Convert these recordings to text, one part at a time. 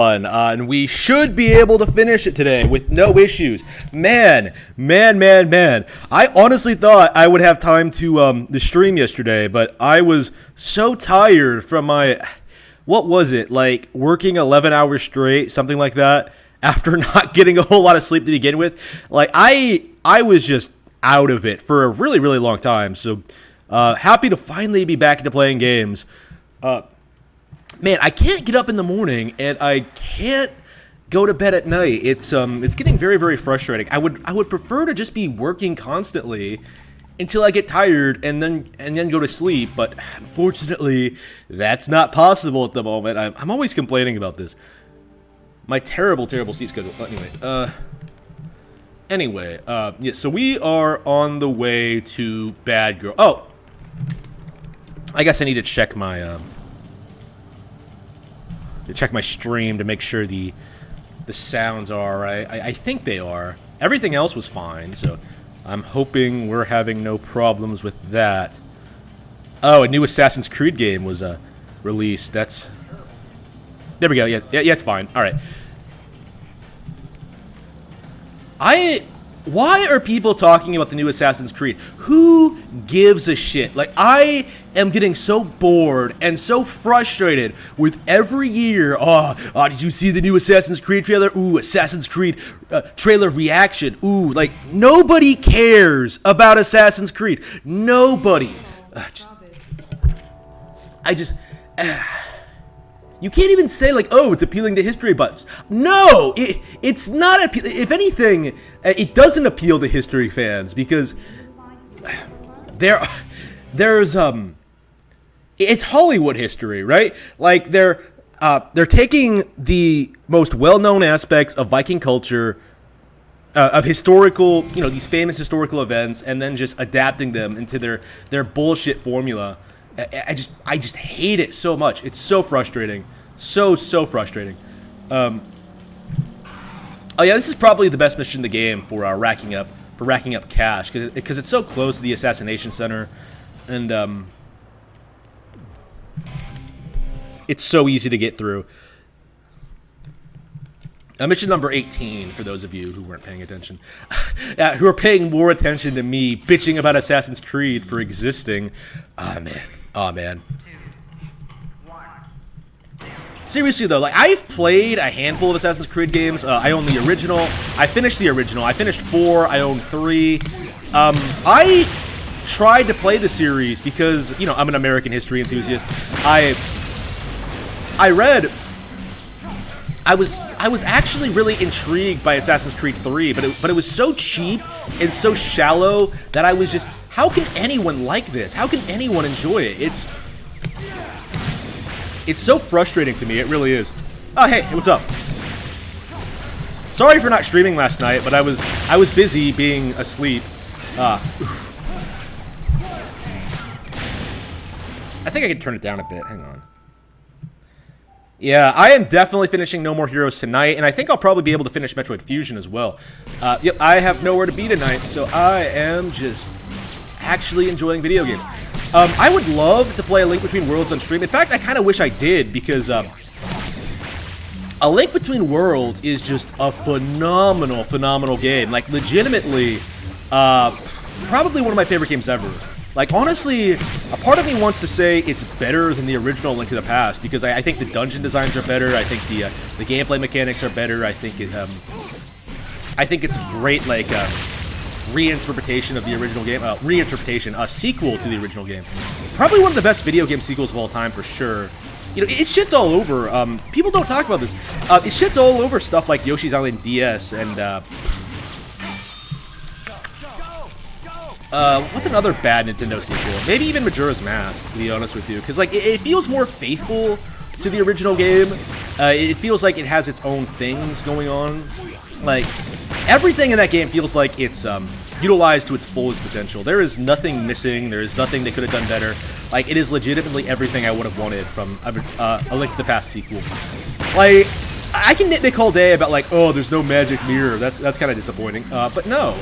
And we should be able to finish it today with no issues. Man. I honestly thought I would have time to the stream yesterday, but I was so tired from my, what was it, like working 11 hours straight, something like that, after not getting a whole lot of sleep to begin with. Like, I was just out of it for a really, really long time. So, happy to finally be back into playing games. Man, I can't get up in the morning, and I can't go to bed at night. It's getting very, very frustrating. I would prefer to just be working constantly until I get tired and then go to sleep. But unfortunately, that's not possible at the moment. I'm always complaining about this. My terrible, terrible sleep schedule. Anyway, yeah. So we are on the way to Bad Girl. Oh, I guess I need to check my stream to make sure the sounds are alright. I think they are. Everything else was fine, so I'm hoping we're having no problems with that. Oh, a new Assassin's Creed game was released. There we go. Yeah, it's fine. Alright. Why are people talking about the new Assassin's Creed? Who gives a shit? Like, I am getting so bored and so frustrated with every year. Did you see the new Assassin's Creed trailer? Ooh, Assassin's Creed trailer reaction. Ooh, like, nobody cares about Assassin's Creed. Nobody. You can't even say, like, oh, it's appealing to history buffs. No, it's not appealing. If anything, it doesn't appeal to history fans because there's it's Hollywood history, right? Like, they're taking the most well-known aspects of Viking culture, of historical, these famous historical events, and then just adapting them into their bullshit formula. I just hate it so much. It's so frustrating. So frustrating. Oh yeah, this is probably the best mission in the game for racking up cash because it's so close to the assassination center, and it's so easy to get through. Mission number 18, for those of you who weren't paying attention. Who are paying more attention to me bitching about Assassin's Creed for existing. Oh, man. Seriously, though, like, I've played a handful of Assassin's Creed games. I own the original. I finished the original. I finished 4. I own 3. I tried to play the series because, I'm an American history enthusiast. I was actually really intrigued by Assassin's Creed 3, but it was so cheap and so shallow that I was just, how can anyone like this? How can anyone enjoy it? It's so frustrating to me. It really is. Oh, hey, what's up? Sorry for not streaming last night, but I was busy being asleep. I think I can turn it down a bit. Hang on. Yeah, I am definitely finishing No More Heroes tonight, and I think I'll probably be able to finish Metroid Fusion as well. Yep, I have nowhere to be tonight, so I am just actually enjoying video games. I would love to play A Link Between Worlds on stream. In fact, I kind of wish I did, because A Link Between Worlds is just a phenomenal game. Like, legitimately, probably one of my favorite games ever. Like, honestly, a part of me wants to say it's better than the original Link to the Past, because I think the dungeon designs are better. I think the gameplay mechanics are better. I think it's a great, like, reinterpretation of the original game. A sequel to the original game. Probably one of the best video game sequels of all time, for sure. It shits all over. People don't talk about this. It shits all over stuff like Yoshi's Island DS and, what's another bad Nintendo sequel? Maybe even Majora's Mask, to be honest with you. Because, like, it feels more faithful to the original game. It feels like it has its own things going on. Like, everything in that game feels like it's utilized to its fullest potential. There is nothing missing. There is nothing they could have done better. Like, it is legitimately everything I would have wanted from A Link to the Past sequel. Like, I can nitpick all day about, like, oh, there's no magic mirror. That's kind of disappointing. But no.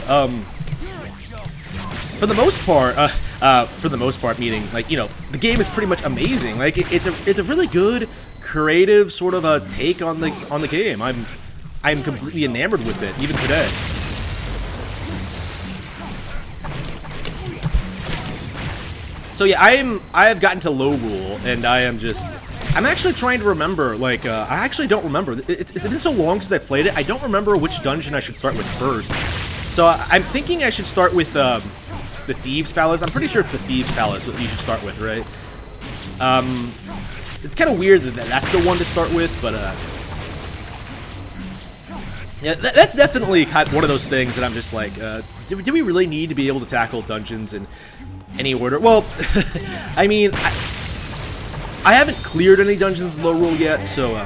For the most part, meaning, like, the game is pretty much amazing. Like, it's a really good, creative sort of a take on the game. I'm completely enamored with it, even today. So yeah, I have gotten to low rule, and I'm actually trying to remember, like, I actually don't remember. It's been so long since I played it, I don't remember which dungeon I should start with first. So I'm thinking I should start with the Thieves' Palace. I'm pretty sure it's the Thieves' Palace that you should start with, right? It's kind of weird that that's the one to start with, but yeah, that's definitely kind of one of those things that I'm just like, do we really need to be able to tackle dungeons in any order? Well, I mean, I haven't cleared any dungeons with low rule yet, so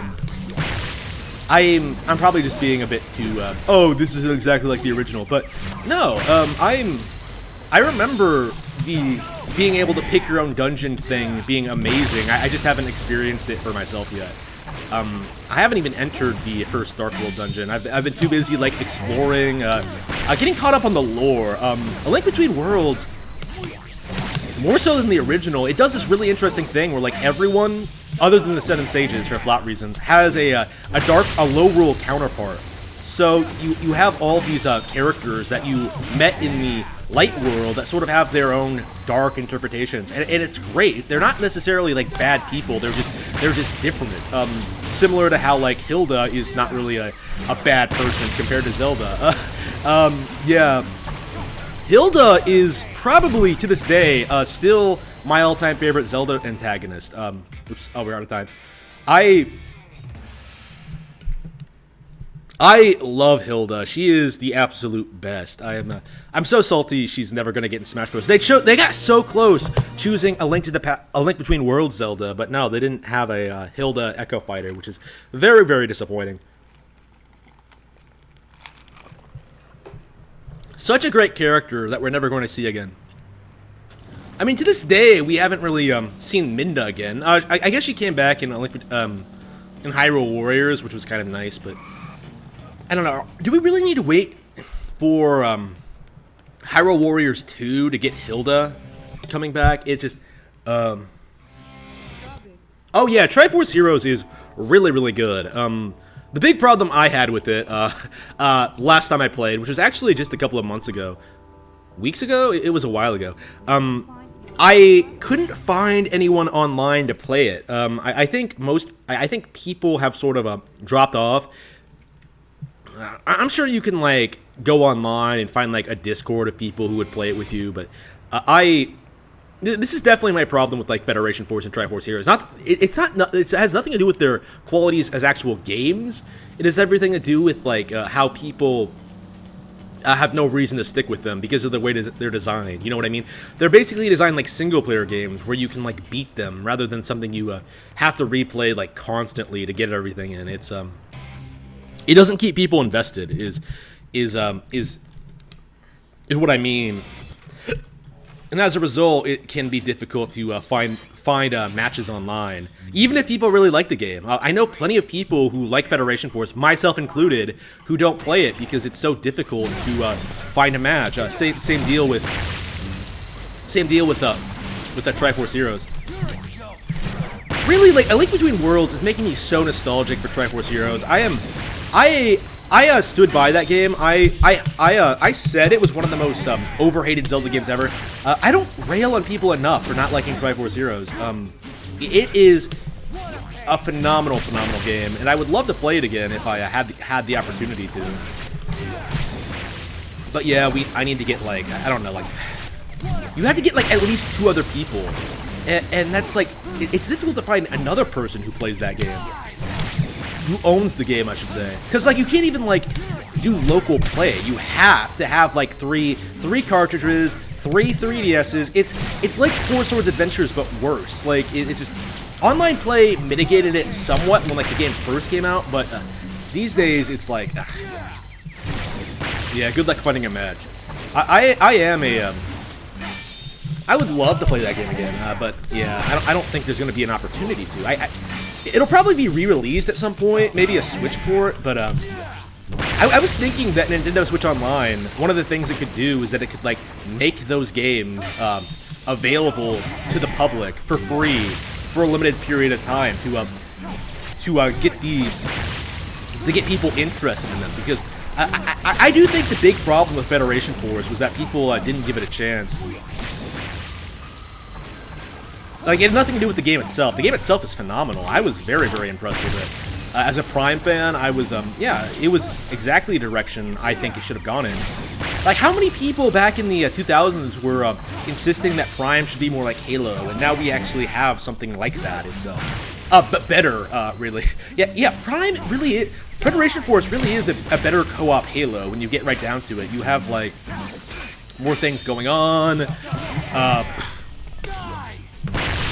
I'm probably just being a bit too oh, this isn't exactly like the original, but no, I remember being able to pick your own dungeon thing being amazing. I just haven't experienced it for myself yet. I haven't even entered the first Dark World dungeon. I've been too busy like exploring, getting caught up on the lore. A Link Between Worlds, more so than the original, it does this really interesting thing where like everyone, other than the Seven Sages for plot reasons, has a low rule counterpart. So you have all these characters that you met in the Light World that sort of have their own dark interpretations, and it's great. They're not necessarily like bad people. They're just different. Similar to how like Hilda is not really a bad person compared to Zelda. Yeah, Hilda is probably to this day still my all-time favorite Zelda antagonist. Oops, oh, we're out of time. I love Hilda. She is the absolute best. I'm so salty she's never gonna get in Smash Bros. They got so close choosing a Link Between Worlds Zelda, but no, they didn't have a Hilda Echo Fighter, which is very, very disappointing. Such a great character that we're never going to see again. I mean, to this day, we haven't really seen Minda again. I guess she came back in Hyrule Warriors, which was kind of nice, but I don't know. Do we really need to wait for Hyrule Warriors 2 to get Hilda coming back? It's just, oh yeah, Triforce Heroes is really, really good. The big problem I had with it last time I played, which was actually just a couple of months ago, weeks ago, it was a while ago. I couldn't find anyone online to play it. I think people have sort of dropped off. I'm sure you can like go online and find like a Discord of people who would play it with you, but this is definitely my problem with like Federation Force and Triforce Heroes. It has nothing to do with their qualities as actual games. It has everything to do with like how people have no reason to stick with them because of the way that they're designed. You know what I mean? They're basically designed like single-player games where you can like beat them rather than something you have to replay like constantly to get everything in. It doesn't keep people invested. Is what I mean. And as a result, it can be difficult to find matches online, even if people really like the game. I know plenty of people who like Federation Force, myself included, who don't play it because it's so difficult to find a match. Same deal with the Triforce Heroes. Really, like A Link Between Worlds is making me so nostalgic for Triforce Heroes. I stood by that game. I said it was one of the most overhated Zelda games ever. I don't rail on people enough for not liking Triforce Heroes. It is a phenomenal game, and I would love to play it again if I had the opportunity to. But yeah, I need to get like, I don't know, like, you have to get like at least 2 other people, and that's like, it's difficult to find another person who plays that game. Who owns the game, I should say. Because, like, you can't even, like, do local play. You have to have, like, three cartridges, 3 3DSs. It's like Four Swords Adventures, but worse. Like, it's just... Online play mitigated it somewhat when, like, the game first came out, but these days, it's like... yeah, good luck finding a match. I am a... I would love to play that game again, but, yeah, I don't think there's going to be an opportunity to. It'll probably be re-released at some point, maybe a Switch port, but I was thinking that Nintendo Switch Online, one of the things it could do is that it could like make those games available to the public for free for a limited period of time to get people interested in them, because I do think the big problem with Federation Force was that people didn't give it a chance. Like, it had nothing to do with the game itself. The game itself is phenomenal. I was very, very impressed with it. As a Prime fan, I was, yeah, it was exactly the direction I think it should have gone in. Like, how many people back in the 2000s were insisting that Prime should be more like Halo, and now we actually have something like that. It's, but better, really. Yeah, Prime really is, Federation Force really is a better co-op Halo when you get right down to it. You have, like, more things going on,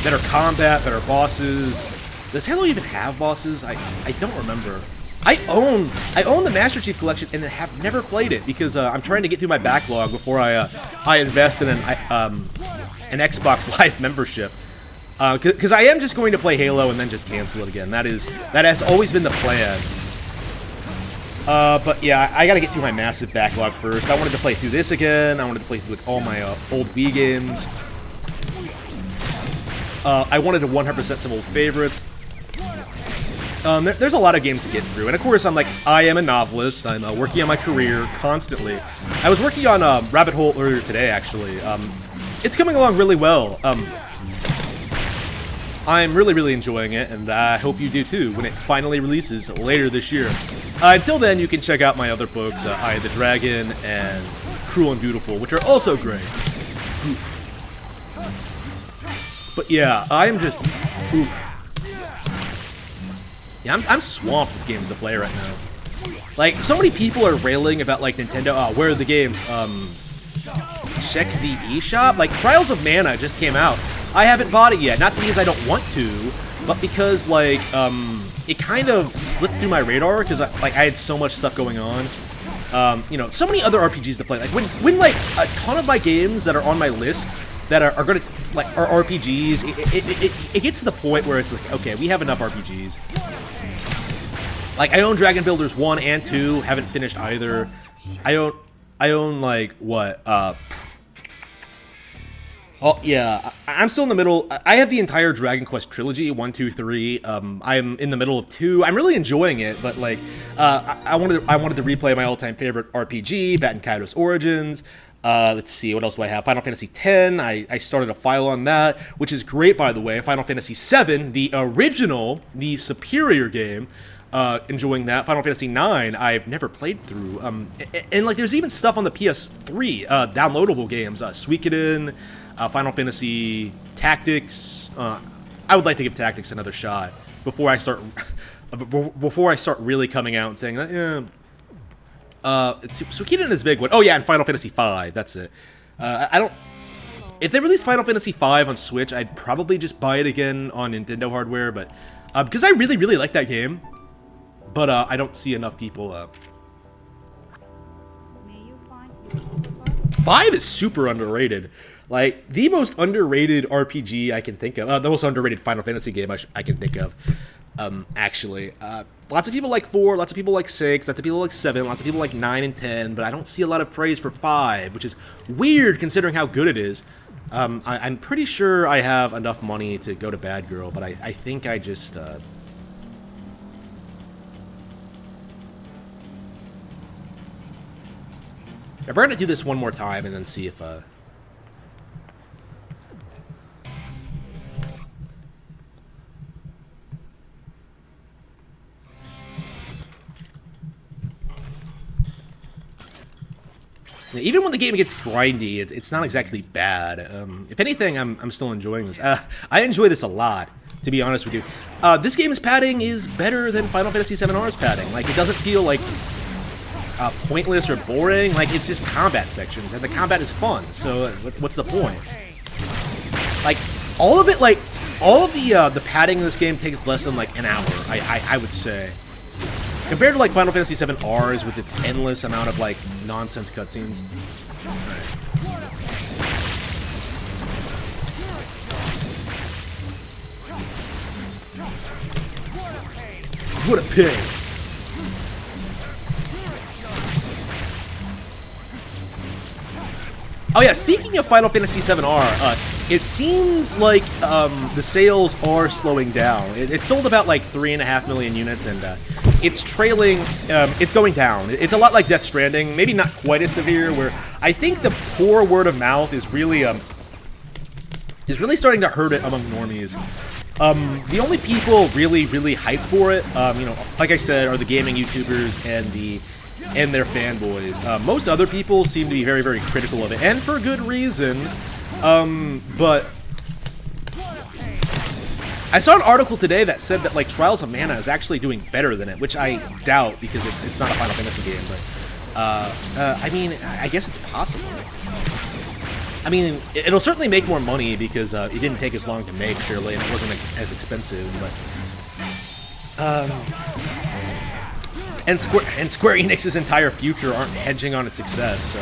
better combat, better bosses. Does Halo even have bosses? I don't remember. I own the Master Chief Collection and have never played it because I'm trying to get through my backlog before I invest in an Xbox Live membership. Because I am just going to play Halo and then just cancel it again. That has always been the plan. But yeah, I gotta get through my massive backlog first. I wanted to play through this again. I wanted to play through like, all my old Wii games. I wanted to 100% some old favorites. There's a lot of games to get through, and of course I am a novelist. I'm working on my career constantly. I was working on Rabbit Hole earlier today, actually. It's coming along really well. I'm really, really enjoying it, and I hope you do too when it finally releases later this year. Until then, you can check out my other books, Eye of the Dragon and Cruel and Beautiful, which are also great. Oof. But yeah, I'm just... Oof. Yeah, I'm swamped with games to play right now. Like, so many people are railing about, like, Nintendo, where are the games? Check the eShop? Like, Trials of Mana just came out. I haven't bought it yet, not because I don't want to, but because, like, it kind of slipped through my radar, because, I had so much stuff going on. You know, so many other RPGs to play. Like, when like, a ton of my games that are on my list that are gonna, like, are RPGs, it gets to the point where it's like, okay, we have enough RPGs. Like, I own Dragon Builders 1 and 2, haven't finished either. I own like, what, oh, yeah, I'm still in the middle. I have the entire Dragon Quest trilogy, 1, 2, 3. I'm in the middle of 2. I'm really enjoying it, but, like, I wanted to replay my all-time favorite RPG, Baten Kaitos Origins. Let's see, what else do I have? Final Fantasy X, I started a file on that, which is great, by the way. Final Fantasy VII, the original, the superior game, enjoying that. Final Fantasy IX, I've never played through. And like, there's even stuff on the PS3, downloadable games, Suikoden, Final Fantasy Tactics. I would like to give Tactics another shot before I start really coming out and saying that, yeah. Suikoden is a big one. Oh yeah, and Final Fantasy V, that's it. I don't... If they release Final Fantasy V on Switch, I'd probably just buy it again on Nintendo hardware, but... because I really, really like that game. But, I don't see enough people, 5 is super underrated. Like, the most underrated RPG I can think of. The most underrated Final Fantasy game I can think of. Actually. Lots of people like 4, lots of people like 6, lots of people like 7, lots of people like 9 and 10, but I don't see a lot of praise for 5, which is weird considering how good it is. I'm pretty sure I have enough money to go to Bad Girl, but I think I just... we're going to do this one more time and then see if... Even when the game gets grindy, it's not exactly bad. If anything, I'm still enjoying this. I enjoy this a lot, to be honest with you. This game's padding is better than Final Fantasy VII's padding. Like, it doesn't feel like pointless or boring. Like, it's just combat sections, and the combat is fun. So what's the point? Like, all of it, like, all of the padding in this game takes less than like an hour. I would say. Compared to like Final Fantasy VII Rs with its endless amount of like nonsense cutscenes. What a pig! Oh yeah, speaking of Final Fantasy VII R, it seems like the sales are slowing down. It sold about like 3.5 million units, and it's trailing. It's going down. It's a lot like Death Stranding, maybe not quite as severe. Where I think the poor word of mouth is really starting to hurt it among normies. The only people really hyped for it, you know, like I said, are the gaming YouTubers and their fanboys. Most other people seem to be very critical of it, and for good reason. But I saw an article today that said that like Trials of Mana is actually doing better than it, which I doubt because it's not a Final Fantasy game. But I mean, I guess it's possible. I mean, it'll certainly make more money because it didn't take as long to make, surely, and it wasn't as expensive. But and Square Enix's entire future aren't hedging on its success, so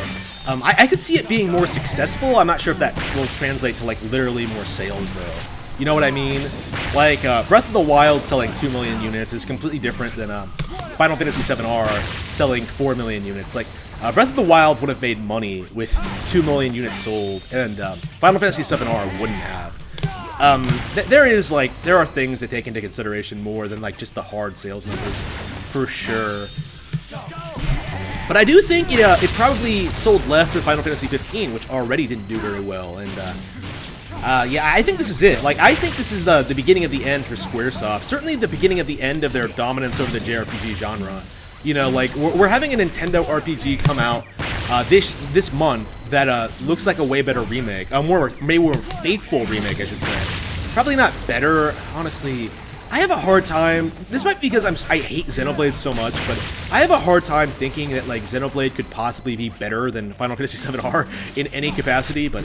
I could see it being more successful. I'm not sure if that will translate to like literally more sales, though. You know what I mean? Like Breath of the Wild selling 2 million units is completely different than Final Fantasy VII-R selling 4 million units. Like Breath of the Wild would have made money with 2 million units sold, and Final Fantasy VII-R wouldn't have. There are things that take into consideration more than like just the hard sales numbers, for sure. But I do think it probably sold less than Final Fantasy 15, which already didn't do very well. And yeah, I think this is it. Like, I think this is the beginning of the end for SquareSoft. Certainly the beginning of the end of their dominance over the JRPG genre. You know, like, we're having a Nintendo RPG come out this month that looks like a way better remake. A more faithful remake, I should say. Probably not better, honestly. I have a hard time. This might be because I hate Xenoblade so much, but I have a hard time thinking that like Xenoblade could possibly be better than Final Fantasy VII-R in any capacity. But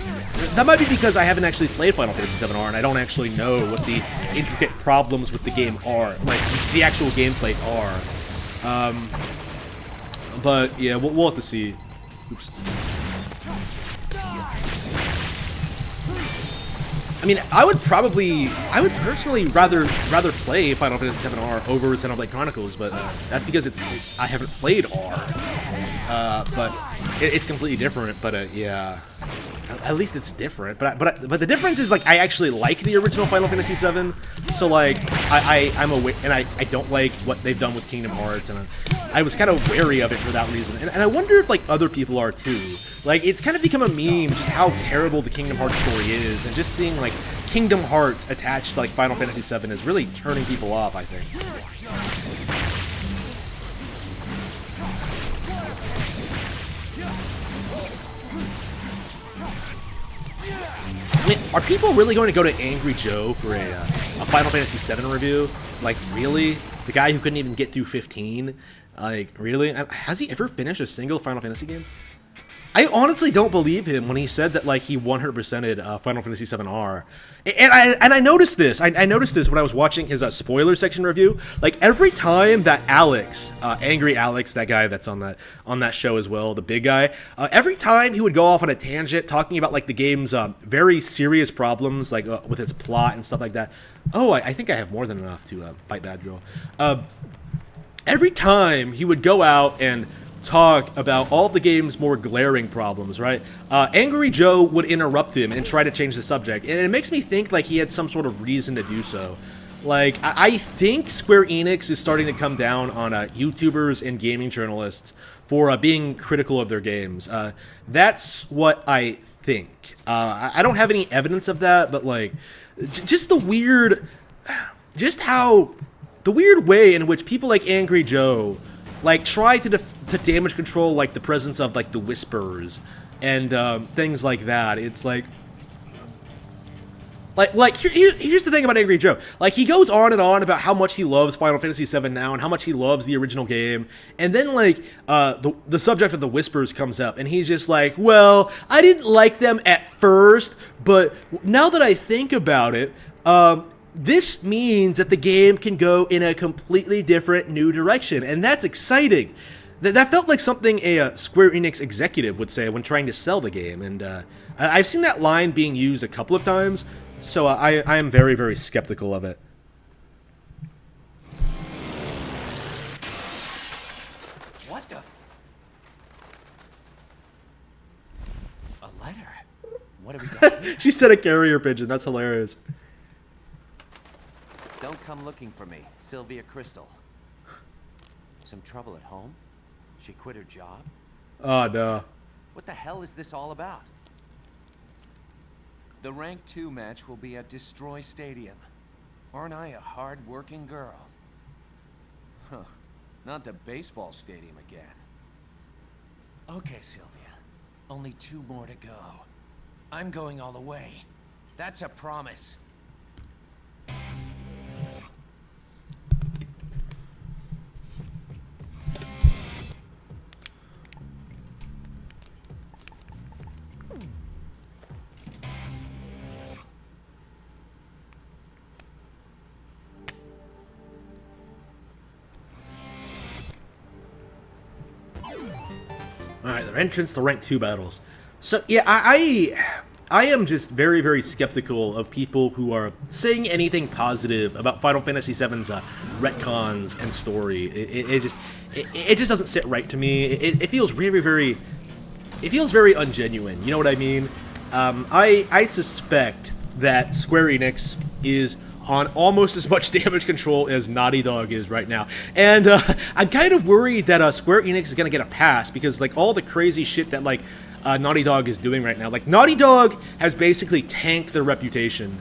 that might be because I haven't actually played Final Fantasy VII-R and I don't actually know what the intricate problems with the game are, like the actual gameplay are. But yeah, we'll have to see. Oops. I mean, I would personally rather play Final Fantasy VII-R over Xenoblade Chronicles, but that's because I haven't played R. But it's completely different. But yeah, at least it's different. But the difference is like I actually like the original Final Fantasy VII, so like I'm aware, and I don't like what they've done with Kingdom Hearts, and I was kind of wary of it for that reason. And I wonder if like other people are too. Like, it's kind of become a meme just how terrible the Kingdom Hearts story is, and just seeing like Kingdom Hearts attached to like Final Fantasy VII is really turning people off, I think. I mean, are people really going to go to Angry Joe for a Final Fantasy VII review? Like, really? The guy who couldn't even get through 15? Like, really? Has he ever finished a single Final Fantasy game? I honestly don't believe him when he said that like he 100%ed Final Fantasy VII-R, and I noticed this. I noticed this when I was watching his spoiler section review. Like every time that Alex, Angry Alex, that guy that's on that show as well, the big guy, every time he would go off on a tangent talking about like the game's very serious problems, like with its plot and stuff like that. Oh, I think I have more than enough to fight Bad Girl. Every time he would go out and talk about all the game's more glaring problems, right? Angry Joe would interrupt him and try to change the subject, and it makes me think like he had some sort of reason to do so. Like, I think Square Enix is starting to come down on YouTubers and gaming journalists for being critical of their games. That's what I think. I don't have any evidence of that, but like, just the weird way in which people like Angry Joe like try to damage control like the presence of like the Whispers and things like that. It's like here's the thing about Angry Joe. Like, he goes on and on about how much he loves Final Fantasy VII now and how much he loves the original game, and then like the subject of the Whispers comes up, and he's just like, well, I didn't like them at first, but now that I think about it, this means that the game can go in a completely different new direction, and that's exciting. That felt like something a Square Enix executive would say when trying to sell the game, and I've seen that line being used a couple of times, so I am very skeptical of it. What the? A letter? What have we got here? She said a carrier pigeon. That's hilarious. Don't come looking for me, Sylvia Crystal. Some trouble at home? She quit her job? Oh, no. What the hell is this all about? The Rank 2 match will be at Destroy Stadium. Aren't I a hard-working girl? Huh. Not the baseball stadium again. Okay, Sylvia. Only 2 more to go. I'm going all the way. That's a promise. Alright, their entrance to Rank 2 battles. So, yeah, I am just very, very skeptical of people who are saying anything positive about Final Fantasy VII's retcons and story. It just doesn't sit right to me. It feels very, very... It feels very ungenuine, you know what I mean? I suspect that Square Enix is on almost as much damage control as Naughty Dog is right now. And I'm kind of worried that Square Enix is going to get a pass because, like, all the crazy shit that, like, Naughty Dog is doing right now. Like, Naughty Dog has basically tanked their reputation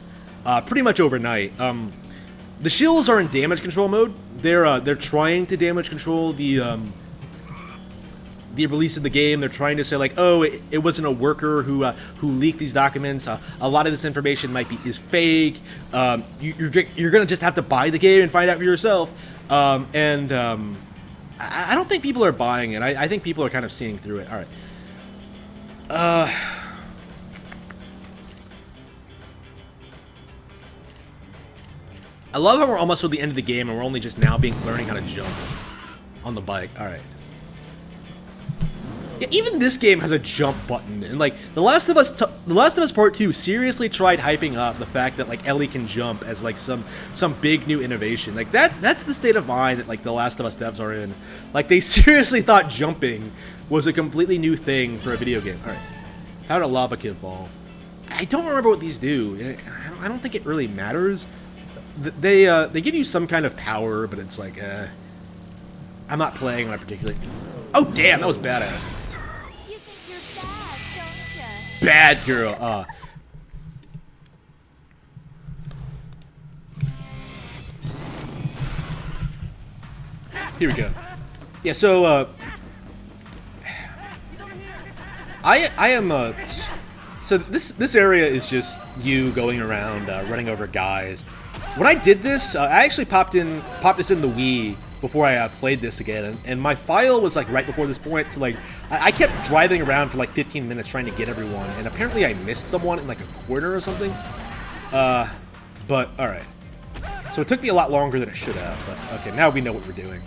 pretty much overnight. The shills are in damage control mode. They're trying to damage control the release of the game. They're trying to say, like, oh, it wasn't a worker who leaked these documents. A lot of this information is fake. You're gonna just have to buy the game and find out for yourself. I don't think people are buying it. I think people are kind of seeing through it. All right. I love how we're almost at the end of the game and we're only just now learning how to jump on the bike. All right. Yeah, even this game has a jump button, and like The Last of Us Part 2 seriously tried hyping up the fact that like Ellie can jump as like some big new innovation. Like that's the state of mind that like The Last of Us devs are in. Like they seriously thought jumping was a completely new thing for a video game. All right, found a lava kid ball. I don't remember what these do. I don't think it really matters. They give you some kind of power, but it's like I'm not playing on a particularly. Oh damn, that was badass. You think you're bad, don't you? Bad girl. Here we go. Yeah, so I am so this area is just you going around running over guys. When I did this, I actually popped this in the Wii before I played this again, and my file was like right before this point, so like I kept driving around for like 15 minutes trying to get everyone, and apparently I missed someone in like a corner or something. But alright. So it took me a lot longer than it should have, but okay, now we know what we're doing.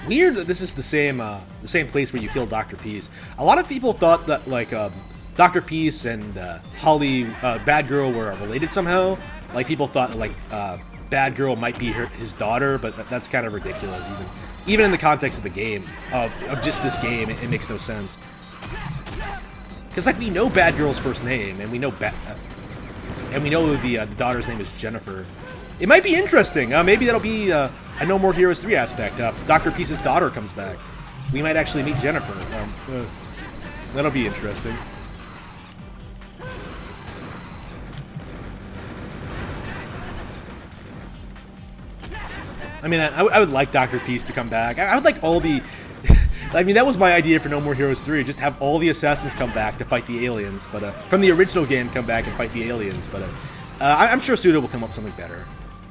Weird that this is the same place where you kill Dr. Peace. A lot of people thought that like Dr. Peace and Holly, Bad Girl, were related somehow. Like people thought that, like Bad Girl might be his daughter, but that's kind of ridiculous. Even in the context of the game, of just this game, it makes no sense. Because like we know Bad Girl's first name, and we know the daughter's name is Jennifer. It might be interesting. Maybe that'll be a No More Heroes 3 aspect. Dr. Peace's daughter comes back. We might actually meet Jennifer. That'll be interesting. I mean, I would like Dr. Peace to come back. I would like all the... I mean, that was my idea for No More Heroes 3. Just have all the assassins come back to fight the aliens. But from the original game, come back and fight the aliens. But I'm sure Suda will come up with something better.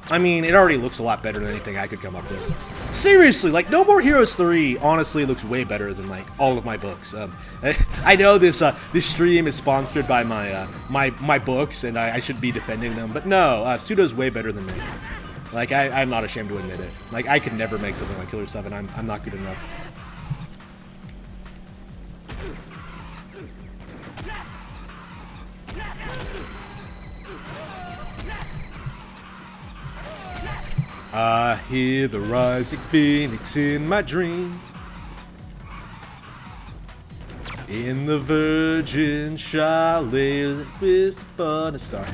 I mean, it already looks a lot better than anything I could come up with. Seriously, like, No More Heroes 3 honestly looks way better than, like, all of my books. I know this stream is sponsored by my books, and I should be defending them, but no, Suda's way better than me. Like, I'm not ashamed to admit it. Like, I could never make something like Killer 7. I'm not good enough. I hear the rising phoenix in my dream. In the virgin shall lay with upon a star.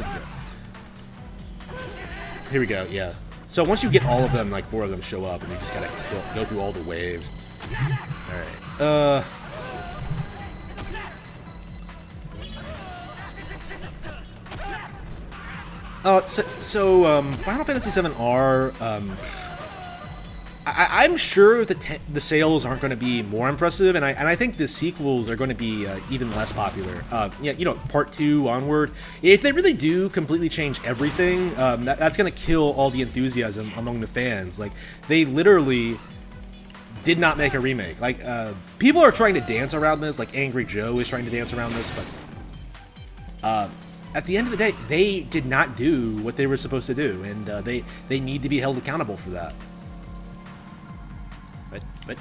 Here we go, yeah. So once you get all of them, like 4 of them show up, and you just gotta go through all the waves. Alright. Final Fantasy VII R, I'm sure the sales aren't going to be more impressive, and I think the sequels are going to be even less popular. Yeah, you know, Part 2 onward. If they really do completely change everything, that's going to kill all the enthusiasm among the fans. Like, they literally did not make a remake. Like, people are trying to dance around this, like Angry Joe is trying to dance around this, but at the end of the day, they did not do what they were supposed to do, and they need to be held accountable for that. But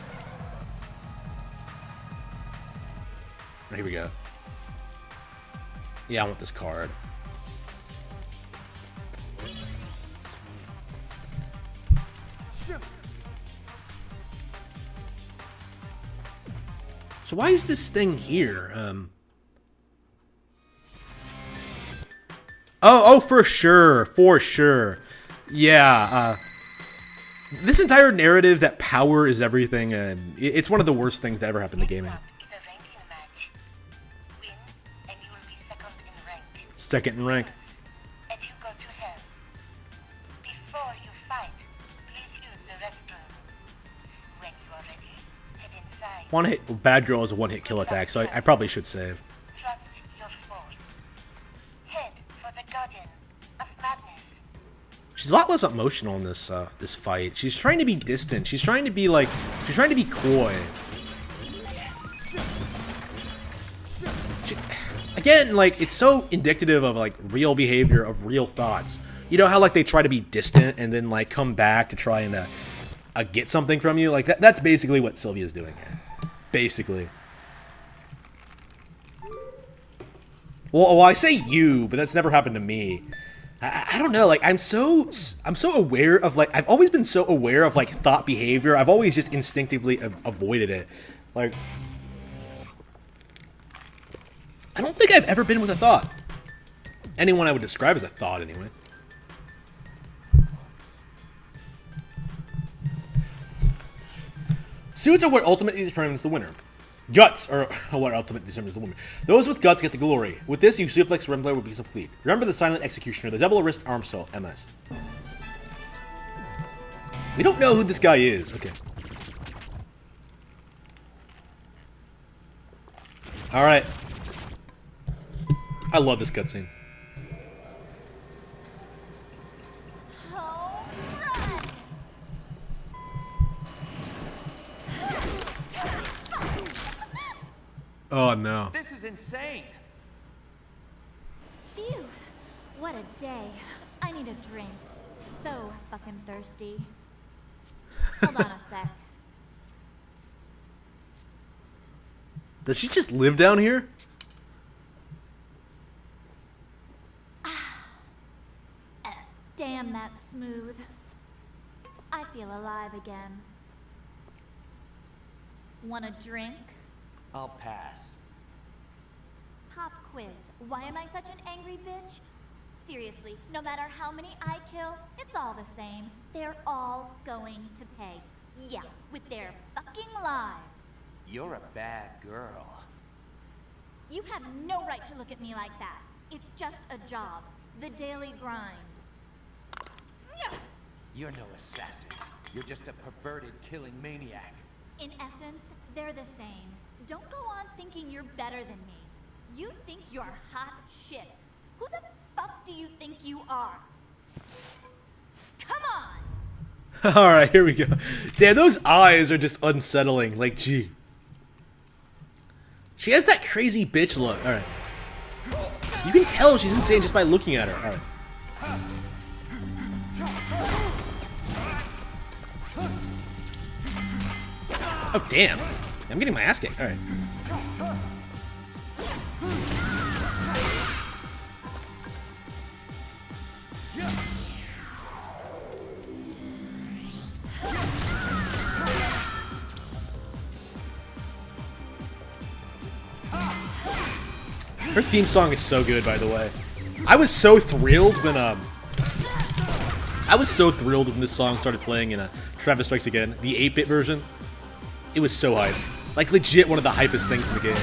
here we go. Yeah, I want this card. So why is this thing here? Oh, for sure. Yeah, this entire narrative that power is everything, and it's one of the worst things that ever happened to gaming. Second in rank. And you go to hell. Before you fight, please use the restroom. When you are ready, head inside. One hit, bad girl is a one-hit kill attack, so I probably should save. Trust your force. Head for the garden of madness. She's a lot less emotional in this this fight. She's trying to be distant. She's trying to be coy. Again, like, it's so indicative of like real behavior, of real thoughts. You know how like they try to be distant and then like come back to try and get something from you. Like that's basically what Sylvia's doing here. Basically. Well, I say you, but that's never happened to me. I don't know, like, I'm so aware of, like, I've always been so aware of, like, thought behavior. I've always just instinctively avoided it. Like, I don't think I've ever been with a thought. Anyone I would describe as a thought, anyway. Suits are what ultimately determines the winner. Guts are what ultimately determines the winner. Those with guts get the glory. With this, you suplex Rempler would be complete. Remember the Silent Executioner, the double wrist arm assault, MS. We don't know who this guy is. Okay. Alright. I love this cutscene. Oh no. This is insane. Phew. What a day. I need a drink. So fucking thirsty. Hold on a sec. Does she just live down here? Damn, that's smooth. I feel alive again. Want a drink? I'll pass. Pop quiz. Why am I such an angry bitch? Seriously, no matter how many I kill, it's all the same. They're all going to pay. Yeah, with their fucking lives. You're a bad girl. You have no right to look at me like that. It's just a job. The daily grind. You're no assassin. You're just a perverted killing maniac. In essence, they're the same. Don't go on thinking you're better than me. You think you're hot shit. Who the fuck do you think you are? Come on! Alright, here we go. Damn, those eyes are just unsettling. Like, gee. She has that crazy bitch look. Alright. You can tell she's insane just by looking at her. Alright. Oh, damn. I'm getting my ass kicked. Alright. Her theme song is so good, by the way. I was so thrilled when this song started playing in Travis Strikes Again, the 8-bit version. It was so hype. Like, legit one of the hypest things in the game.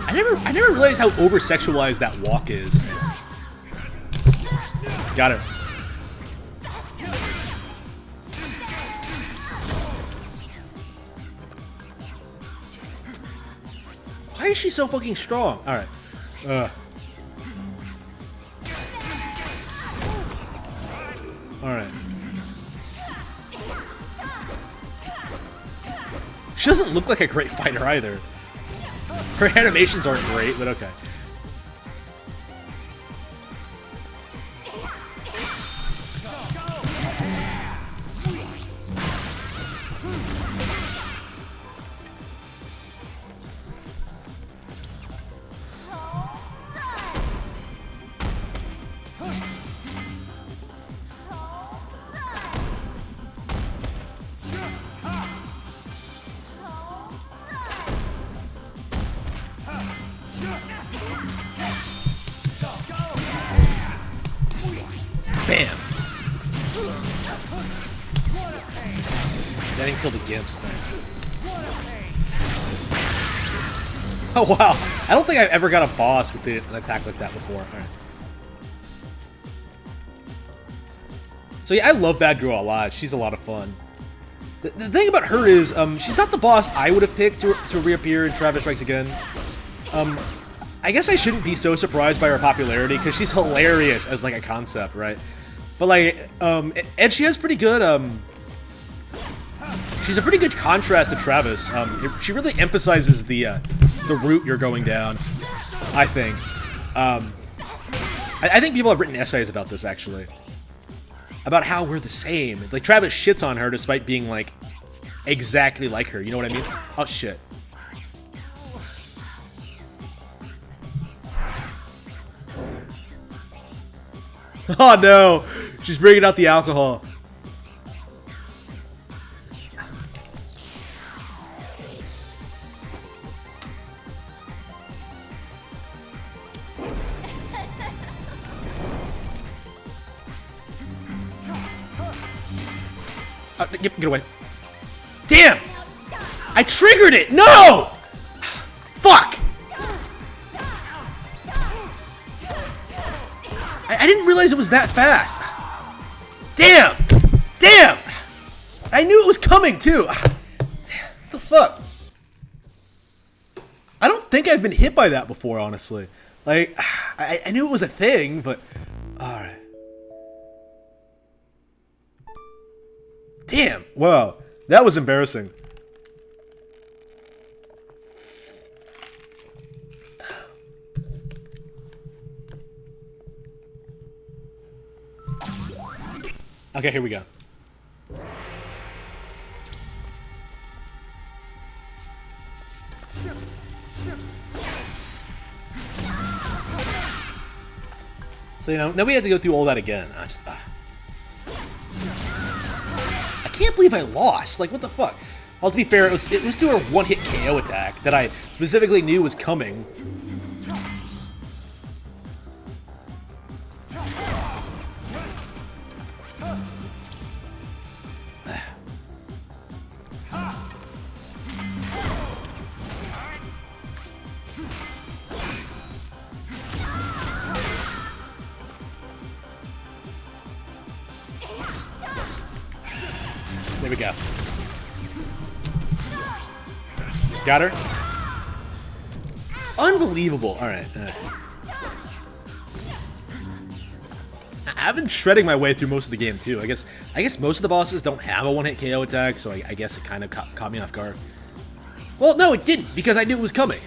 I never realized how over-sexualized that walk is. Got her. Why is she so fucking strong? Alright. Alright. She doesn't look like a great fighter either. Her animations aren't great, but okay. Bam! That didn't kill the Gimps. Oh wow! I don't think I've ever got a boss with an attack like that before. Alright. So yeah, I love Bad Girl a lot. She's a lot of fun. The thing about her is, she's not the boss I would have picked to reappear in Travis Strikes Again. I guess I shouldn't be so surprised by her popularity, because she's hilarious as, like, a concept, right? But, like, and she has pretty good, she's a pretty good contrast to Travis. She really emphasizes the route you're going down, I think. I think people have written essays about this, actually. About how we're the same. Like, Travis shits on her despite being, like, exactly like her, you know what I mean? Oh, shit. Oh no! She's bringing out the alcohol. Get away. Damn! I triggered it! No! Fuck! I didn't realize it was that fast. Damn! Damn! I knew it was coming, too. What the fuck? I don't think I've been hit by that before, honestly. Like, I knew it was a thing, but... Alright. Damn! Wow. That was embarrassing. Okay, here we go. So, you know, then we have to go through all that again. I can't believe I lost. Like, what the fuck? Well, to be fair, it was through a one-hit KO attack that I specifically knew was coming. There we go. Got her? Unbelievable. Alright. I've been shredding my way through most of the game, too. I guess most of the bosses don't have a one-hit KO attack, so I guess it kind of caught me off guard. Well, no, it didn't, because I knew it was coming.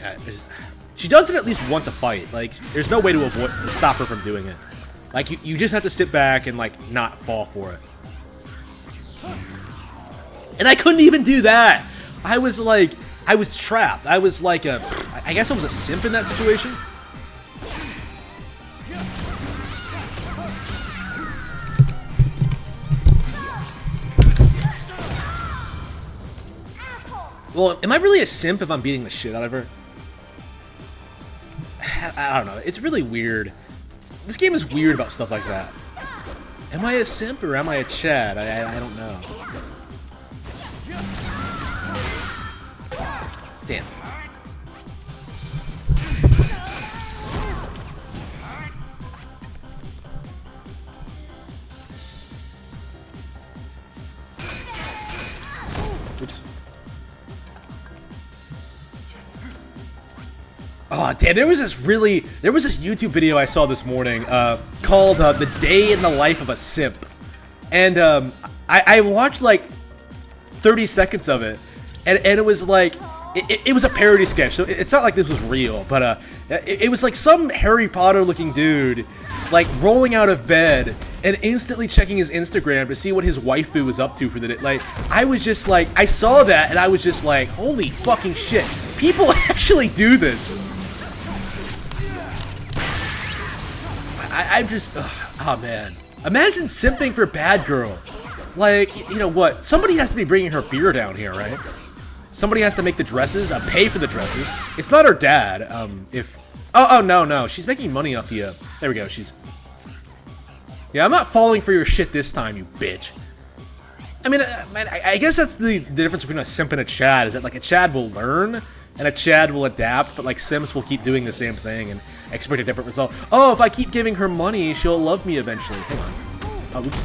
She does it at least once a fight. Like, there's no way to stop her from doing it. Like, you just have to sit back and, like, not fall for it. And I couldn't even do that. I was trapped. I was like I guess I was a simp in that situation. Well, am I really a simp if I'm beating the shit out of her? I don't know. It's really weird. This game is weird about stuff like that. Am I a simp or am I a Chad? I don't know. Damn. Oops. Oh, damn, there was this YouTube video I saw this morning called The Day in the Life of a Simp. And I watched like 30 seconds of it, and it was like, it was a parody sketch, so it's not like this was real, but it was like some Harry Potter looking dude like rolling out of bed and instantly checking his Instagram to see what his waifu was up to for the day. Like, I was just like, I saw that and I was just like, holy fucking shit, people actually do this. I'm just, oh man. Imagine simping for Bad Girl. Like, you know what? Somebody has to be bringing her beer down here, right? Somebody has to make the dresses, pay for the dresses. It's not her dad. Oh, no. She's making money off the, there we go. Yeah, I'm not falling for your shit this time, you bitch. I mean, I guess that's the difference between a simp and a Chad, is that, like, a Chad will learn, and a Chad will adapt, but, like, simps will keep doing the same thing and expect a different result. Oh, if I keep giving her money, she'll love me eventually. Hang on. Oh, oops.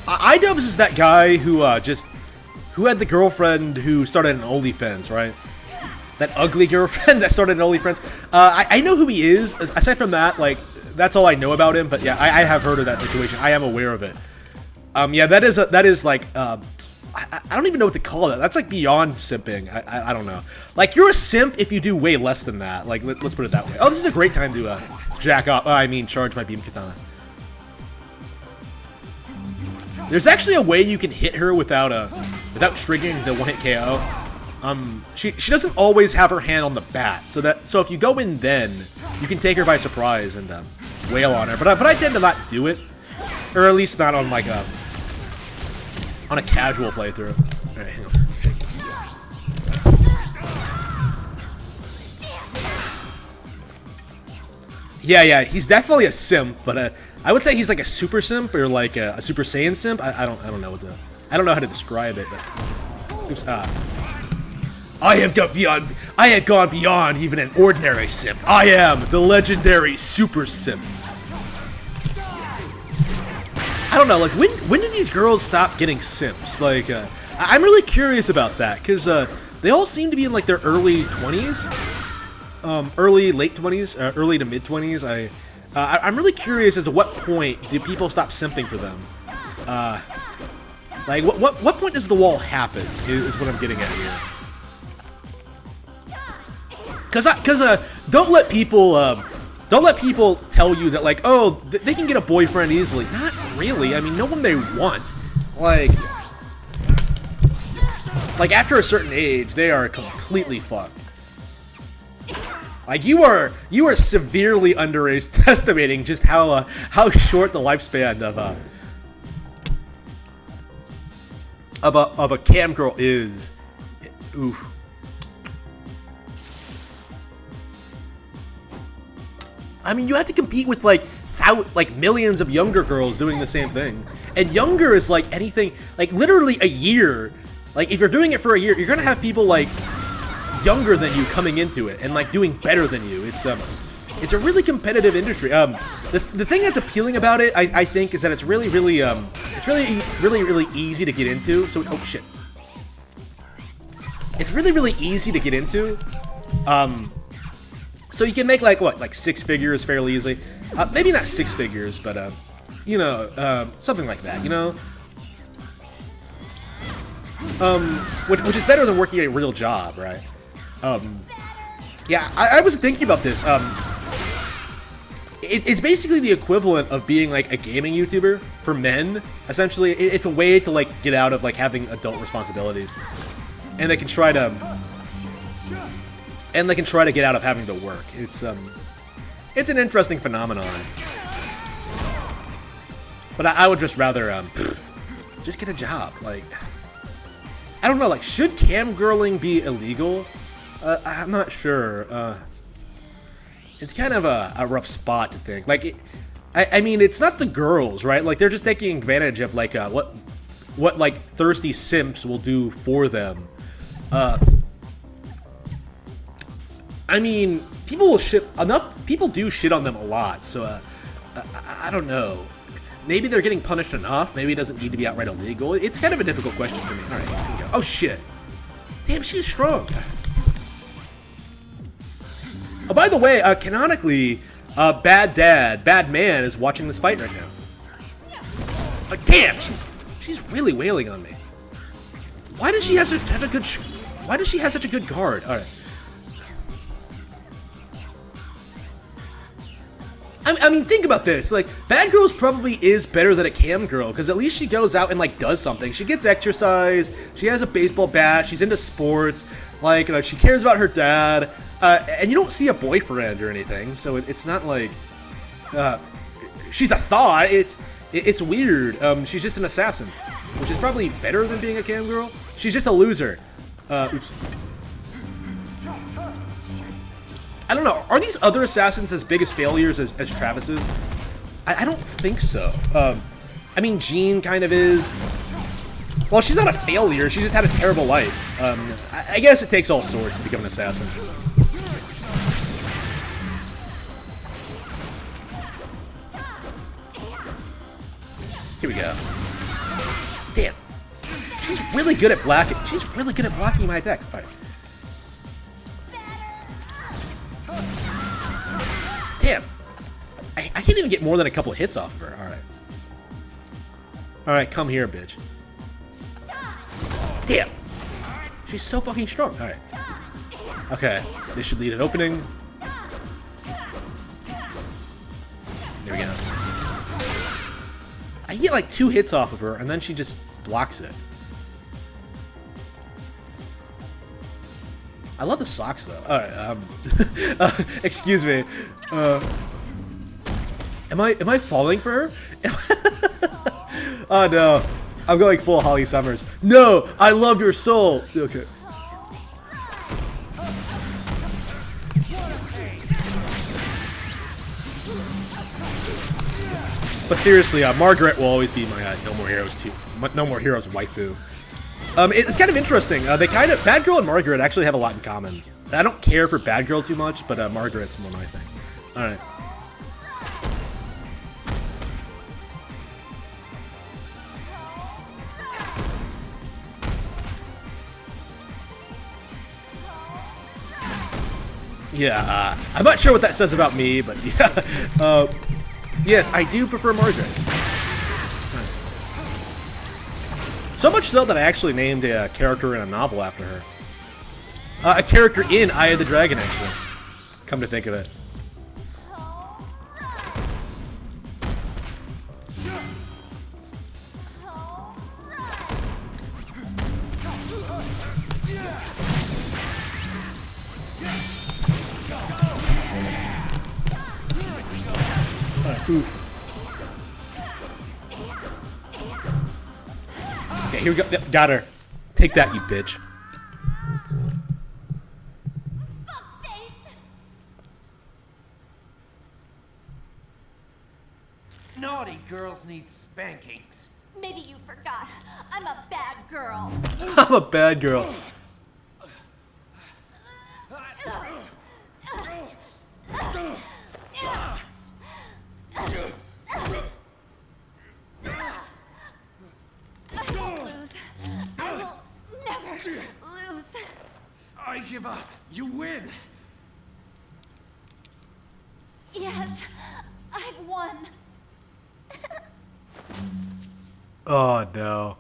iDubbbz is that guy who who had the girlfriend who started an OnlyFans, right? That ugly girlfriend that started an OnlyFans. I know who he is. Aside from that, like, that's all I know about him. But yeah, I have heard of that situation. I am aware of it. Yeah, that is like, I don't even know what to call that. That's like beyond simping. I don't know. Like, you're a simp if you do way less than that. Like, let's put it that way. Oh, this is a great time to jack off. I mean, charge my beam katana. There's actually a way you can hit her without triggering the one-hit KO. She doesn't always have her hand on the bat, so if you go in then, you can take her by surprise and wail on her. But I tend to not do it, or at least not on like on a casual playthrough. All right, hang on. Yeah, he's definitely a simp, but I would say he's like a super simp or like a Super Saiyan simp. I don't know how to describe it, but oops, I have gone beyond even an ordinary simp. I am the legendary super simp. I don't know, like when did these girls stop getting simps? Like I'm really curious about that, because they all seem to be in like their early 20s. Late 20s, early to mid 20s. I'm really curious as to what point do people stop simping for them. Like what point does the wall happen? Is what I'm getting at here. Cause don't let people tell you that, like, oh, they can get a boyfriend easily. Not really. I mean, know when they want. Like after a certain age, they are completely fucked. Like, you are severely underestimating just how short the lifespan of a cam girl is. Oof. I mean, you have to compete with like millions of younger girls doing the same thing, and younger is like anything, like literally a year. Like, if you're doing it for a year, you're gonna have people like younger than you coming into it and like doing better than you. It's a really competitive industry. The thing that's appealing about it, I think, is that it's really easy to get into. So, oh shit, it's really easy to get into. So you can make like 6 figures fairly easily. Maybe not 6 figures, but you know, something like that. You know, which is better than working a real job, right? Yeah, I was thinking about this. It's basically the equivalent of being like a gaming YouTuber for men. Essentially, it's a way to like get out of like having adult responsibilities, and they can try to and they can try to get out of having to work. It's an interesting phenomenon. But I would just rather just get a job. Like, I don't know. Like, should camgirling be illegal? I'm not sure. It's kind of a rough spot to think. Like, I mean, it's not the girls, right? Like, they're just taking advantage of like what like thirsty simps will do for them. I mean, people will shit enough. People do shit on them a lot. So I don't know. Maybe they're getting punished enough. Maybe it doesn't need to be outright illegal. It's kind of a difficult question for me. All right, here we go. Oh shit! Damn, she's strong. Oh, by the way, canonically, Bad Man is watching this fight right now. Damn, she's really wailing on me. Why does she have such a good? Why does she have such a good guard? All right. I mean, think about this. Like, Bad Girls probably is better than a cam girl, because at least she goes out and, like, does something. She gets exercise, she has a baseball bat, she's into sports, like, she cares about her dad, and you don't see a boyfriend or anything, so it's not like, she's a thought. It's weird. She's just an assassin, which is probably better than being a cam girl. She's just a loser. Oops. I don't know. Are these other assassins as big as failures as Travis is? I don't think so. I mean, Jean kind of is. Well, she's not a failure. She just had a terrible life. I guess it takes all sorts to become an assassin. Here we go. Damn. She's really good at blocking. She's really good at blocking my attacks. All right. Damn. I can't even get more than a couple hits off of her. Alright. Alright, come here, bitch. Damn. She's so fucking strong. Alright. Okay. This should lead an opening. There we go. I get like 2 hits off of her, and then she just blocks it. I love the socks, though. Alright, excuse me. Am I falling for her? Oh no. I'm going full Holly Summers. No! I love your soul! Okay. But seriously, Margaret will always be my No More Heroes waifu. It's kind of interesting. Bad Girl and Margaret actually have a lot in common. I don't care for Bad Girl too much, but Margaret's more my thing. All right. Yeah, I'm not sure what that says about me, but yeah. Yes, I do prefer Margaret. So much so that I actually named a character in a novel after her. A character in Eye of the Dragon, actually. Come to think of it. Oof. Okay, here we go. Yep, got her. Take that, you bitch. Naughty girls need spankings. Maybe you forgot. I'm a bad girl. I'm a bad girl. I won't lose. I will never lose. I give up. You win. Yes, I've won. Oh no.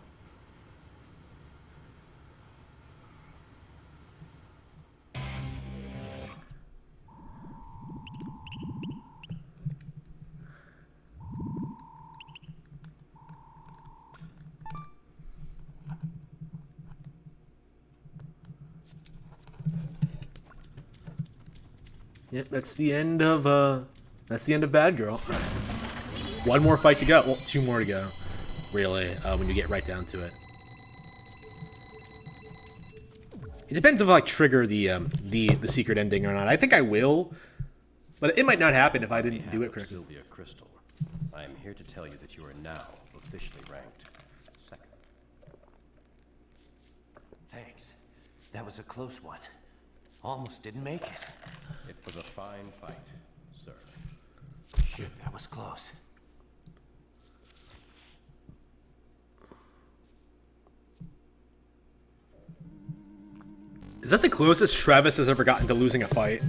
Yep, that's the end of Bad Girl. One more fight to go. Well, two more to go. Really, when you get right down to it. It depends if I trigger the secret ending or not. I think I will, but it might not happen if I didn't do it correctly. Sylvia Crystal, I am here to tell you that you are now officially ranked second. Thanks. That was a close one. Almost didn't make it. It was a fine fight, sir. Shit, that was close. Is that the closest Travis has ever gotten to losing a fight?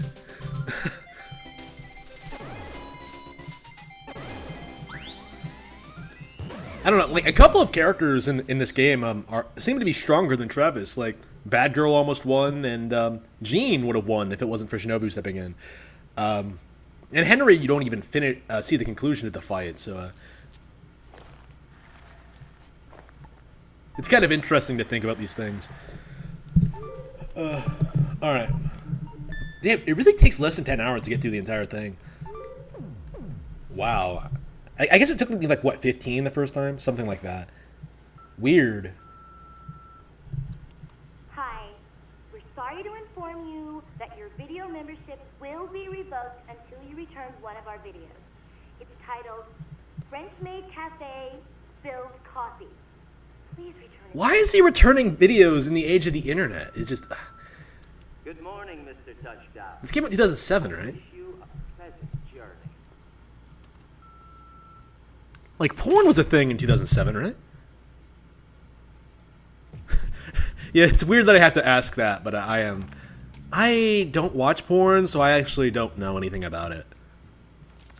I don't know, like a couple of characters in this game seem to be stronger than Travis. Like Bad Girl almost won, and Jean would have won if it wasn't for Shinobu stepping in. And Henry, you don't even see the conclusion of the fight, so it's kind of interesting to think about these things. All right. Damn, it really takes less than 10 hours to get through the entire thing. Wow. I guess it took me, like, what, 15 the first time? Something like that. Weird. Hi. We're sorry to inform you that your video membership will be revoked until you return one of our videos. It's titled French Maid Cafe Spilled Coffee. Please return it. Why is he returning videos in the age of the internet? It's just... Good morning, Mr. Touchdown. This came out in 2007, right? Wish you a pleasant journey. Like, porn was a thing in 2007, right? Yeah, it's weird that I have to ask that, but I don't watch porn, so I actually don't know anything about it.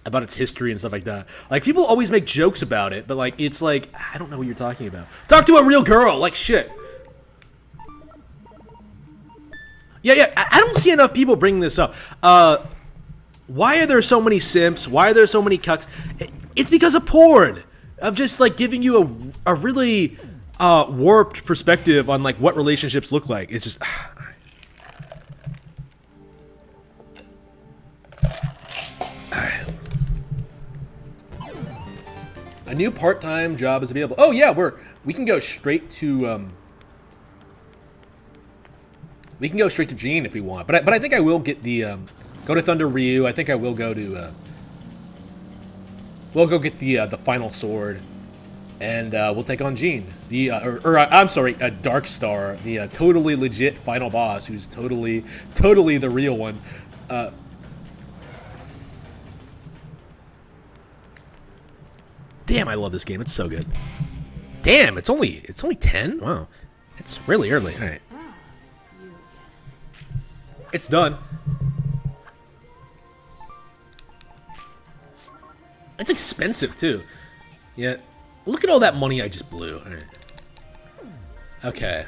About its history and stuff like that. Like, people always make jokes about it, but, like, it's like, I don't know what you're talking about. Talk to a real girl! Like, shit. Yeah, I don't see enough people bringing this up. Why are there so many simps? Why are there so many cucks? It's because of porn. Of just, like, giving you a really warped perspective on, like, what relationships look like. It's just... A new part-time job is available. Oh yeah, we can go straight to Jean if we want. But I think I will get the go to Thunder Ryu. I think I will go to we'll go get the final sword, and we'll take on Jean. I'm sorry, Dark Star, the totally legit final boss, who's totally the real one. Damn, I love this game. It's so good. Damn, it's only 10? Wow. It's really early. All right. It's done. It's expensive too. Yeah. Look at all that money I just blew. All right. Okay.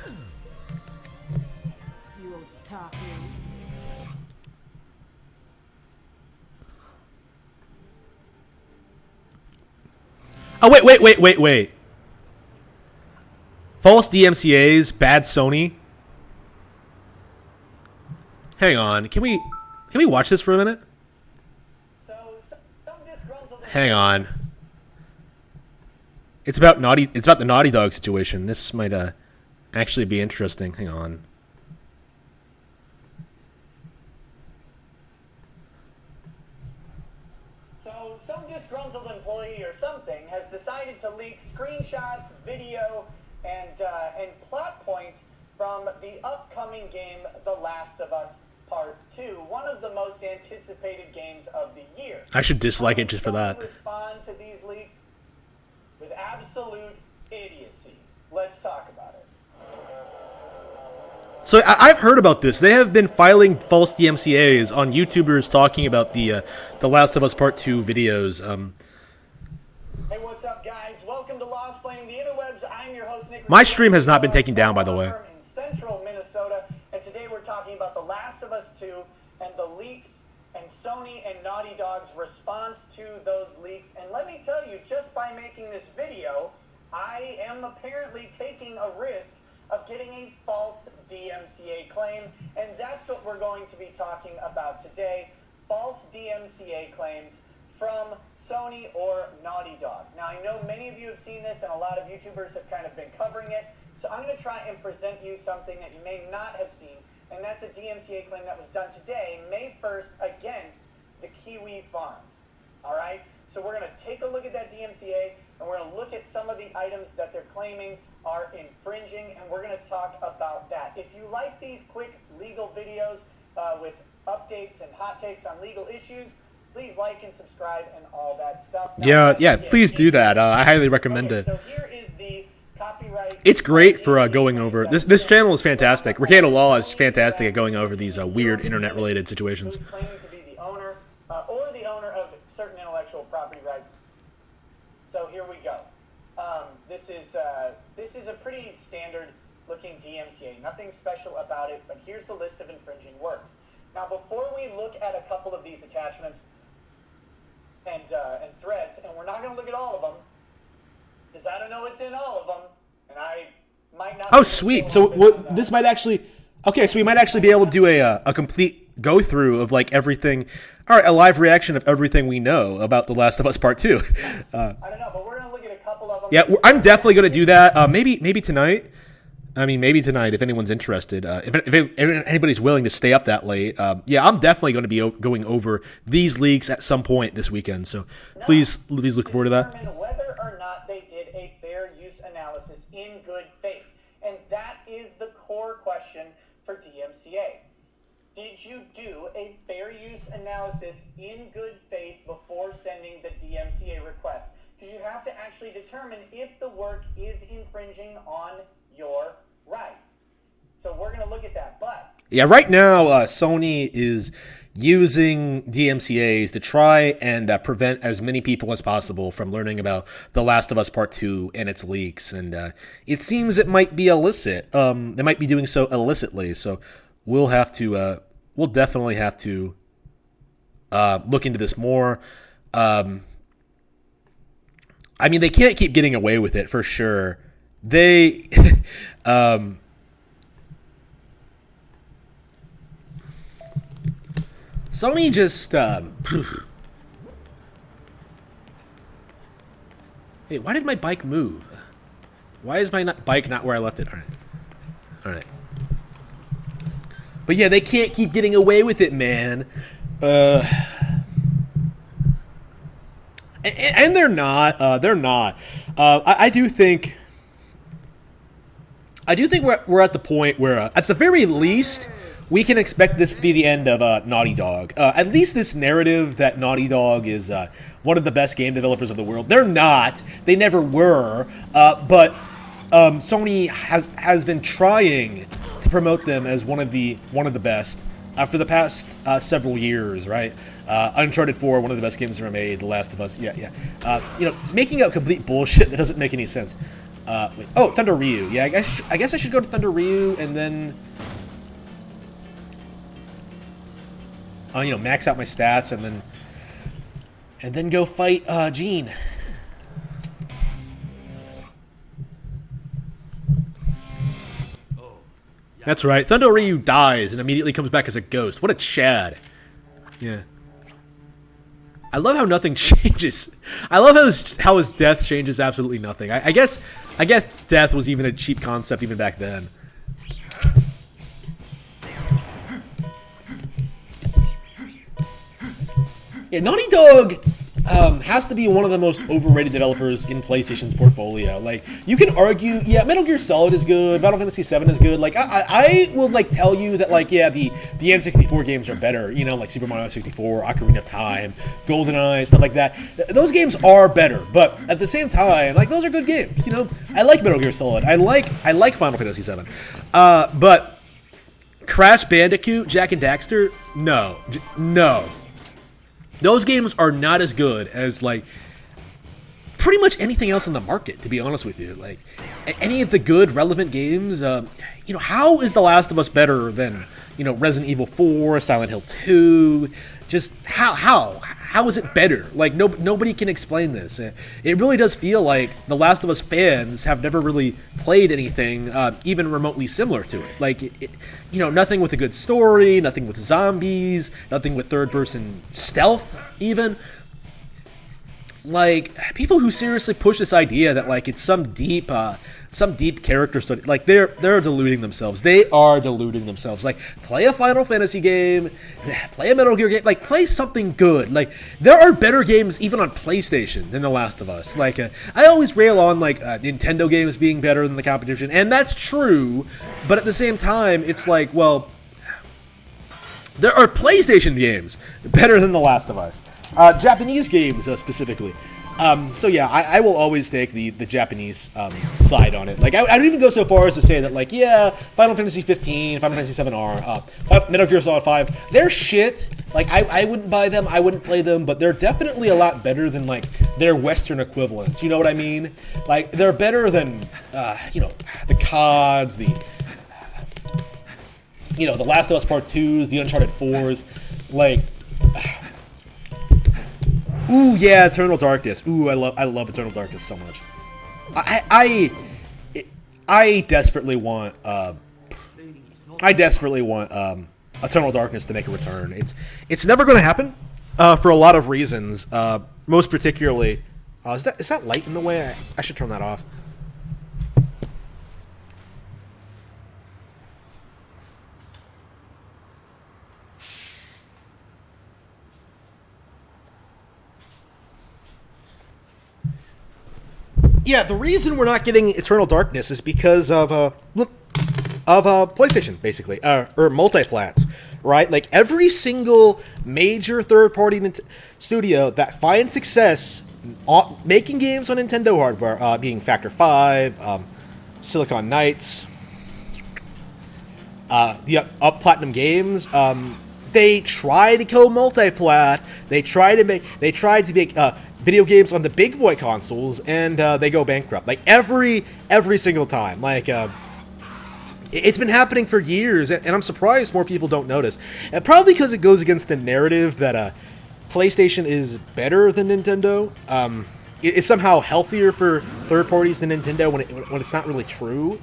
Oh, wait. False DMCAs, bad Sony. Hang on. Can we watch this for a minute? Hang on. It's about the Naughty Dog situation. This might actually be interesting. Hang on. So, some disgruntled employee or something has decided to leak screenshots, video, and plot points from the upcoming game, The Last of Us Part 2, one of the most anticipated games of the year. I should dislike it just for that. Respond to these leaks with absolute idiocy. Let's talk about it. So I've heard about this. They have been filing false DMCAs on YouTubers talking about the Last of Us Part 2 videos. Hey, what's up, guys? Welcome to Lost Planning the Interwebs. I'm your host, Nick. My stream has not been taken down, by the way. In central Minnesota, and today we're talking about The Last of Us 2 and the leaks and Sony and Naughty Dog's response to those leaks. And let me tell you, just by making this video, I am apparently taking a risk of getting a false DMCA claim, and that's what we're going to be talking about today. false DMCA claims from Sony or Naughty Dog. Now, I know many of you have seen this, and a lot of YouTubers have kind of been covering it, so I'm going to try and present you something that you may not have seen, and that's a DMCA claim that was done today, May 1st, against the Kiwi Farms. All right? So we're going to take a look at that DMCA, and we're going to look at some of the items that they're claiming are infringing, and we're going to talk about that. If you like these quick legal videos with updates and hot takes on legal issues, please like and subscribe and all that stuff. Now, Yeah, please do that. I highly recommend it. So here is the copyright. It's great for going over this channel is fantastic. Ricado Law is fantastic at going over these weird internet-related situations. Who's claiming to be the owner or the owner of certain intellectual property rights. So here we go. This is a pretty standard looking DMCA. Nothing special about it, but here's the list of infringing works. Now, before we look at a couple of these attachments and threads, and we're not going to look at all of them, because I don't know what's in all of them, and I might not. Oh, sweet. So this might actually. Okay, so we might actually be able to do a complete go through of like everything. All right, a live reaction of everything we know about The Last of Us Part 2. I don't know, but we're going to look at a couple of them. Yeah, I'm definitely going to do that. Maybe tonight. I mean, maybe tonight if anyone's interested. If anybody's willing to stay up that late, yeah, I'm definitely going to be going over these leaks at some point this weekend. So please look forward to that. Determine whether or not they did a fair use analysis in good faith, and that is the core question for DMCA. Did you do a fair use analysis in good faith before sending the DMCA request? Because you have to actually determine if the work is infringing on your rights. So we're going to look at that. But yeah, right now Sony is using DMCAs to try and prevent as many people as possible from learning about The Last of Us Part 2 and its leaks. And it seems it might be illicit. They might be doing so illicitly. So we'll definitely have to look into this more. I mean, they can't keep getting away with it for sure. They, Sony just, hey, why did my bike move? Why is my bike not where I left it? All right. But yeah, they can't keep getting away with it, man. And they're not. I do think we're at the point where, at the very least, we can expect this to be the end of Naughty Dog. At least this narrative that Naughty Dog is one of the best game developers of the world. They're not. They never were. But Sony has been trying to promote them as one of the best for the past several years, right? Uncharted 4, one of the best games ever made. The Last of Us, yeah. Making up complete bullshit that doesn't make any sense. Wait. Oh, Thunder Ryu. Yeah, I guess I should go to Thunder Ryu and then, max out my stats and then go fight Gene. That's right. Thunder Ryu dies and immediately comes back as a ghost. What a Chad. Yeah. I love how nothing changes. I love how his death changes absolutely nothing. I guess death was even a cheap concept even back then. Yeah, Naughty Dog has to be one of the most overrated developers in PlayStation's portfolio. Like, you can argue, yeah, Metal Gear Solid is good, Final Fantasy VII is good. Like, I will, tell you that, yeah, the N64 games are better, like Super Mario 64, Ocarina of Time, GoldenEye, stuff like that. Those games are better, but at the same time, those are good games, I like Metal Gear Solid. I like Final Fantasy VII. But Crash Bandicoot, Jak and Daxter, no. Those games are not as good as, pretty much anything else on the market, to be honest with you. Any of the good, relevant games, you know, how is The Last of Us better than, you know, Resident Evil 4, Silent Hill 2? Just how is it better? Like, nobody can explain this. It really does feel like The Last of Us fans have never really played anything even remotely similar to it. Like, you know, nothing with a good story, nothing with zombies, nothing with third-person stealth, even. Like, people who seriously push this idea that, like, it's some deep character study, like, they're deluding themselves. They are deluding themselves. Like, play a Final Fantasy game, play a Metal Gear game, like, play something good. Like, there are better games even on PlayStation than The Last of Us. Like, I always rail on, like, Nintendo games being better than the competition, and that's true, but at the same time, it's like, well, there are PlayStation games better than The Last of Us. Japanese games, specifically. So yeah, I will always take the Japanese side on it. Like, I would even go so far as to say that, like, yeah, Final Fantasy 15, Final Fantasy 7R, Metal Gear Solid 5, they're shit. Like, I wouldn't buy them, I wouldn't play them, but they're definitely a lot better than, like, their Western equivalents. You know what I mean? Like, they're better than, you know, the CODs, you know, the Last of Us Part 2s, the Uncharted 4s, like... Ooh, yeah, Eternal Darkness. Ooh, I love Eternal Darkness so much. I desperately want Eternal Darkness to make a return. It's never going to happen for a lot of reasons. Most particularly, is that light in the way? I should turn that off. Yeah, the reason we're not getting Eternal Darkness is because of PlayStation, basically, or multi-plats, right? Like, every single major third-party studio that finds success making games on Nintendo hardware, being Factor 5, Silicon Knights, the Platinum Games, they try to go multi-plat. They tried to make video games on the big boy consoles, and they go bankrupt. Like, every single time. Like, it's been happening for years, and I'm surprised more people don't notice. And probably because it goes against the narrative that PlayStation is better than Nintendo. It's somehow healthier for third parties than Nintendo when it's not really true.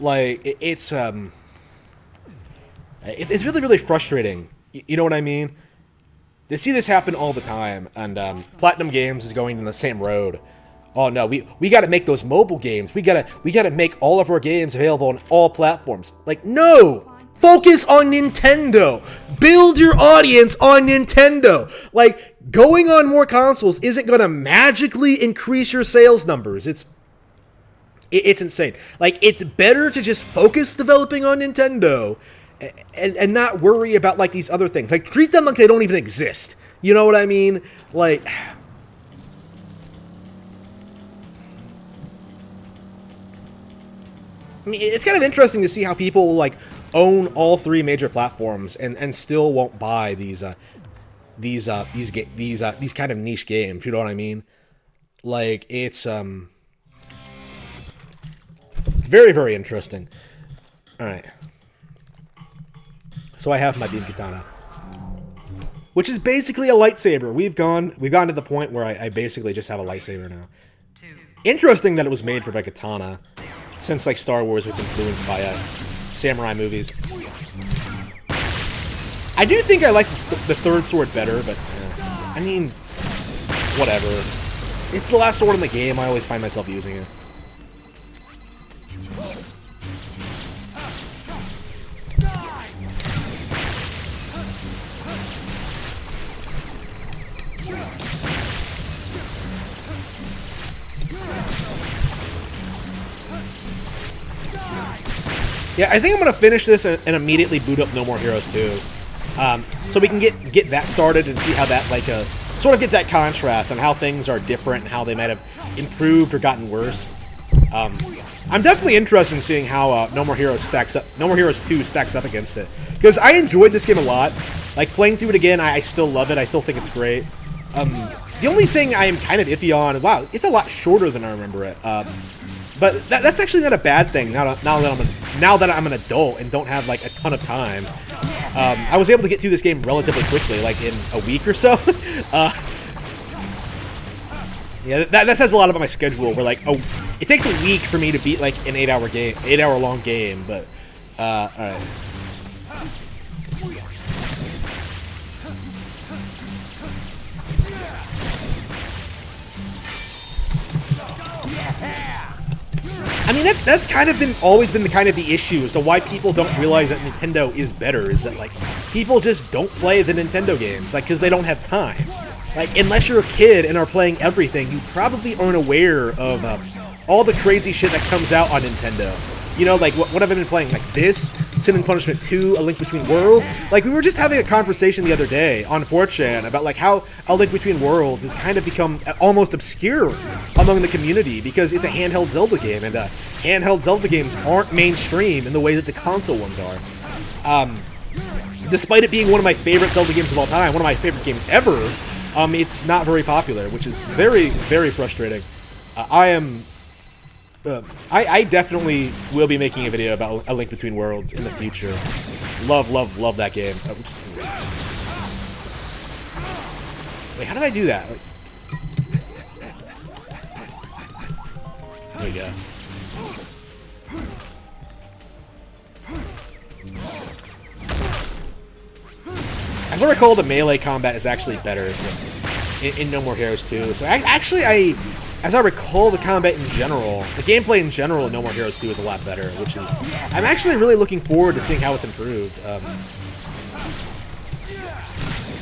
Like, it's really, really frustrating. You know what I mean? They see this happen all the time, and Platinum Games is going in the same road. Oh no, we got to make those mobile games. We gotta make all of our games available on all platforms. Like, no, focus on Nintendo. Build your audience on Nintendo. Like, going on more consoles isn't gonna magically increase your sales numbers. It's insane. Like, it's better to just focus developing on Nintendo. And not worry about, like, these other things. Like, treat them like they don't even exist. You know what I mean? Like... I mean, it's kind of interesting to see how people, like, own all three major platforms and still won't buy these kind of niche games. You know what I mean? Like, it's very, very interesting. All right. So I have my beam katana, which is basically a lightsaber. We've gone to the point where I basically just have a lightsaber now. Interesting that it was made for my katana, since, like, Star Wars was influenced by samurai movies. I do think I like the third sword better, but I mean, whatever. It's the last sword in the game. I always find myself using it. Yeah, I think I'm gonna finish this and immediately boot up No More Heroes 2, so we can get that started and see how that, like, sort of get that contrast on how things are different and how they might have improved or gotten worse. I'm definitely interested in seeing how No More Heroes stacks up. No More Heroes 2 stacks up against it, because I enjoyed this game a lot. Like, playing through it again, I still love it. I still think it's great. The only thing I am kind of iffy on, wow, it's a lot shorter than I remember it. But that's actually not a bad thing. Now that I'm now that I'm an adult and don't have like a ton of time, I was able to get through this game relatively quickly, like in a week or so. Yeah, that says a lot about my schedule. Where like, it takes a week for me to beat like an 8-hour long game. But all right. I mean, that's kind of always been the issue as to why people don't realize that Nintendo is better. Is that like people just don't play the Nintendo games, like because they don't have time. Like, unless you're a kid and are playing everything, you probably aren't aware of all the crazy shit that comes out on Nintendo. You know, like, what have I been playing? Like this, Sin and Punishment 2, A Link Between Worlds? Like, we were just having a conversation the other day on 4chan about, like, how A Link Between Worlds has kind of become almost obscure among the community because it's a handheld Zelda game, and handheld Zelda games aren't mainstream in the way that the console ones are. Despite it being one of my favorite Zelda games of all time, one of my favorite games ever, it's not very popular, which is very, very frustrating. I definitely will be making a video about A Link Between Worlds in the future. Love, love, love that game. Oops. Wait, how did I do that? Like, there we go. As I recall, the melee combat is actually better in No More Heroes 2. So as I recall, the combat in general, the gameplay in general in No More Heroes 2 is a lot better, which is, I'm actually really looking forward to seeing how it's improved.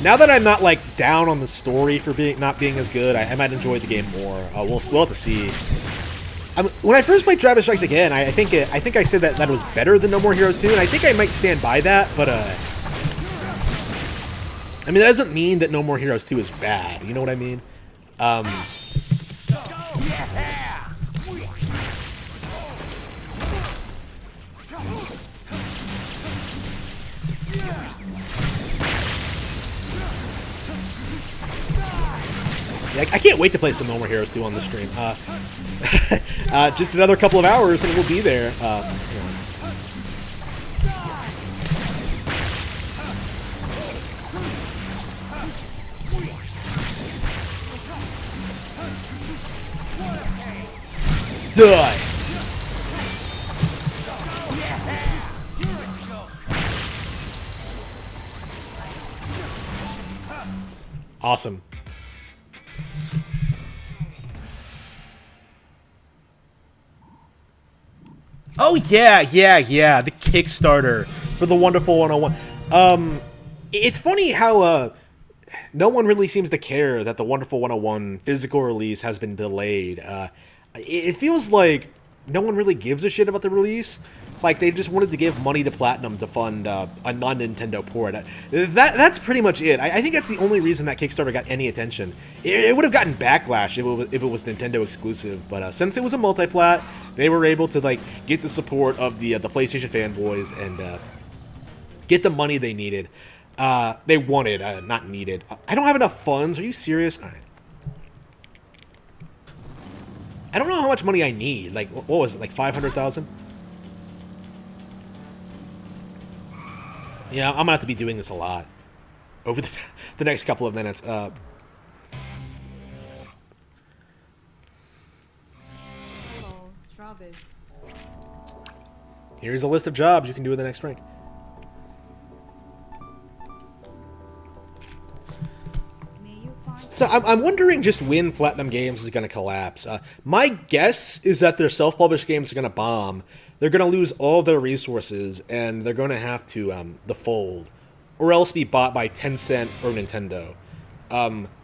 Now that I'm not like down on the story for not being as good, I might enjoy the game more. We'll have to see. When I first played Travis Strikes Again, I think I said that it was better than No More Heroes 2, and I think I might stand by that. But I mean, that doesn't mean that No More Heroes 2 is bad. You know what I mean? Yeah, I can't wait to play some No More Heroes 2 on the stream. Just another couple of hours and we'll be there. Die! Awesome. Oh yeah, the Kickstarter for the Wonderful 101. It's funny how no one really seems to care that the Wonderful 101 physical release has been delayed. It feels like no one really gives a shit about the release. Like, they just wanted to give money to Platinum to fund a non-Nintendo port. That's pretty much it. I think that's the only reason that Kickstarter got any attention. It would have gotten backlash if it was Nintendo exclusive, but since it was a multi-plat, they were able to like get the support of the PlayStation fanboys and get the money they needed. They wanted, not needed. I don't have enough funds. Are you serious? All right. I don't know how much money I need. Like, what was it? Like 500,000? Yeah, I'm gonna have to be doing this a lot over the next couple of minutes. Hello, Travis. Here's a list of jobs you can do in the next rank. So I'm wondering just when Platinum Games is going to collapse. My guess is that their self-published games are going to bomb. They're going to lose all their resources, and they're going to have to defold, or else be bought by Tencent or Nintendo.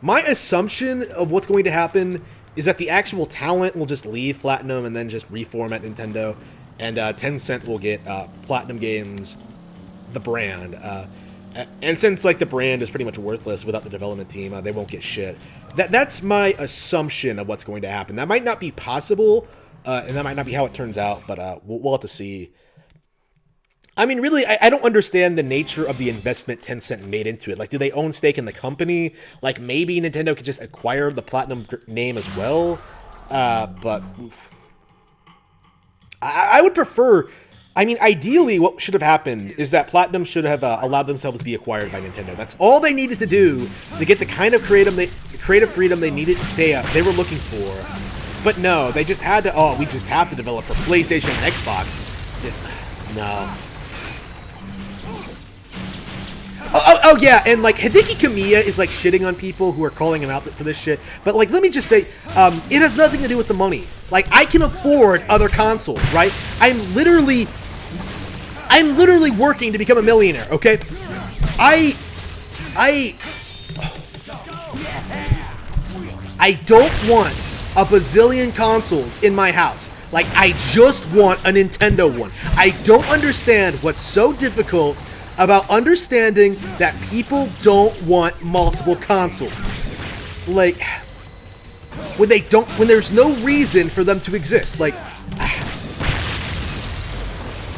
My assumption of what's going to happen is that the actual talent will just leave Platinum and then just reform at Nintendo, and Tencent will get Platinum Games, the brand. And since like the brand is pretty much worthless without the development team, they won't get shit. That's my assumption of what's going to happen. That might not be possible, and that might not be how it turns out, but we'll have to see. I mean, really, I don't understand the nature of the investment Tencent made into it. Like, do they own stake in the company? Like, maybe Nintendo could just acquire the Platinum name as well? But oof. I would prefer I mean, ideally, what should have happened is that Platinum should have allowed themselves to be acquired by Nintendo. That's all they needed to do to get the kind of creative freedom they needed. They were looking for. But no, they just had to. Oh, we just have to develop for PlayStation and Xbox. Just no. Oh yeah, and like Hideki Kamiya is like shitting on people who are calling him out for this shit. But like, let me just say, it has nothing to do with the money. Like, I can afford other consoles, right? I'm literally working to become a millionaire. Okay, I don't want a bazillion consoles in my house. Like, I just want a Nintendo one. I don't understand what's so difficult about understanding that people don't want multiple consoles. Like, when there's no reason for them to exist. Like,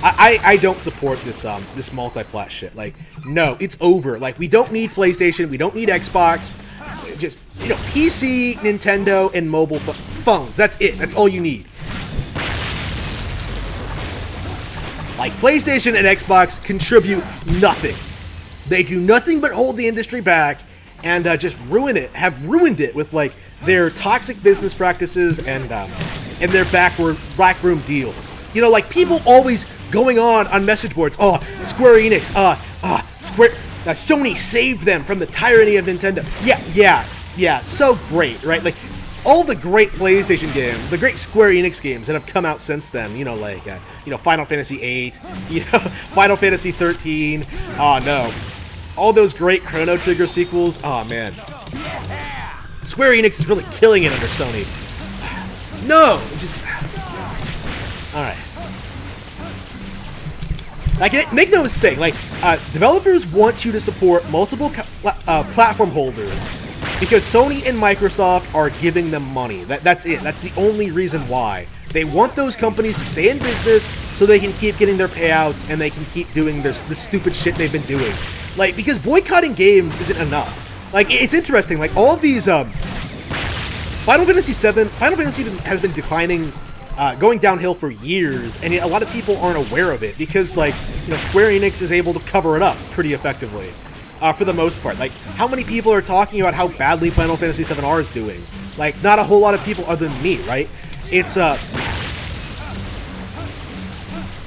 I don't support this multi-plat shit. Like, no, it's over. Like, we don't need PlayStation, we don't need Xbox. Just, PC, Nintendo, and mobile phones. That's it. That's all you need. Like, PlayStation and Xbox contribute nothing. They do nothing but hold the industry back and just have ruined it with, like, their toxic business practices and their backroom deals. Like, people always going on message boards. Oh, Square Enix, Sony saved them from the tyranny of Nintendo. Yeah, so great, right? Like, all the great PlayStation games, the great Square Enix games that have come out since then, Final Fantasy VIII, Final Fantasy 13, oh no. All those great Chrono Trigger sequels, oh man. Square Enix is really killing it under Sony. No, just... Alright. Like, make no mistake, like, developers want you to support multiple platform holders because Sony and Microsoft are giving them money. That's it. That's the only reason why. They want those companies to stay in business so they can keep getting their payouts and they can keep doing the stupid shit they've been doing. Like, because boycotting games isn't enough. Like, it's interesting. Like, all of these, Final Fantasy has been declining, going downhill for years, and a lot of people aren't aware of it because, like, Square Enix is able to cover it up pretty effectively. For the most part. Like, how many people are talking about how badly Final Fantasy VII-R is doing? Like, not a whole lot of people other than me, right? It's,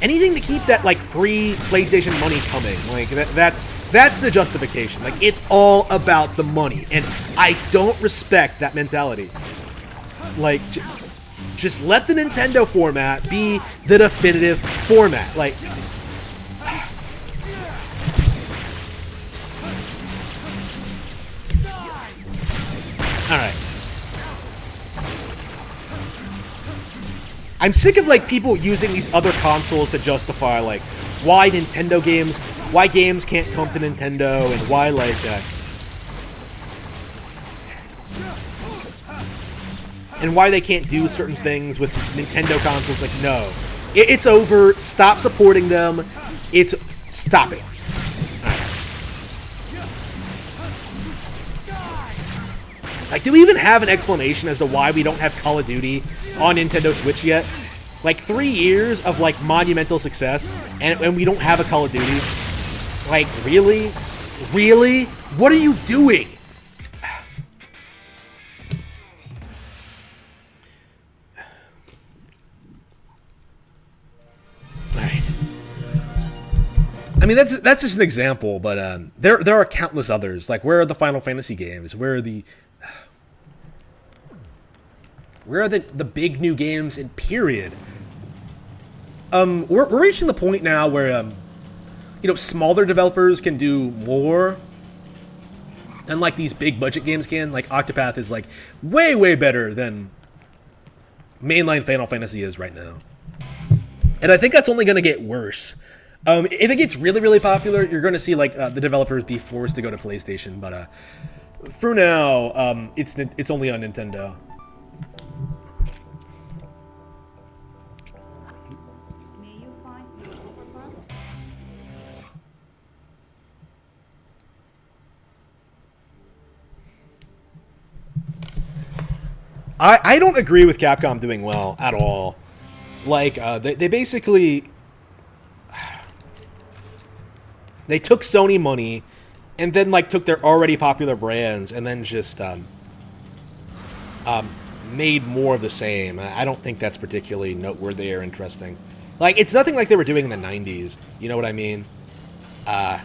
anything to keep that, like, free PlayStation money coming. Like, that's the justification. Like, it's all about the money, and I don't respect that mentality. Like, just let the Nintendo format be the definitive format. Like... Alright. I'm sick of, like, people using these other consoles to justify, like, why games can't come to Nintendo, and why, like, and why they can't do certain things with Nintendo consoles. Like, no. It's over. Stop supporting them. Stop it. Like, do we even have an explanation as to why we don't have Call of Duty on Nintendo Switch yet? Like, 3 years of, like, monumental success, and we don't have a Call of Duty? Like, really? Really? What are you doing? Alright. I mean, that's just an example, but there are countless others. Like, where are the Final Fantasy games? Where are the big new games in period? We're reaching the point now where smaller developers can do more than, like, these big budget games can. Like, Octopath is, like, way better than mainline Final Fantasy is right now, and I think that's only going to get worse. If it gets really popular, you're going to see, like, the developers be forced to go to PlayStation, but for now, it's only on Nintendo. I don't agree with Capcom doing well at all. Like, they basically They took Sony money and then like took their already popular brands and then just made more of the same. I don't think that's particularly noteworthy or interesting. Like, it's nothing like they were doing in the 90s. You know what I mean? I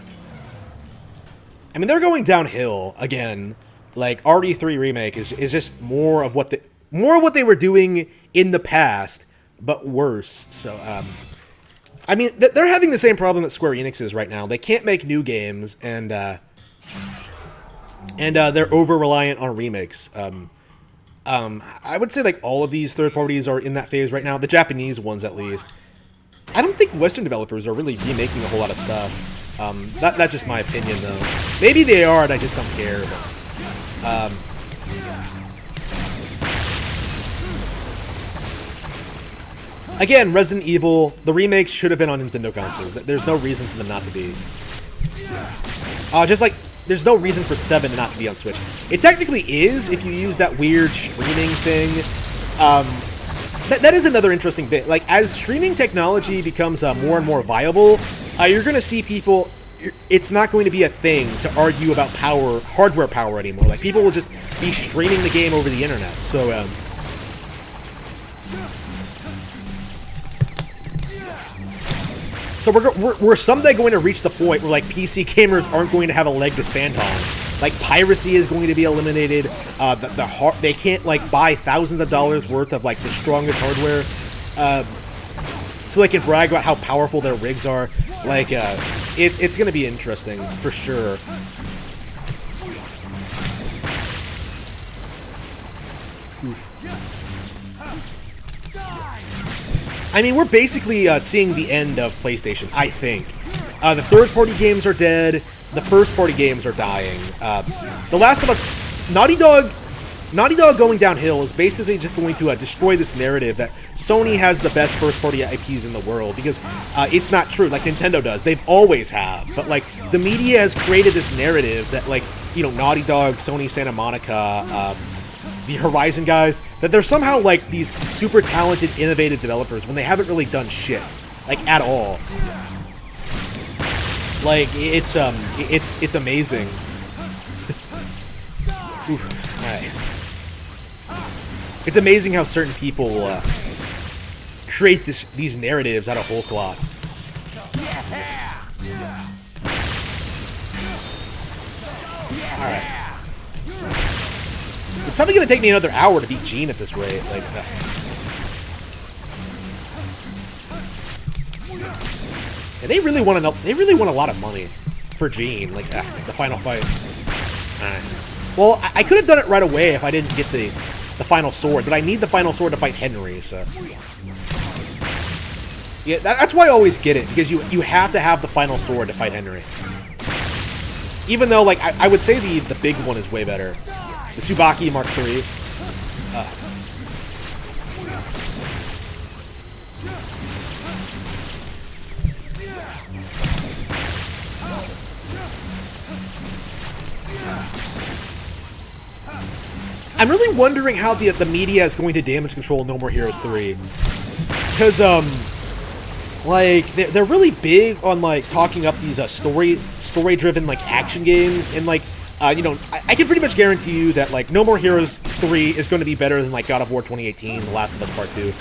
mean, they're going downhill again. Like, RE3 Remake is just more of what they were doing in the past, but worse. So, I mean, they're having the same problem that Square Enix is right now. They can't make new games, and they're over-reliant on remakes. I would say, like, all of these third parties are in that phase right now. The Japanese ones, at least. I don't think Western developers are really remaking a whole lot of stuff. That's just my opinion, though. Maybe they are, and I just don't care. But, again, Resident Evil, the remakes should have been on Nintendo consoles. There's no reason for them not to be. Just like, there's no reason for 7 not to be on Switch. It technically is, if you use that weird streaming thing. That is another interesting bit. Like, as streaming technology becomes more and more viable, you're going to see people... It's not going to be a thing to argue about hardware power anymore. Like, people will just be streaming the game over the internet. So, So we're someday going to reach the point where, like, PC gamers aren't going to have a leg to stand on. Like, piracy is going to be eliminated. They can't, like, buy thousands of dollars worth of, like, the strongest hardware, so they can brag about how powerful their rigs are. Like, it's going to be interesting, for sure. I mean, we're basically seeing the end of PlayStation, I think. The third-party games are dead. The first-party games are dying. The Last of Us... Naughty Dog going downhill is basically just going to destroy this narrative that Sony has the best first-party IPs in the world, because it's not true, like Nintendo does. They've always have. But, like, the media has created this narrative that, like, you know, Naughty Dog, Sony Santa Monica... the Horizon guys, that they're somehow like these super talented, innovative developers when they haven't really done shit, like, at all. Like, it's amazing. Alright. It's amazing how certain people create these narratives out of whole cloth. Alright. It's probably going to take me another hour to beat Gene at this rate. Like, and they really want a lot of money for Gene. Like, the final fight. Well, I could have done it right away if I didn't get the final sword, but I need the final sword to fight Henry. So, yeah, that's why I always get it, because you have to have the final sword to fight Henry. Even though, like, I would say the big one is way better. The Tsubaki Mark III. I'm really wondering how the media is going to damage control No More Heroes 3. Because, like, they're really big on, like, talking up these story-driven, like, action games, and, like, you know, I can pretty much guarantee you that, like, No More Heroes 3 is going to be better than, like, God of War 2018, The Last of Us Part 2.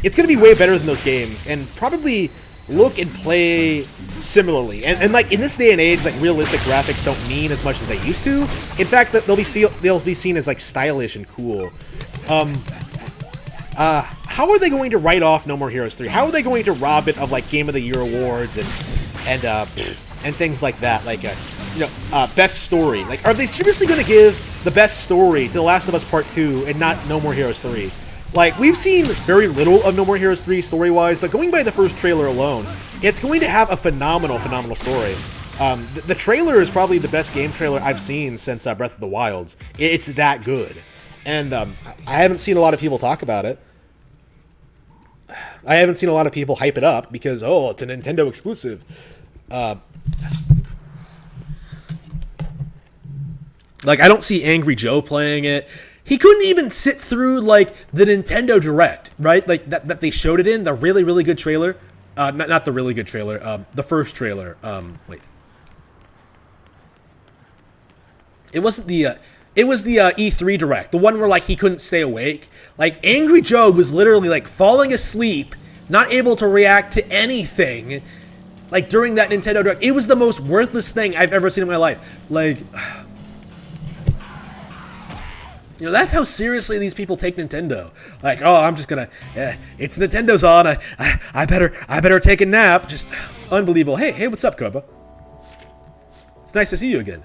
It's going to be way better than those games, and probably look and play similarly. And like, in this day and age, like, realistic graphics don't mean as much as they used to. In fact, that they'll be seen as, like, stylish and cool. How are they going to write off No More Heroes 3? How are they going to rob it of, like, Game of the Year awards and things like that? Like, you know, best story. Like, are they seriously going to give the best story to The Last of Us Part 2 and not No More Heroes 3? Like, we've seen very little of No More Heroes 3 story-wise, but going by the first trailer alone, it's going to have a phenomenal story. The trailer is probably the best game trailer I've seen since Breath of the Wilds. It's that good. And I haven't seen a lot of people talk about it. I haven't seen a lot of people hype it up because, oh, it's a Nintendo exclusive. Like, I don't see Angry Joe playing it. He couldn't even sit through, like, the Nintendo Direct, right? Like, that they showed it in, the really, really good trailer. Not the really good trailer. The first trailer. Wait. It wasn't the. It was the E3 Direct, the one where like he couldn't stay awake. Like Angry Joe was literally like falling asleep, not able to react to anything. Like during that Nintendo Direct, it was the most worthless thing I've ever seen in my life. Like, you know, that's how seriously these people take Nintendo. Like, oh, I'm just gonna, it's Nintendo's on. I better take a nap. Just unbelievable. Hey, what's up, Koba? It's nice to see you again.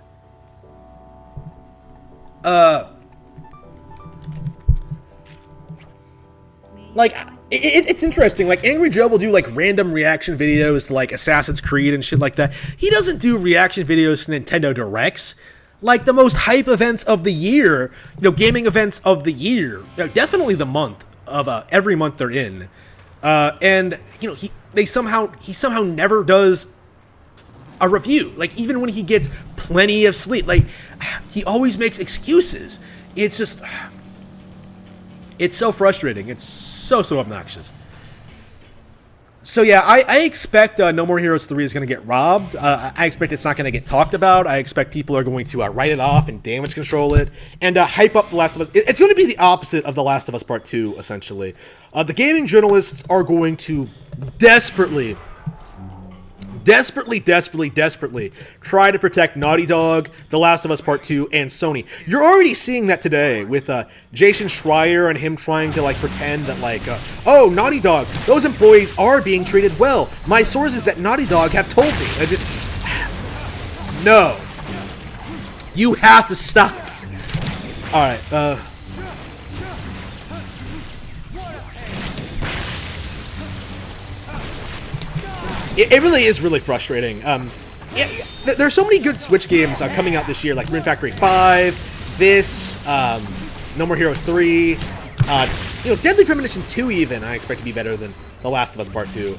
Like, it's interesting. Like, Angry Joe will do, like, random reaction videos to, like, Assassin's Creed and shit like that. He doesn't do reaction videos to Nintendo Directs. Like, the most hype events of the year, you know, gaming events of the year. You know, definitely the month of, every month they're in. And, you know, he somehow never does a review. Like, even when he gets plenty of sleep. Like, he always makes excuses. It's just... It's so frustrating. It's so obnoxious. So yeah, I expect No More Heroes 3 is going to get robbed. I expect it's not going to get talked about. I expect people are going to write it off and damage control it and hype up The Last of Us. It's going to be the opposite of The Last of Us Part 2, essentially. The gaming journalists are going to desperately try to protect Naughty Dog, The Last of Us Part 2, and Sony. You're already seeing that today with Jason Schreier and him trying to, like, pretend that, like, oh, Naughty Dog, those employees are being treated well. My sources at Naughty Dog have told me. I just... No. You have to stop. Alright, It really is really frustrating. There's so many good Switch games coming out this year, like Rune Factory 5, this, No More Heroes 3, you know, Deadly Premonition 2 even, I expect to be better than The Last of Us Part 2.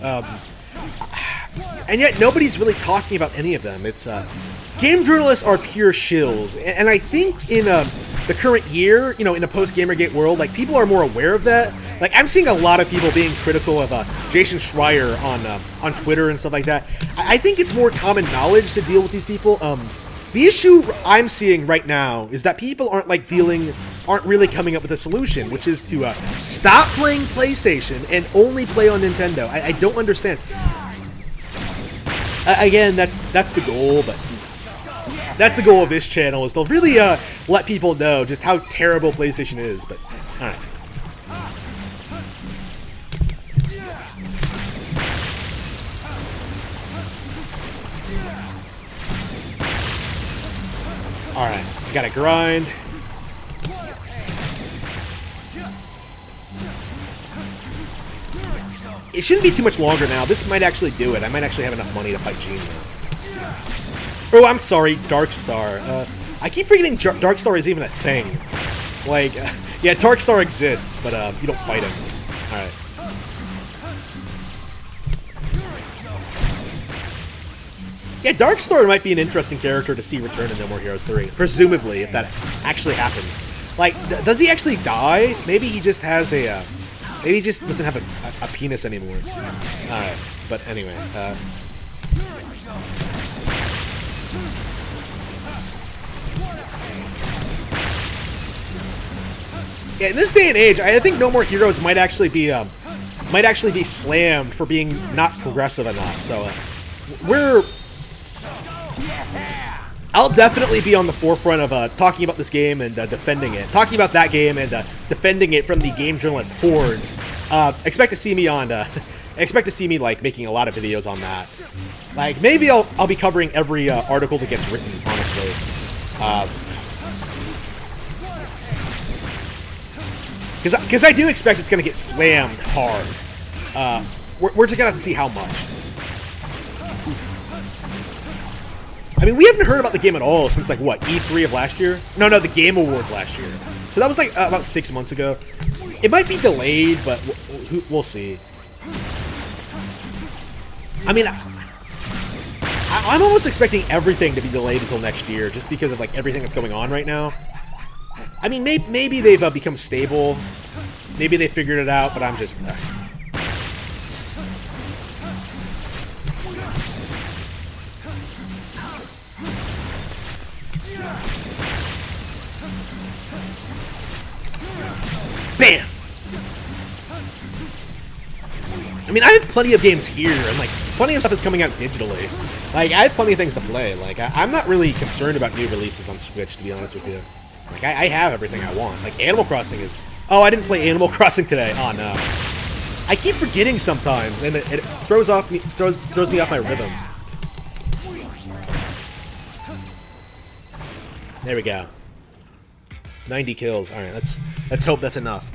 And yet nobody's really talking about any of them. It's, game journalists are pure shills, and I think in the current year, you know, in a post-Gamergate world, like, people are more aware of that. Like, I'm seeing a lot of people being critical of Jason Schreier on Twitter and stuff like that. I think it's more common knowledge to deal with these people. The issue I'm seeing right now is that people aren't really coming up with a solution, which is to stop playing PlayStation and only play on Nintendo. I don't understand. Again, that's the goal, but that's the goal of this channel, is to really let people know just how terrible PlayStation is. But all right. Alright, I gotta grind. It shouldn't be too much longer now. This might actually do it. I might actually have enough money to fight Gene now. Oh, I'm sorry, Darkstar. I keep forgetting Darkstar is even a thing. Like, yeah, Darkstar exists, but you don't fight him. Alright. Yeah, Darkstar might be an interesting character to see return in No More Heroes 3. Presumably, if that actually happens. Like, does he actually die? Maybe he just has a, maybe he just doesn't have a penis anymore. Alright, but anyway, yeah, in this day and age, I think No More Heroes might actually be slammed for being not progressive enough. So, I'll definitely be on the forefront of talking about this game and defending it. Talking about that game and defending it from the game journalist hordes. Expect to see me on. Expect to see me like making a lot of videos on that. Like maybe I'll be covering every article that gets written. Honestly, because I do expect it's gonna get slammed hard. We're just gonna have to see how much. I mean, we haven't heard about the game at all since, like, what, E3 of last year? No, the Game Awards last year. So that was, like, about 6 months ago. It might be delayed, but we'll see. I mean, I'm almost expecting everything to be delayed until next year, just because of, like, everything that's going on right now. I mean, maybe they've become stable. Maybe they figured it out, but I'm just... Bam! I mean, I have plenty of games here, and, like, plenty of stuff is coming out digitally. Like, I have plenty of things to play. Like, I'm not really concerned about new releases on Switch, to be honest with you. Like, I have everything I want. Like, Animal Crossing is... Oh, I didn't play Animal Crossing today. Oh, no. I keep forgetting sometimes, and it throws me off my rhythm. There we go. 90 kills. All right, let's hope that's enough.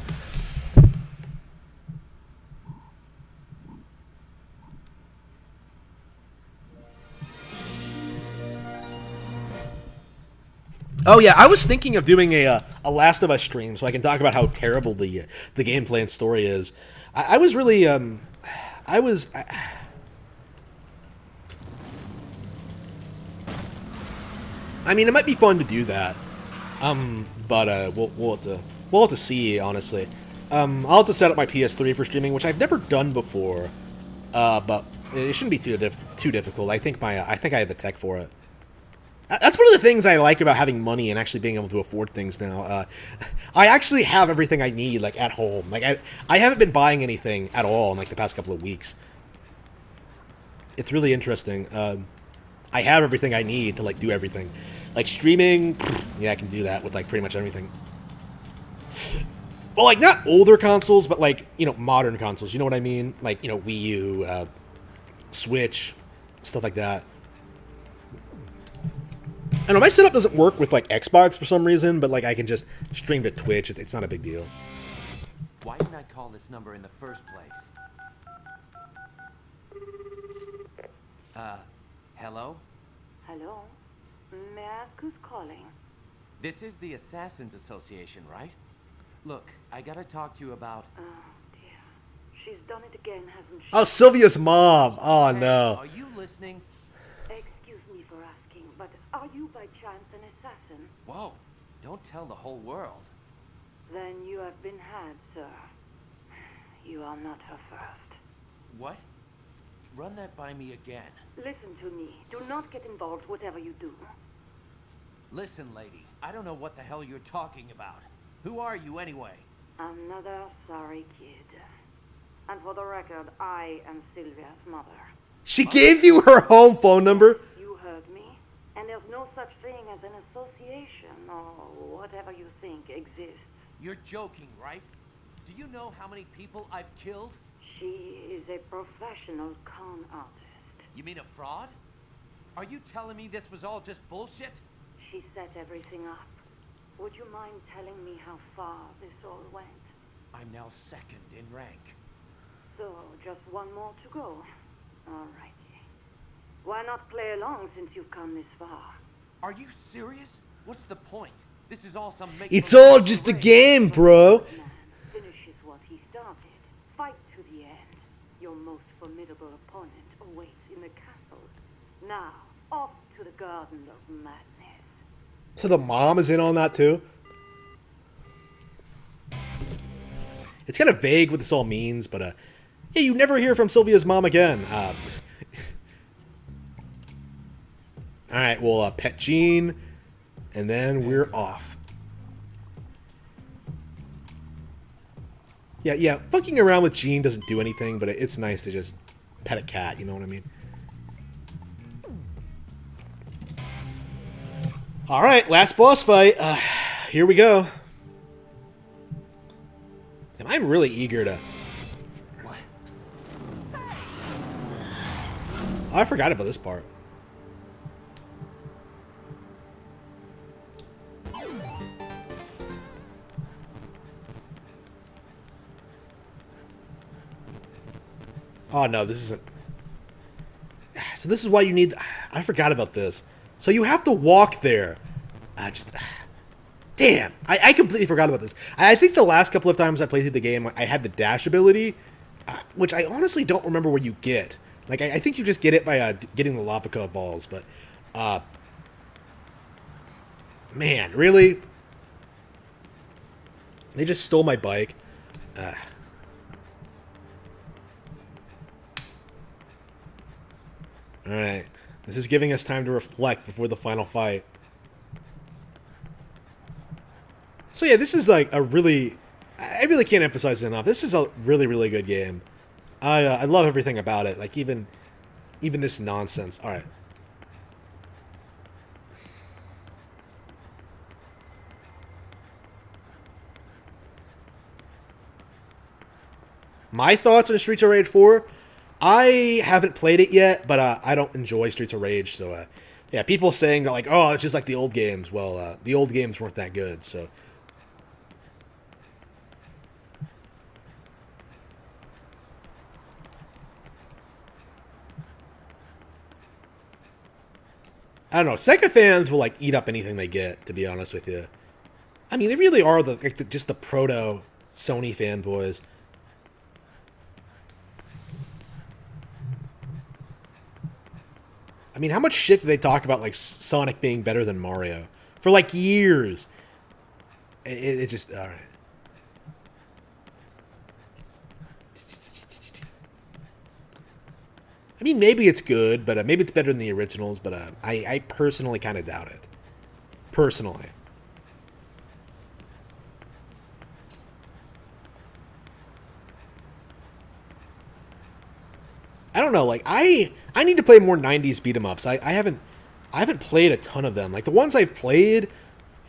Oh yeah, I was thinking of doing a Last of Us stream so I can talk about how terrible the gameplay and story is. I was really I mean, it might be fun to do that, but we'll have to see, honestly. I'll have to set up my PS3 for streaming, which I've never done before, but it shouldn't be too difficult. I think I have the tech for it. That's one of the things I like about having money and actually being able to afford things now. I actually have everything I need, like, at home. Like, I haven't been buying anything at all in, like, the past couple of weeks. It's really interesting. I have everything I need to, like, do everything. Like, streaming, yeah, I can do that with, like, pretty much everything. Well, like, not older consoles, but, like, you know, modern consoles. You know what I mean? Like, you know, Wii U, Switch, stuff like that. I know my setup doesn't work with, like, Xbox for some reason, but, like, I can just stream to Twitch. It's not a big deal. Why didn't I call this number in the first place? Hello? Hello? May I ask who's calling? This is the Assassins Association, right? Look, I gotta talk to you about... Oh, dear. She's done it again, hasn't she? Oh, Sylvia's mom. Oh, no. Are you listening? Excuse me for asking, but are you by chance an assassin? Whoa, don't tell the whole world. Then you have been had, sir. You are not her first. What? Run that by me again. Listen to me. Do not get involved whatever you do. Listen, lady, I don't know what the hell you're talking about. Who are you anyway? Another sorry kid. And for the record, I am Sylvia's mother. She gave you her home phone number? You heard me. And there's no such thing as an association, or whatever you think exists. You're joking, right? Do you know how many people I've killed? She is a professional con artist. You mean a fraud? Are you telling me this was all just bullshit? She set everything up. Would you mind telling me how far this all went? I'm now second in rank. So, just one more to go. Alrighty. Why not play along since you've come this far? Are you serious? What's the point? This is all some make. It's all just a game, bro. Man finishes what he started. Fight to the end. Your most formidable opponent awaits in the castle. Now, off to the Garden of Madness. So the mom is in on that too? It's kind of vague what this all means, but yeah, you never hear from Sylvia's mom again. Alright, we'll pet Jean, and then we're off. Yeah, fucking around with Jean doesn't do anything, but it's nice to just pet a cat, you know what I mean? Alright, last boss fight. Here we go. And I'm really eager to... What? Oh, I forgot about this part. Oh, no, this isn't... So this is why you need... I forgot about this. So you have to walk there. Damn. I completely forgot about this. I think the last couple of times I played through the game, I had the dash ability, which I honestly don't remember where you get. Like, I think you just get it by getting the lava cove balls, but... man, really? They just stole my bike. Alright. This is giving us time to reflect before the final fight. So yeah, this is like a really... I really can't emphasize it enough. This is a really, really good game. I love everything about it. Like even this nonsense. All right. My thoughts on Streets of Rage 4. I haven't played it yet, but I don't enjoy Streets of Rage. So yeah, people saying that like, oh, it's just like the old games. Well, the old games weren't that good. So. I don't know. Sega fans will like eat up anything they get. To be honest with you, I mean they really are just the proto Sony fanboys. I mean, how much shit did they talk about like Sonic being better than Mario for like years? It just all right. I mean, maybe it's good, but maybe it's better than the originals, but I personally kind of doubt it. Personally. I don't know, like, I need to play more 90s beat-em-ups. I haven't played a ton of them. Like, the ones I've played,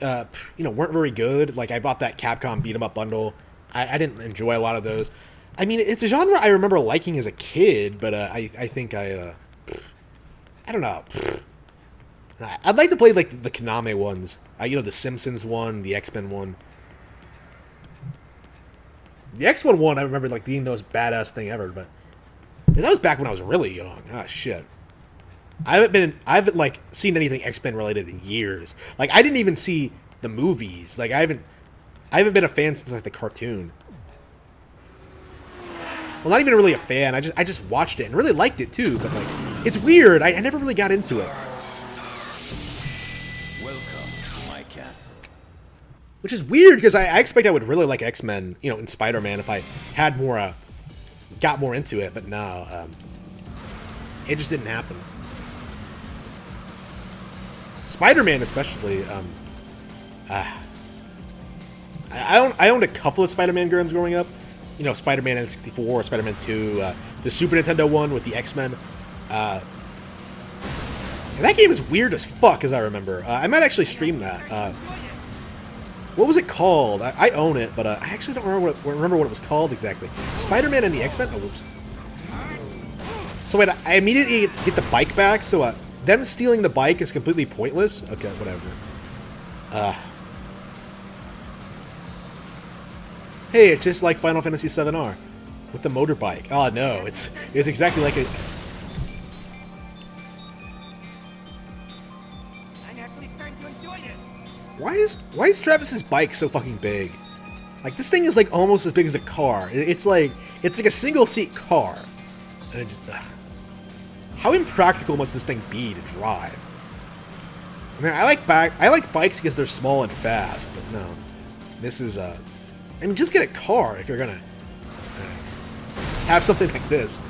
weren't very good. Like, I bought that Capcom beat-em-up bundle. I didn't enjoy a lot of those. I mean, it's a genre I remember liking as a kid, but I think I don't know. I'd like to play like the Konami ones. The Simpsons one, the X-Men one. The X-Men one I remember like being the most badass thing ever, but that was back when I was really young. Ah, shit. I haven't like seen anything X-Men related in years. Like I didn't even see the movies. Like I haven't been a fan since like the cartoon. Well, not even really a fan. I just watched it and really liked it too. But like, it's weird. I never really got into it. Welcome to my castle. Which is weird because I expect I would really like X-Men, in Spider-Man if I had more, got more into it. But no, it just didn't happen. Spider-Man especially. I owned a couple of Spider-Man games growing up. Spider-Man N64, Spider-Man 2, the Super Nintendo one with the X-Men. That game is weird as fuck, as I remember. I might actually stream that. What was it called? I own it, but I actually don't remember what it was called exactly. Spider-Man and the X-Men? Oh, whoops. So wait, I immediately get the bike back, so them stealing the bike is completely pointless? Okay, whatever. Hey, it's just like Final Fantasy VII-R with the motorbike. Oh no, it's exactly like it. I'm actually starting to enjoy this. Why is Travis's bike so fucking big? Like this thing is like almost as big as a car. It's like a single seat car. And it just, how impractical must this thing be to drive? I mean, I like bikes because they're small and fast, but no, this is I mean, just get a car if you're gonna have something like this.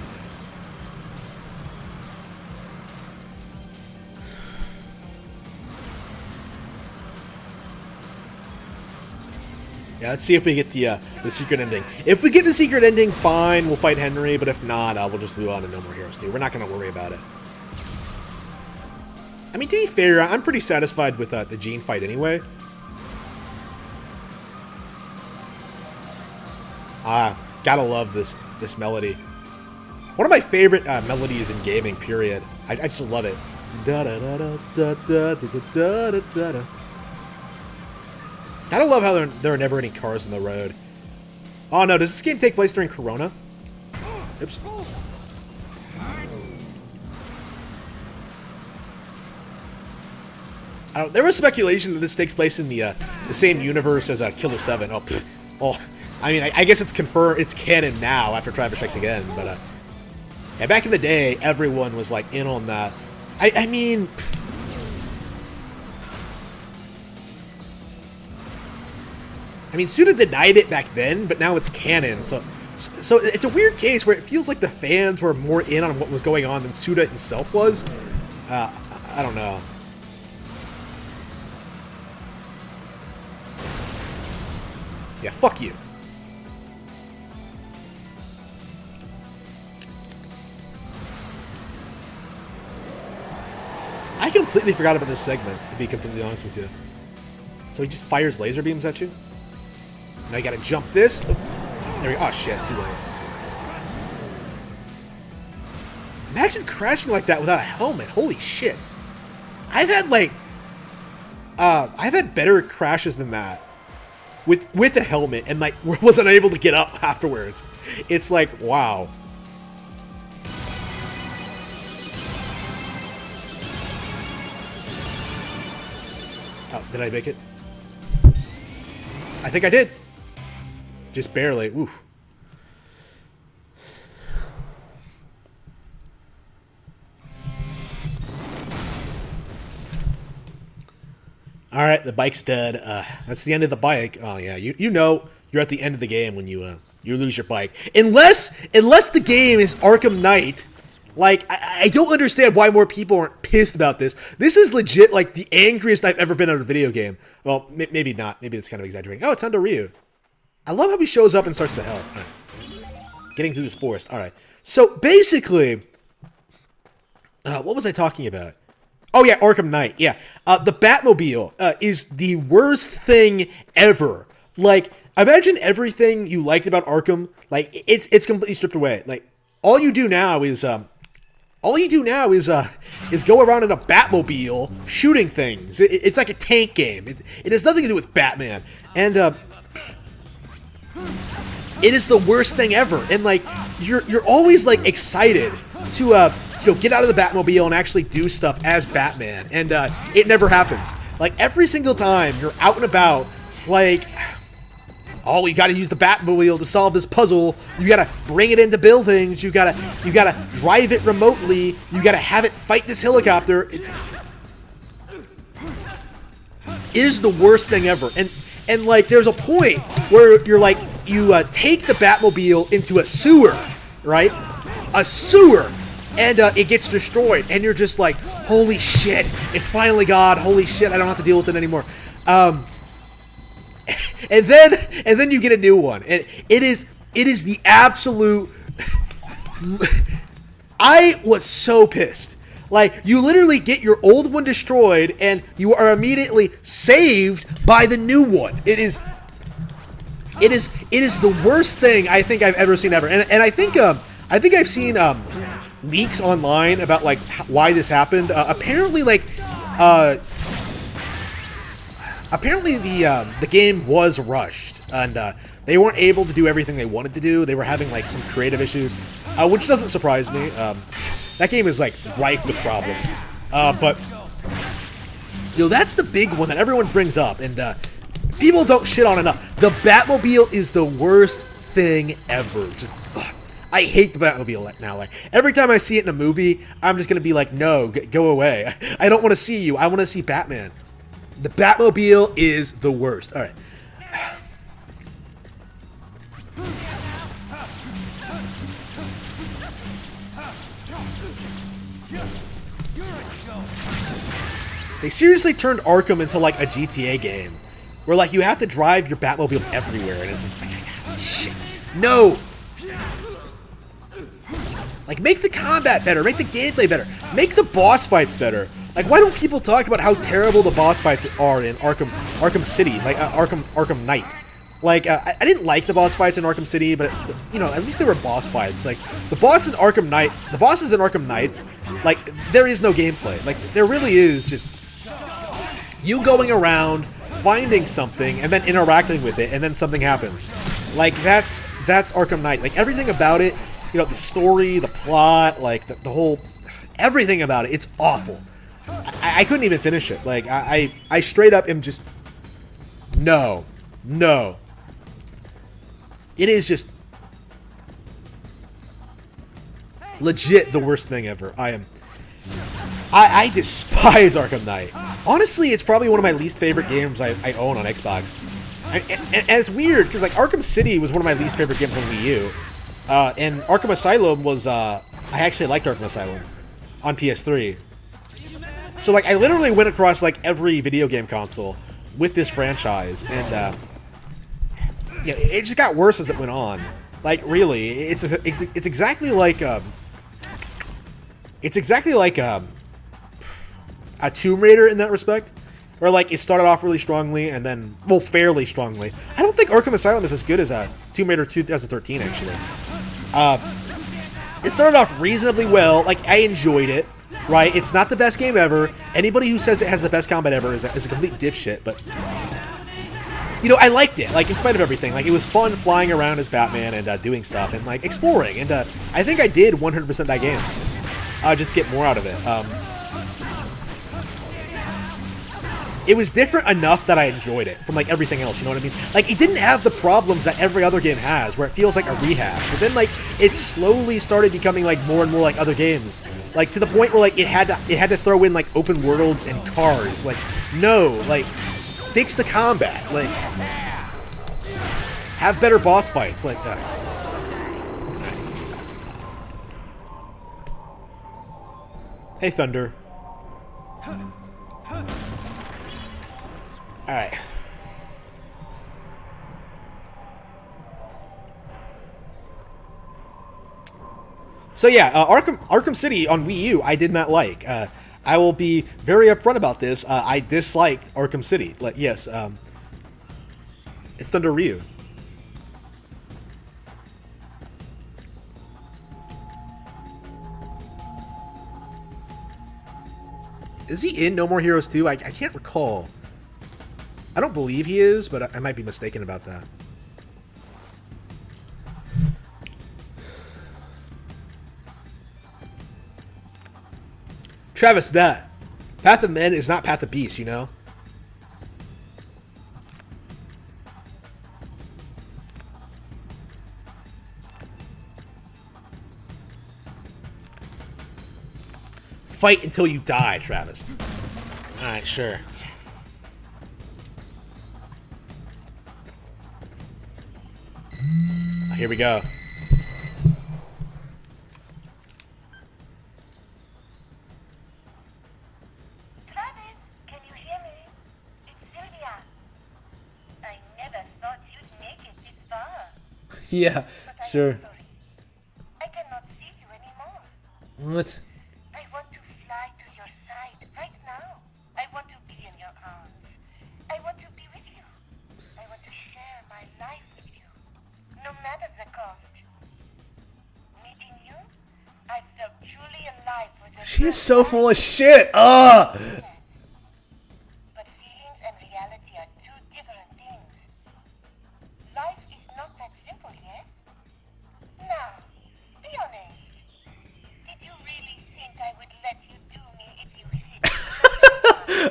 Yeah, let's see if we get the secret ending. If we get the secret ending, fine, we'll fight Henry. But if not, we'll just move on to No More Heroes 2. We're not gonna worry about it. I mean, to be fair, I'm pretty satisfied with the Jean fight anyway. Gotta love this melody. One of my favorite melodies in gaming, period. I just love it. Gotta love how there are never any cars on the road. Oh no, does this game take place during Corona? Oops. There was speculation that this takes place in the same universe as Killer 7. Oh, I mean, I guess it's confirmed, it's canon now after Travis Strikes Again, but yeah, back in the day, everyone was like in on that. I mean, Suda denied it back then, but now it's canon, so it's a weird case where it feels like the fans were more in on what was going on than Suda himself was. I don't know. Yeah, fuck you. completely forgot about this segment, to be completely honest with you. So he just fires laser beams at you? Now you gotta jump this. Oh, there we go. Oh shit, too late. Imagine crashing like that without a helmet. Holy shit. I've had like... I've had better crashes than that. With a helmet and like wasn't able to get up afterwards. It's like, wow. Oh, did I make it? I think I did. Just barely. Oof. All right, the bike's dead. That's the end of the bike. Oh yeah, you know you're at the end of the game when you lose your bike. Unless the game is Arkham Knight. Like, I don't understand why more people aren't pissed about this. This is legit, like, the angriest I've ever been at a video game. Well, maybe not. Maybe it's kind of exaggerating. Oh, it's Hondo Ryu. I love how he shows up and starts to help. All right. Getting through this forest. All right. So, basically, what was I talking about? Oh, yeah, Arkham Knight. Yeah. The Batmobile is the worst thing ever. Like, imagine everything you liked about Arkham. Like, it's completely stripped away. Like, all you do now is go around in a Batmobile shooting things. It's like a tank game. It has nothing to do with Batman. And it is the worst thing ever. And like you're always like excited to get out of the Batmobile and actually do stuff as Batman. And it never happens. Like every single time you're out and about, like, oh, you got to use the Batmobile to solve this puzzle. You got to bring it into buildings. You got to drive it remotely. You got to have it fight this helicopter. It is the worst thing ever. And like, there's a point where you're like, you take the Batmobile into a sewer, right? A sewer. And it gets destroyed. And you're just like, holy shit, it's finally gone. Holy shit, I don't have to deal with it anymore. And then you get a new one, and it is the absolute. I was so pissed. Like, you literally get your old one destroyed, and you are immediately saved by the new one. It is the worst thing I think I've ever seen ever, and I think I've seen leaks online about like why this happened. Apparently the game was rushed, and they weren't able to do everything they wanted to do. They were having like some creative issues, which doesn't surprise me. That game is like rife with problems. But that's the big one that everyone brings up, and people don't shit on enough. The Batmobile is the worst thing ever. Just I hate the Batmobile now. Like every time I see it in a movie, I'm just gonna be like, no, go away. I don't want to see you. I want to see Batman. The Batmobile is the worst. All right. They seriously turned Arkham into like a GTA game, where like you have to drive your Batmobile everywhere, and it's just like, shit. No. Like, make the combat better, make the gameplay better, make the boss fights better. Like, why don't people talk about how terrible the boss fights are in Arkham City, like Arkham Knight? Like, I didn't like the boss fights in Arkham City, but at least they were boss fights. Like, the bosses in Arkham Knights, like, there is no gameplay. Like, there really is just you going around, finding something, and then interacting with it, and then something happens. Like, that's Arkham Knight. Like, everything about it, the story, the plot, like, the whole, everything about it, it's awful. I couldn't even finish it. Like, I straight up am just, no. It is just legit the worst thing ever. I despise Arkham Knight. Honestly, it's probably one of my least favorite games I own on Xbox. And it's weird, because like Arkham City was one of my least favorite games on Wii U. And Arkham Asylum was, I actually liked Arkham Asylum on PS3. So like I literally went across like every video game console with this franchise, and it just got worse as it went on. Like really, it's exactly like I a Tomb Raider in that respect, where like it started off really strongly and then, well, fairly strongly. I don't think Arkham Asylum is as good as Tomb Raider 2013 actually. It started off reasonably well. Like, I enjoyed it. Right? It's not the best game ever. Anybody who says it has the best combat ever is a complete dipshit. But, you know, I liked it. Like, in spite of everything. Like, it was fun flying around as Batman and doing stuff and, like, exploring. And I think I did 100% that game. Just to get more out of it. It was different enough that I enjoyed it from, like, everything else, you know what I mean? Like, it didn't have the problems that every other game has, where it feels like a rehash. But then, like, it slowly started becoming, like, more and more like other games. Like, to the point where, like, it had to throw in, like, open worlds and cars. Like, no, like, fix the combat. Like, have better boss fights. Like, Hey, Thunder. Alright. So yeah, Arkham City on Wii U, I did not like. I will be very upfront about this. I disliked Arkham City. Like, yes, it's Thunder Ryu. Is he in No More Heroes 2? I can't recall. I don't believe he is, but I might be mistaken about that. Travis, that Path of Men is not Path of Beasts, you know? Fight until you die, Travis. Alright, sure. Here we go. Travis, can you hear me? It's Sylvia. I never thought you'd make it this far. Yeah, sure. I cannot see you anymore. What? I want to fly to your side right now. I want to be in your arms. I want to be with you. I want to share my life with you, no matter the cost. Meeting you, I felt truly alive for the She is first so time. full of shit. Ugh! But feelings and reality are two different things. Life is not that simple, yes? Now, be honest. Did you really think I would let you do me if you hit?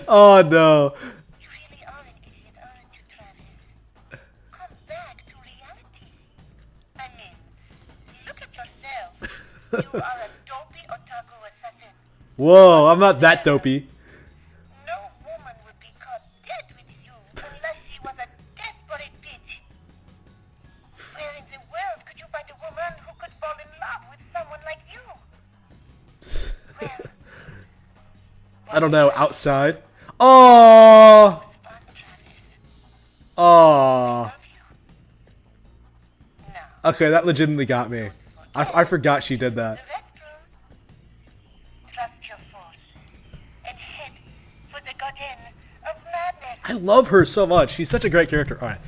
Oh no. You really are an idiot, aren't you, Travis? Come back to reality. I mean, look at yourself. You are a dopey otaku assassin. Whoa, I'm not that dopey. No woman would be caught dead with you unless she was a desperate bitch. Where in the world could you find a woman who could fall in love with someone like you? Well, I don't know, outside. Oh. Oh. Okay, that legitimately got me. I forgot she did that. trust your force and head for the garden of madness. I love her so much. She's such a great character. All right.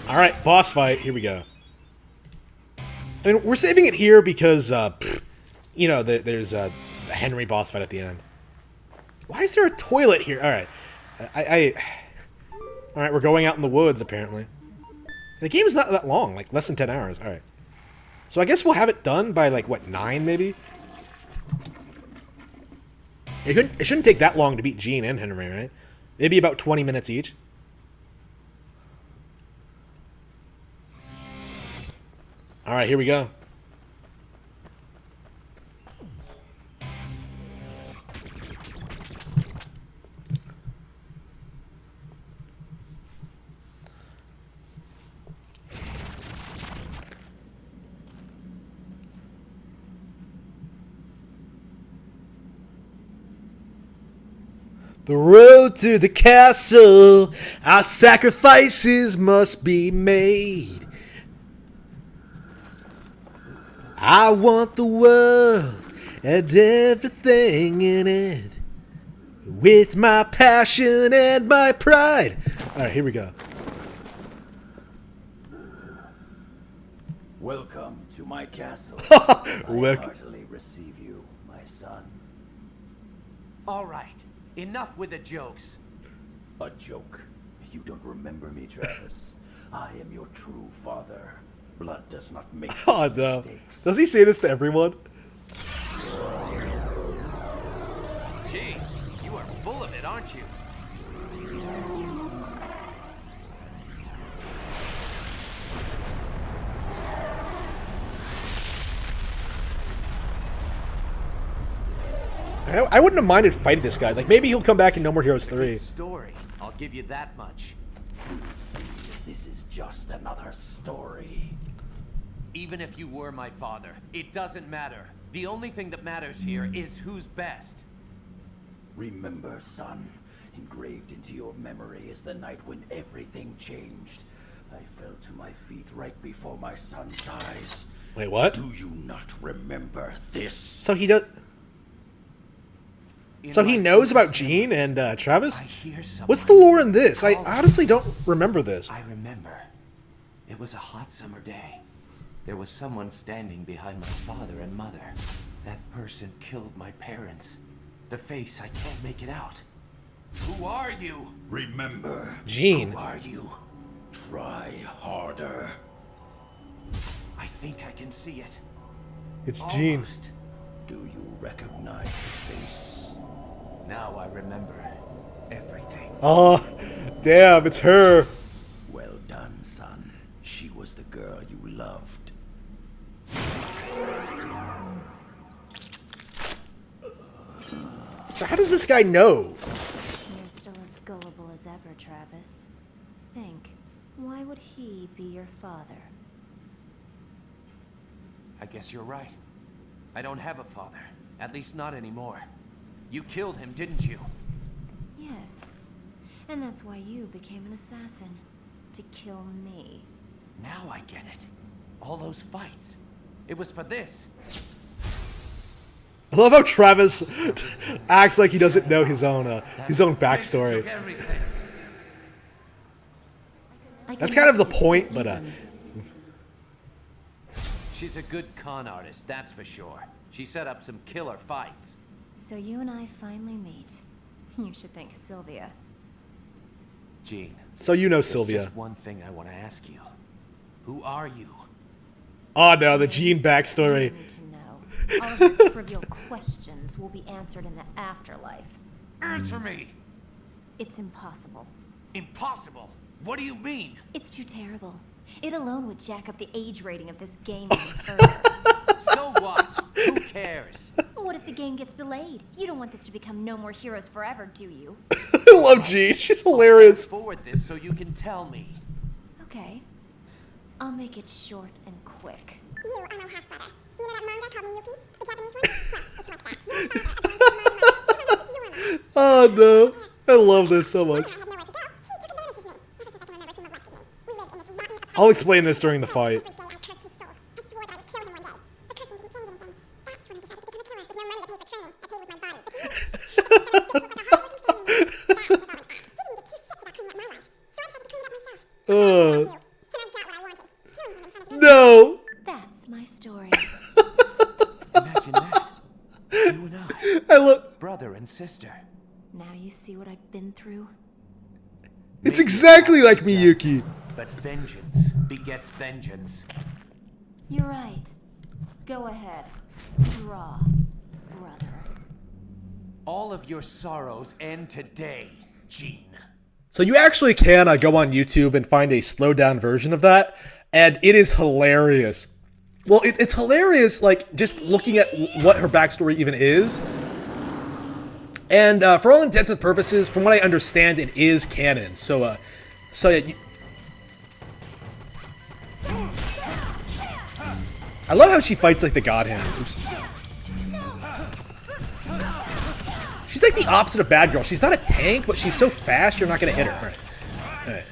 All right, boss fight. Here we go. I mean, we're saving it here because, you know, there's a Henry boss fight at the end. Why is there a toilet here? All right, all right, we're going out in the woods apparently. The game is not that long, like less than 10 hours. All right, so I guess we'll have it done by like what, 9 maybe. It shouldn't take that long to beat Jean and Henry, right? Maybe about 20 minutes each. All right, here we go. The road to the castle, our sacrifices must be made. I want the world and everything in it, with my passion and my pride. All right, here we go. Welcome to my castle. Welcome. I heartily receive you, my son. All right, enough with the jokes. A joke? You don't remember me, Travis. I am your true father. Blood does not make Oh no. mistakes. Does he say this to everyone? Jeez, you are full of it, aren't you? I wouldn't have minded fighting this guy. Like, maybe he'll come back in No More Heroes 3. Story, I'll give you that much. This is just another story. Even if you were my father, it doesn't matter. The only thing that matters here is who's best. Remember, son, engraved into your memory is the night when everything changed. I fell to my feet right before my son's eyes. Wait, what? Do you not remember this? So he does. So he knows about Jean and Travis? What's the lore in this? I honestly don't remember this. I remember. It was a hot summer day. There was someone standing behind my father and mother. That person killed my parents. The face, I can't make it out. Who are you? Remember. Jean. Who are you? Try harder. I think I can see it. It's Jean. Almost. Do you recognize the face? Now I remember everything. Oh, damn, it's her. Well done, son. She was the girl you loved. So how does this guy know? You're still as gullible as ever, Travis. Think, why would he be your father? I guess you're right. I don't have a father. At least not anymore. You killed him, didn't you? Yes. And that's why you became an assassin. To kill me. Now I get it. All those fights. It was for this. I love how Travis acts like he doesn't know his own backstory. That's kind of the point, but She's a good con artist, that's for sure. She set up some killer fights. So you and I finally meet. You should thank Sylvia. Jean. So you know there's Sylvia. Just one thing I want to ask you. Who are you? Oh no, the Jean backstory. You need to know. All of your trivial questions will be answered in the afterlife. Answer me! It's impossible. Impossible? What do you mean? It's too terrible. It alone would jack up the age rating of this game even further. So what? Who cares? What if the game gets delayed? You don't want this to become No More Heroes forever, do you? I love Jean. She's hilarious. Forward this so you can tell me. Okay. I'll make it short and quick. You are my half-brother. You know that manga called Miyuki? The Japanese one? Well, it's like that. Oh no, I love this so much. I'll explain this during the fight. No. That's my story. Imagine that. You and I look. brother and sister. Now you see what I've been through? It's exactly like Miyuki. But vengeance begets vengeance. You're right. Go ahead. Draw, brother. All of your sorrows end today, Jean. So you actually can go on YouTube and find a slowed down version of that, and it is hilarious. Well, it's hilarious, like, just looking at what her backstory even is. And for all intents and purposes, from what I understand, it is canon. So yeah, I love how she fights like the God Hand. Oops. She's like the opposite of bad girl. She's not a tank, but she's so fast you're not gonna hit her. All right. All right.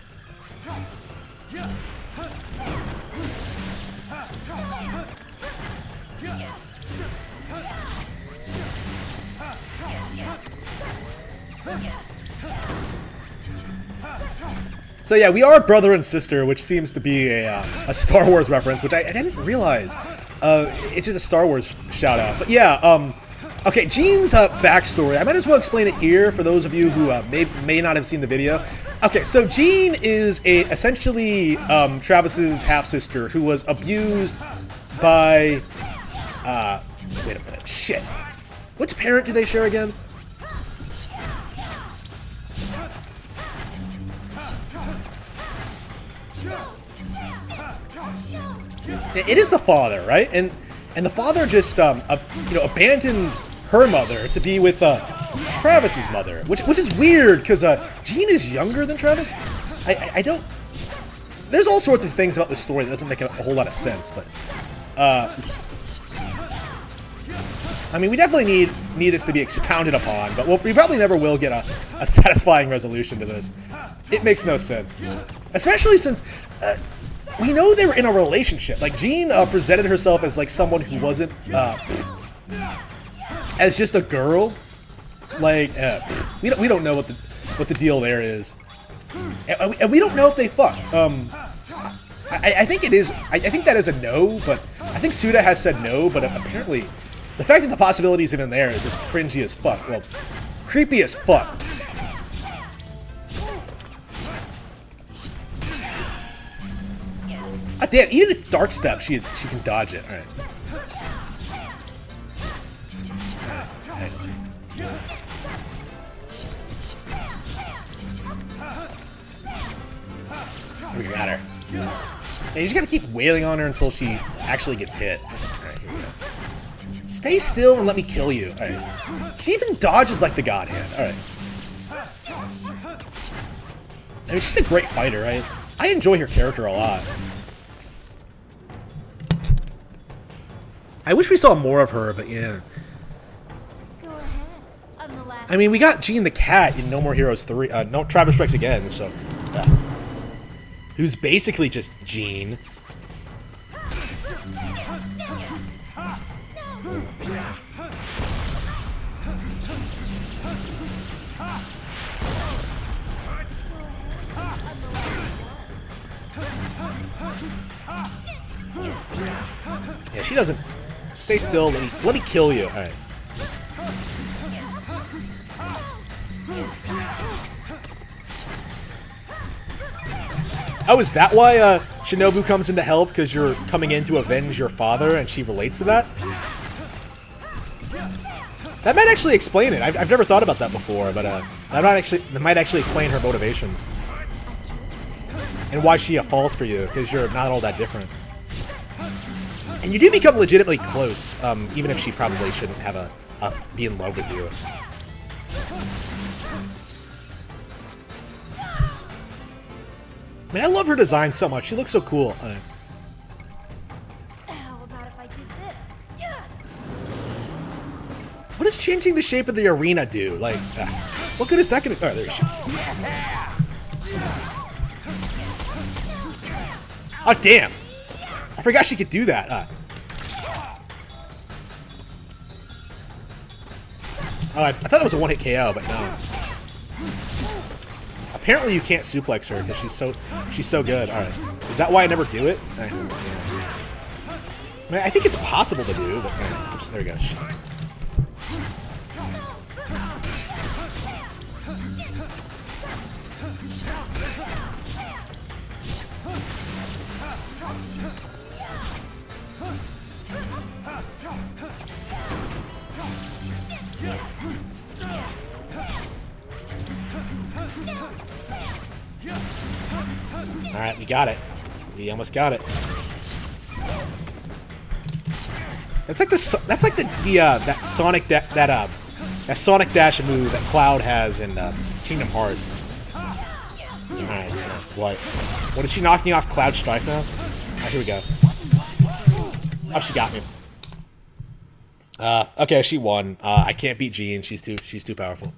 So yeah, we are brother and sister, which seems to be a Star Wars reference, which I didn't realize. It's just a Star Wars shout out. But yeah, okay, Jean's backstory. I might as well explain it here for those of you who may not have seen the video. Okay, so Jean is essentially Travis's half-sister who was abused by... wait a minute. Shit. Which parent do they share again? It is the father, right? And the father just abandoned her mother to be with Travis's mother, which is weird because Jean is younger than Travis. I don't. There's all sorts of things about this story that doesn't make a whole lot of sense, but I mean, we definitely need this to be expounded upon, but we probably never will get a satisfying resolution to this. It makes no sense, especially since. We know they were in a relationship. Like, Jean presented herself as, like, someone who wasn't, as just a girl. Like, we don't know what the deal there is. And we don't know if they fucked. I think it is, I think that is a no, but I think Suda has said no, but apparently the fact that the possibility is even there is just cringy as fuck. Well, creepy as fuck. Ah, damn, even at Dark Step, she can dodge it. Alright. We got her. And you just gotta keep wailing on her until she actually gets hit. Alright, here we go. Stay still and let me kill you. Alright. She even dodges like the God Hand. Alright. I mean, she's a great fighter, right? I enjoy her character a lot. I wish we saw more of her, but yeah. Go ahead. I'm the last. I mean, we got Jean the Cat in No More Heroes 3. No, Travis Strikes Again, so. Who's basically just Jean. Yeah, she doesn't. Stay still. Let me kill you. All right. Oh, is that why Shinobu comes in to help? Because you're coming in to avenge your father, and she relates to that? That might actually explain it. I've never thought about that before, but that might actually explain her motivations and why she falls for you, because you're not all that different. And you do become legitimately close, even if she probably shouldn't have be in love with you. I mean, I love her design so much. She looks so cool. How about if I did this? Yeah. What does changing the shape of the arena do? Like, what good is that gonna? Oh, there she is. Oh, damn! I forgot she could do that. Oh, I thought that was a one-hit KO, but no. Apparently, you can't suplex her because she's so good. All right, is that why I never do it? I mean, I think it's possible to do, but oops, there we go. All right, we got it. We almost got it. That's like that Sonic that Sonic Dash move that Cloud has in Kingdom Hearts. All right, so what is she knocking off Cloud Strife now? Oh, here we go. Oh, she got me. Okay, she won. I can't beat Jean. She's too powerful.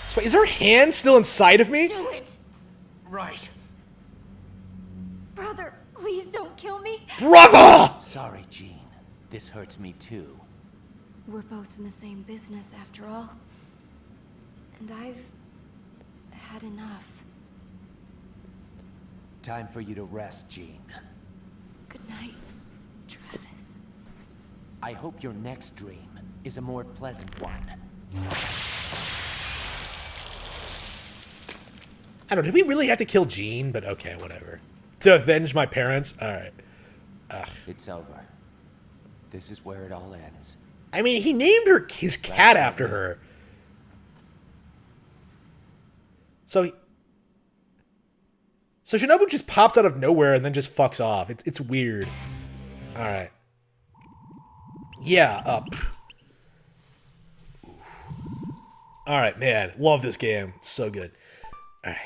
So wait, is her hand still inside of me? Do it! Right. Brother, please don't kill me. Brother! Sorry, Jean. This hurts me too. We're both in the same business after all. And I've had enough. Time for you to rest, Jean. Good night, Travis. I hope your next dream is a more pleasant one. I don't know. Did we really have to kill Jean? But okay, whatever. To avenge my parents? Alright. It's over. This is where it all ends. I mean, he named his cat after her. So Shinobu just pops out of nowhere and then just fucks off. It's weird. Alright. Yeah, up. Alright, man. Love this game. It's so good. Alright.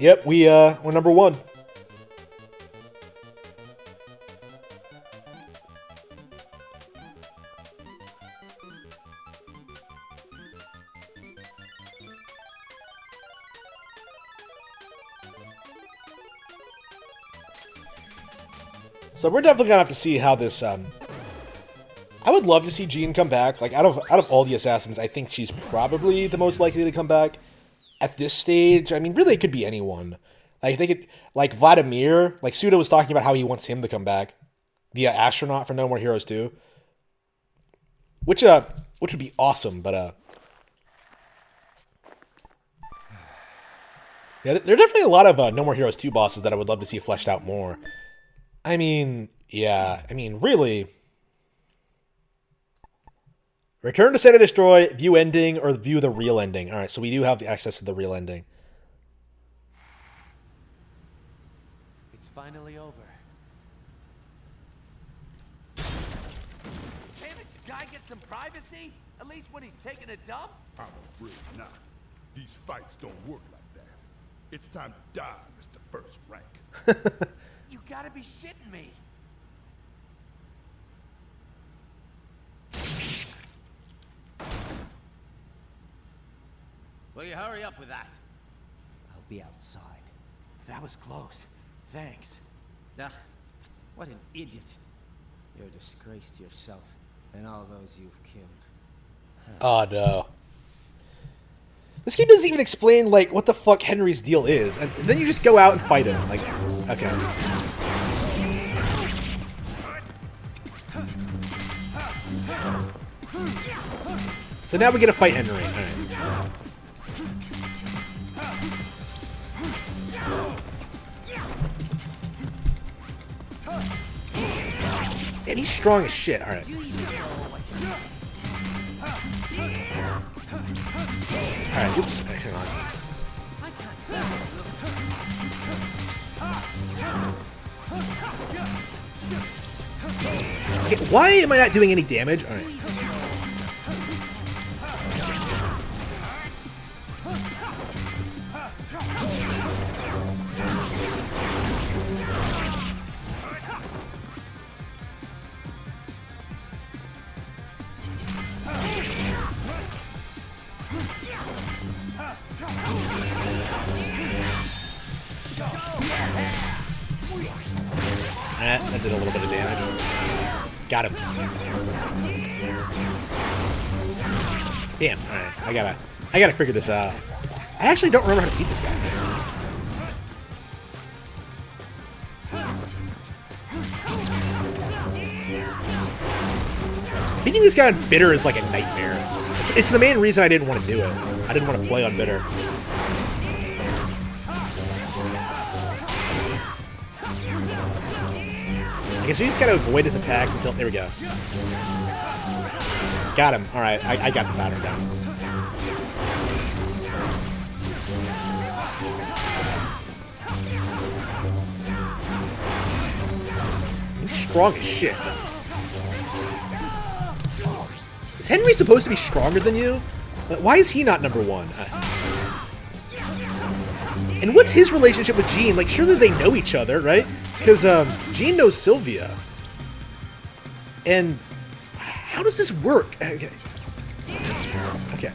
Yep, we're number 1. So we're definitely gonna have to see how this. I would love to see Jean come back. Like out of all the assassins, I think she's probably the most likely to come back. At this stage, I mean, really, it could be anyone. Like, I think it, like Vladimir, like Suda was talking about how he wants him to come back, the astronaut for No More Heroes 2, which would be awesome. But yeah, there are definitely a lot of No More Heroes 2 bosses that I would love to see fleshed out more. I mean, yeah, I mean, really. Return to Santa Destroy, view ending, or view the real ending. Alright, so we do have the access to the real ending. It's finally over. Can't a guy get some privacy? At least when he's taking a dump? I'm afraid not. These fights don't work like that. It's time to die, Mr. First Rank. You gotta be shitting me. Will you hurry up with that? I'll be outside. That was close. Thanks. Ugh, what an idiot. You're a disgrace to yourself and all those you've killed. Oh no. This game doesn't even explain, like, what the fuck Henry's deal is. And then you just go out and fight him. Like, okay. So now we get to fight Henry. Alright. And he's strong as shit. Alright. Alright, oops. Hang on. Okay, why am I not doing any damage? Alright. That did a little bit of damage. Got him. Damn, alright. I gotta figure this out. I actually don't remember how to beat this guy. Beating this guy on Bitter is like a nightmare. It's the main reason I didn't want to do it. I didn't want to play on Bitter. Okay, so you just gotta avoid his attacks until... There we go. Got him. Alright, I got the pattern down. strong as shit. Is Henry supposed to be stronger than you? Why is he not number one? And what's his relationship with Jean? Like, surely they know each other, right? Because Jean knows Sylvia. And how does this work? Okay. Okay.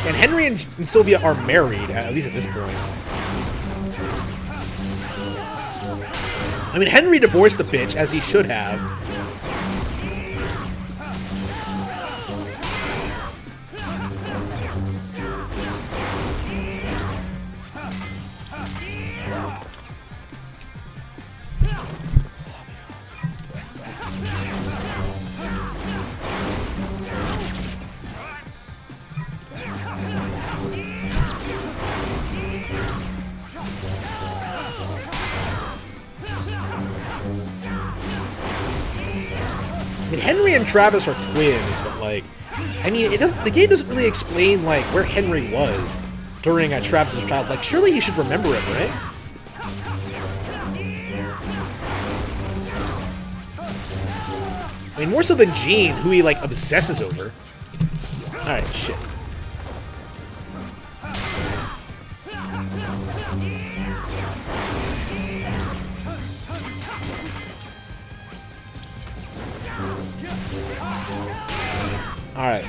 And Henry and Sylvia are married, at least at this point. I mean, Henry divorced the bitch, as he should have. I mean, Henry and Travis are twins, but like, I mean, it doesn't. The game doesn't really explain like where Henry was during Travis's childhood. Like, surely he should remember it, right? I mean, more so than Jean, who he like obsesses over. All right, shit. All right.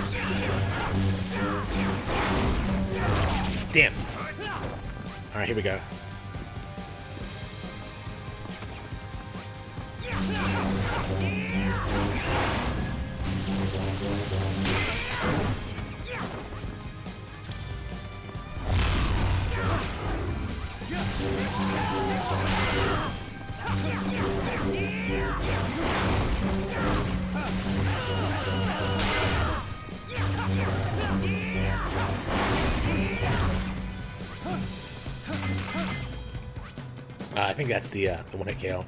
Damn. All right, here we go. I think that's the one-hit KO.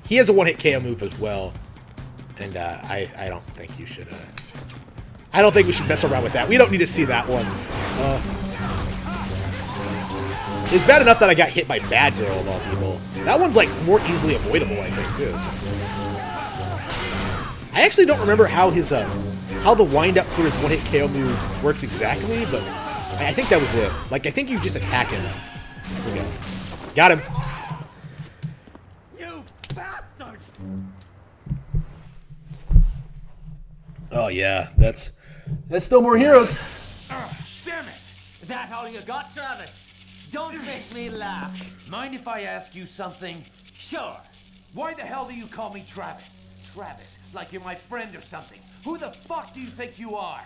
He has a one-hit KO move as well, and I don't think you should. I don't think we should mess around with that. We don't need to see that one. It's bad enough that I got hit by Bad Girl of all people. That one's like more easily avoidable, I think, too. So. I actually don't remember how his how the wind-up for his one-hit KO move works exactly, but I think that was it. Like, I think you just attack him. There we go. Got him. You bastard! Oh yeah, that's still more heroes. Damn it! That all you got, Travis? Don't make me laugh. Mind if I ask you something? Sure. Why the hell do you call me Travis? Travis, like you're my friend or something. Who the fuck do you think you are?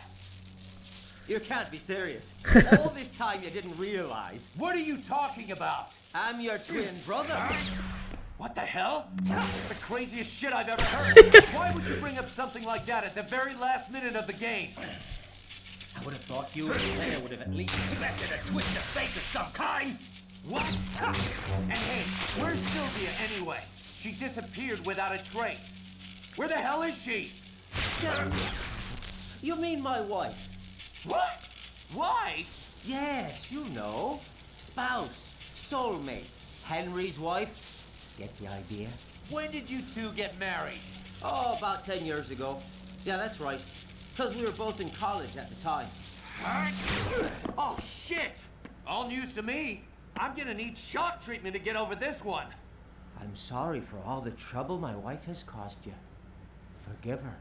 You can't be serious. All this time you didn't realize. What are you talking about? I'm your twin brother. What the hell? That's the craziest shit I've ever heard. Why would you bring up something like that at the very last minute of the game? I would have thought you and the player would have at least expected a twist of fate of some kind. What? And hey, where's Sylvia anyway? She disappeared without a trace. Where the hell is she? You mean my wife? What? Why? Yes, you know. Spouse, soulmate, Henry's wife. Get the idea? When did you two get married? Oh, about 10 years ago. Yeah, that's right. Because we were both in college at the time. Oh, shit! All news to me. I'm gonna need shock treatment to get over this one. I'm sorry for all the trouble my wife has caused you. Forgive her.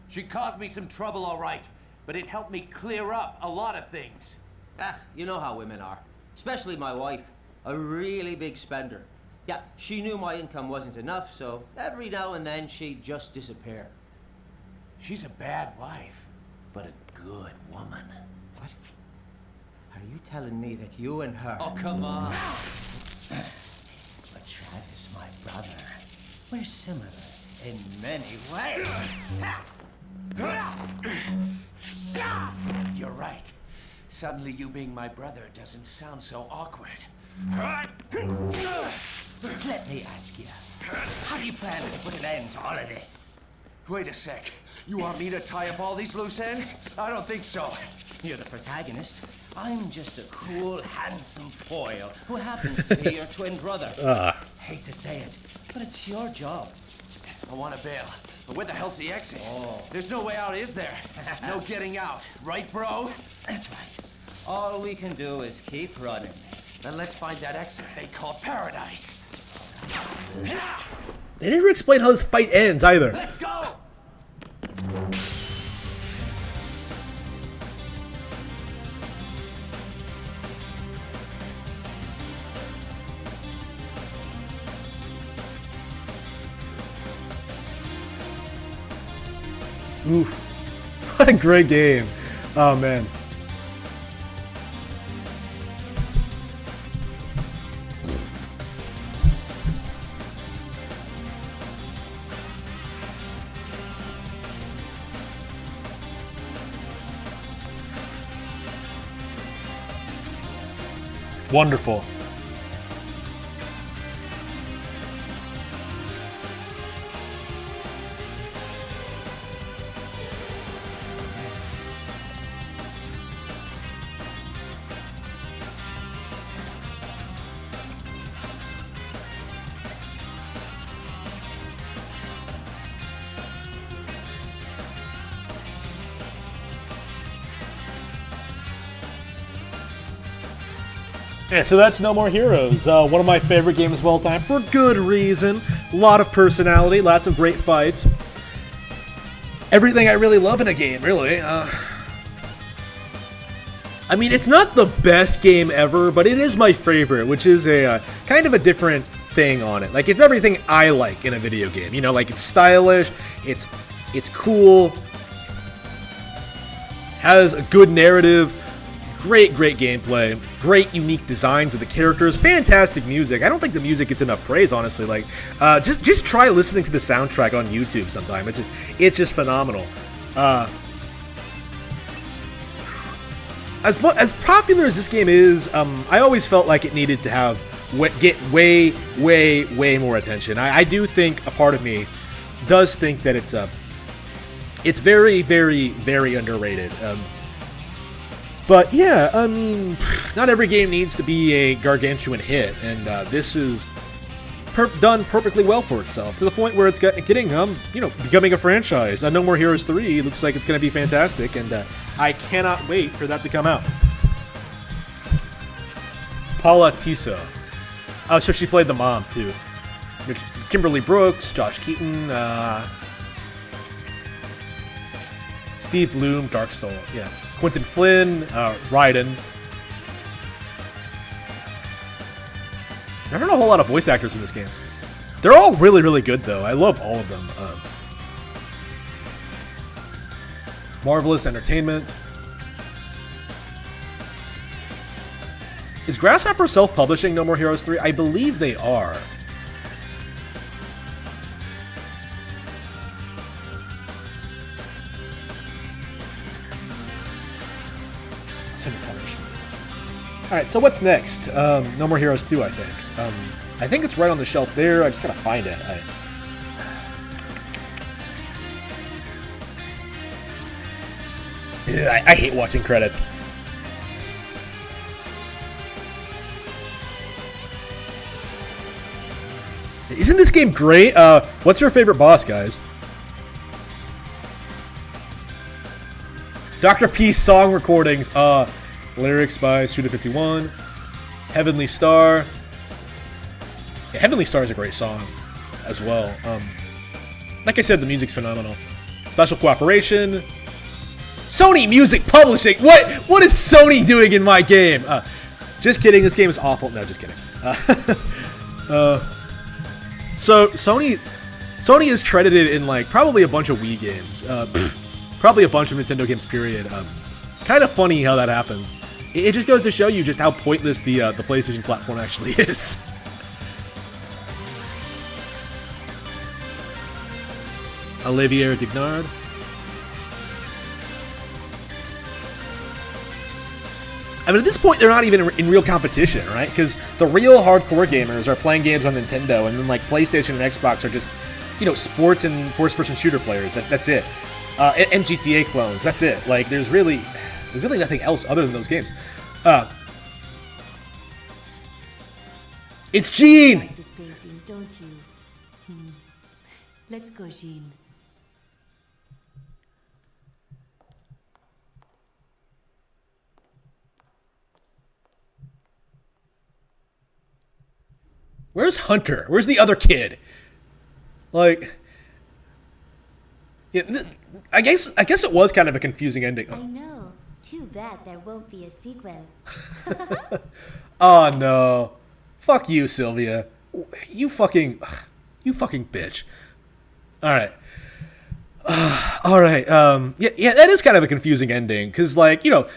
She caused me some trouble, all right, but it helped me clear up a lot of things. Ah, you know how women are. Especially my wife. A really big spender. Yeah, she knew my income wasn't enough, so every now and then she'd just disappear. She's a bad wife, but a good woman. What? Are you telling me that you and her... Oh, come on. But Travis, my brother, we're similar in many ways. You're right. Suddenly you being my brother doesn't sound so awkward. Let me ask you, how do you plan to put an end to all of this? Wait a sec. You want me to tie up all these loose ends? I don't think so. You're the protagonist. I'm just a cool, handsome foil who happens to be your twin brother. Hate to say it, but it's your job. I want to bail, but where the hell's the exit? There's no way out, is there? No getting out, right, bro? That's right. All we can do is keep running. Then let's find that exit they call paradise. They never explain how this fight ends either. Let's go! Oof. What a great game. Oh, man. Wonderful. Yeah, so that's No More Heroes, one of my favorite games of all time, for good reason. A lot of personality, lots of great fights. Everything I really love in a game, really. I mean, it's not the best game ever, but it is my favorite, which is a kind of a different thing on it. Like, it's everything I like in a video game. You know, like, it's stylish, it's cool, has a good narrative, great gameplay, great unique designs of the characters, fantastic music. I don't think the music gets enough praise, honestly. Like, just try listening to the soundtrack on YouTube sometime. It's just phenomenal. As popular as this game is, I always felt like it needed to have get way more attention. I do think a part of me does think that it's very underrated. But yeah, I mean, not every game needs to be a gargantuan hit, and this is done perfectly well for itself, to the point where it's getting, becoming a franchise. No More Heroes 3 looks like it's going to be fantastic, and I cannot wait for that to come out. Paula Tiso. Oh, so she played the mom, too. Kimberly Brooks, Josh Keaton, Steve Bloom, Darkstone, yeah. Quentin Flynn, Raiden. There aren't a whole lot of voice actors in this game. They're all really good, though. I love all of them. Marvelous Entertainment. Is Grasshopper self-publishing No More Heroes 3? I believe they are. Alright, so what's next? No More Heroes 2, I think. I think it's right on the shelf there. I just gotta find it. I hate watching credits. Isn't this game great? What's your favorite boss, guys? Dr. P's song recordings. Lyrics by Suda51. Heavenly Star. Yeah, Heavenly Star is a great song as well. Like I said, the music's phenomenal. Special cooperation. Sony Music Publishing. What is Sony doing in my game? Just kidding. This game is awful. No, just kidding. So Sony is credited in like probably a bunch of Wii games. Probably a bunch of Nintendo games. Period. Kind of funny how that happens. It just goes to show you just how pointless the PlayStation platform actually is. Olivier Dignard. I mean, at this point, they're not even in real competition, right? Because the real hardcore gamers are playing games on Nintendo, and then like PlayStation and Xbox are just, sports and first-person shooter players. That's it. And GTA clones. That's it. Like, there's really, There's really nothing else other than those games. It's Jean! Like this painting, don't you? Let's go, Jean. Where's Hunter? Where's the other kid? Like, yeah, I guess it was kind of a confusing ending. I know. Too bad there won't be a sequel. Oh no. Fuck you, Sylvia. You fucking bitch. Alright. Alright, yeah, that is kind of a confusing ending, because, like, you know,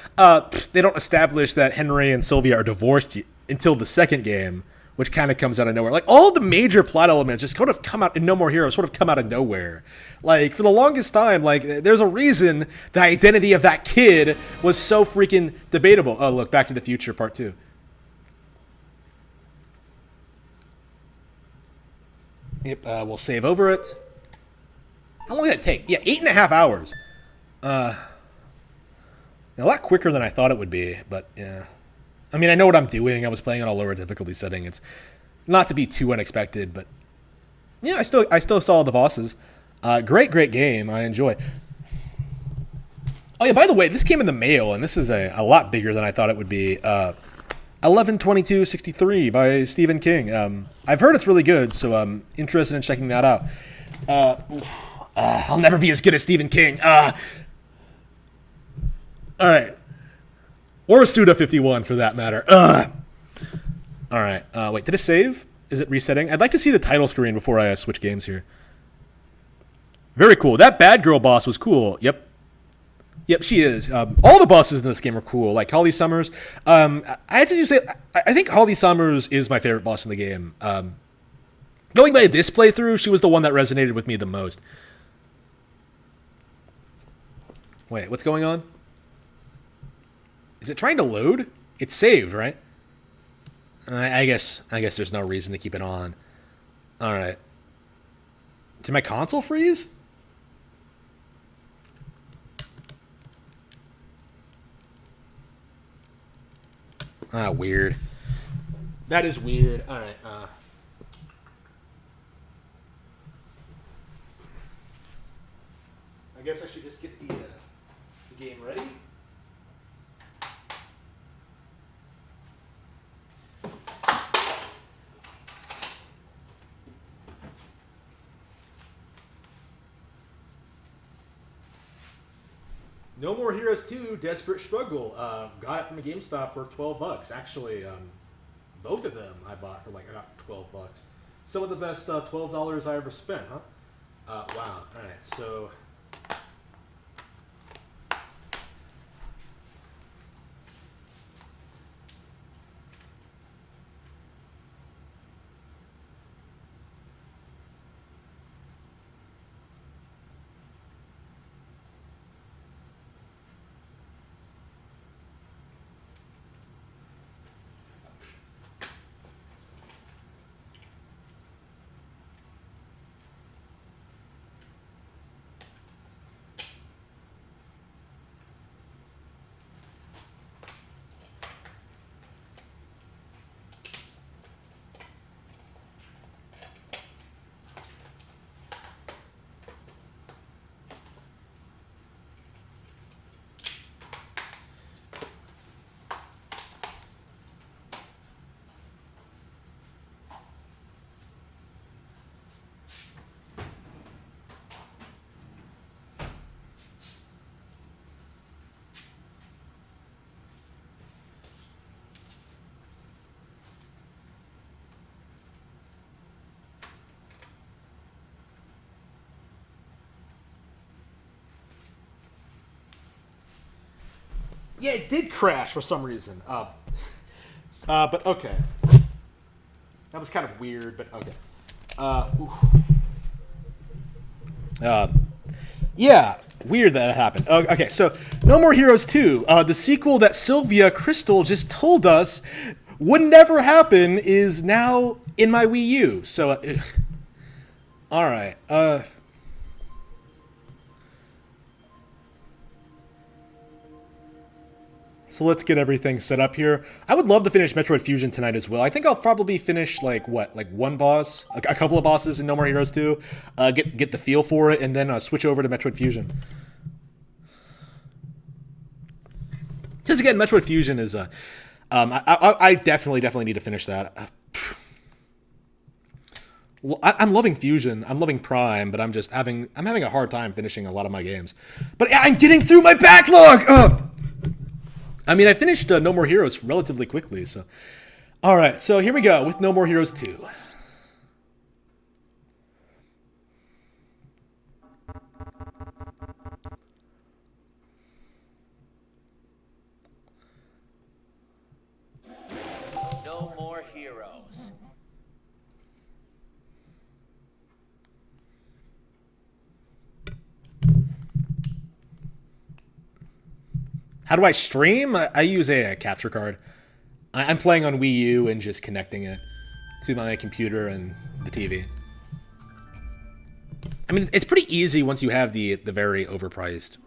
they don't establish that Henry and Sylvia are divorced until the second game, which kind of comes out of nowhere. Like, all the major plot elements just sort of come out, in No More Heroes, sort of come out of nowhere. Like, for the longest time, like, there's a reason the identity of that kid was so freaking debatable. Oh, look, Back to the Future Part 2. Yep, we'll save over it. How long did it take? Yeah, 8.5 hours. A lot quicker than I thought it would be, but yeah. I mean, I know what I'm doing. I was playing on a lower difficulty setting. It's not to be too unexpected, but yeah, I still saw the bosses. Great game. I enjoy. Oh yeah, by the way, this came in the mail, and this is a lot bigger than I thought it would be. 11/22/63 by Stephen King. I've heard it's really good, so I'm interested in checking that out. I'll never be as good as Stephen King. All right. Or Suda51, for that matter. All right. Wait, did it save? Is it resetting? I'd like to see the title screen before I switch games here. Very cool. That bad girl boss was cool. Yep, she is. All the bosses in this game are cool, like Holly Summers. I have to say, I think Holly Summers is my favorite boss in the game. Going by this playthrough, she was the one that resonated with me the most. Wait, what's going on? Is it trying to load? It's saved, right? I guess there's no reason to keep it on. All right. Did my console freeze? Weird. That is weird. All right. I guess I should just get the game ready. No More Heroes 2, Desperate Struggle. Got it from a GameStop for $12. Actually, both of them I bought for like about $12. Some of the best $12 I ever spent, huh? Wow. All right, so. Yeah, it did crash for some reason. But okay. That was kind of weird, but okay. Yeah, weird that happened. Okay, so No More Heroes 2, the sequel that Sylvia Crystal just told us would never happen, is now in my Wii U. So, all right. So let's get everything set up here. I would love to finish Metroid Fusion tonight as well. I think I'll probably finish like one boss, a couple of bosses in No More Heroes 2, get the feel for it, and then switch over to Metroid Fusion. Because again, Metroid Fusion is I definitely need to finish that. Well, I'm loving Fusion. I'm loving Prime, but I'm having a hard time finishing a lot of my games. But I'm getting through my backlog. Ugh! I mean, I finished No More Heroes relatively quickly, so... Alright, so here we go with No More Heroes 2. No more heroes. How do I stream? I use a capture card. I'm playing on Wii U and just connecting it to my computer and the TV. I mean, it's pretty easy once you have the very overpriced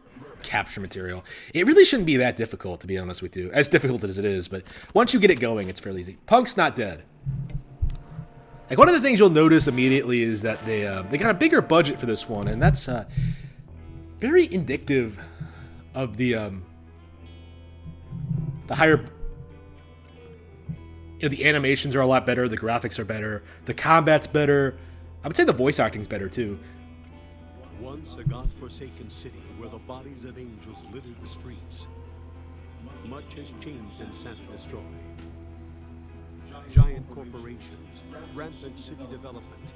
capture material. It really shouldn't be that difficult, to be honest with you. As difficult as it is, but once you get it going, it's fairly easy. Punk's not dead. Like, one of the things you'll notice immediately is that they got a bigger budget for this one, and that's very indicative of the higher, the animations are a lot better, the graphics are better, the combat's better. I would say the voice acting's better too. Once a god-forsaken city where the bodies of angels littered the streets. Much has changed in Santa Destroy. Giant corporations, rampant city development,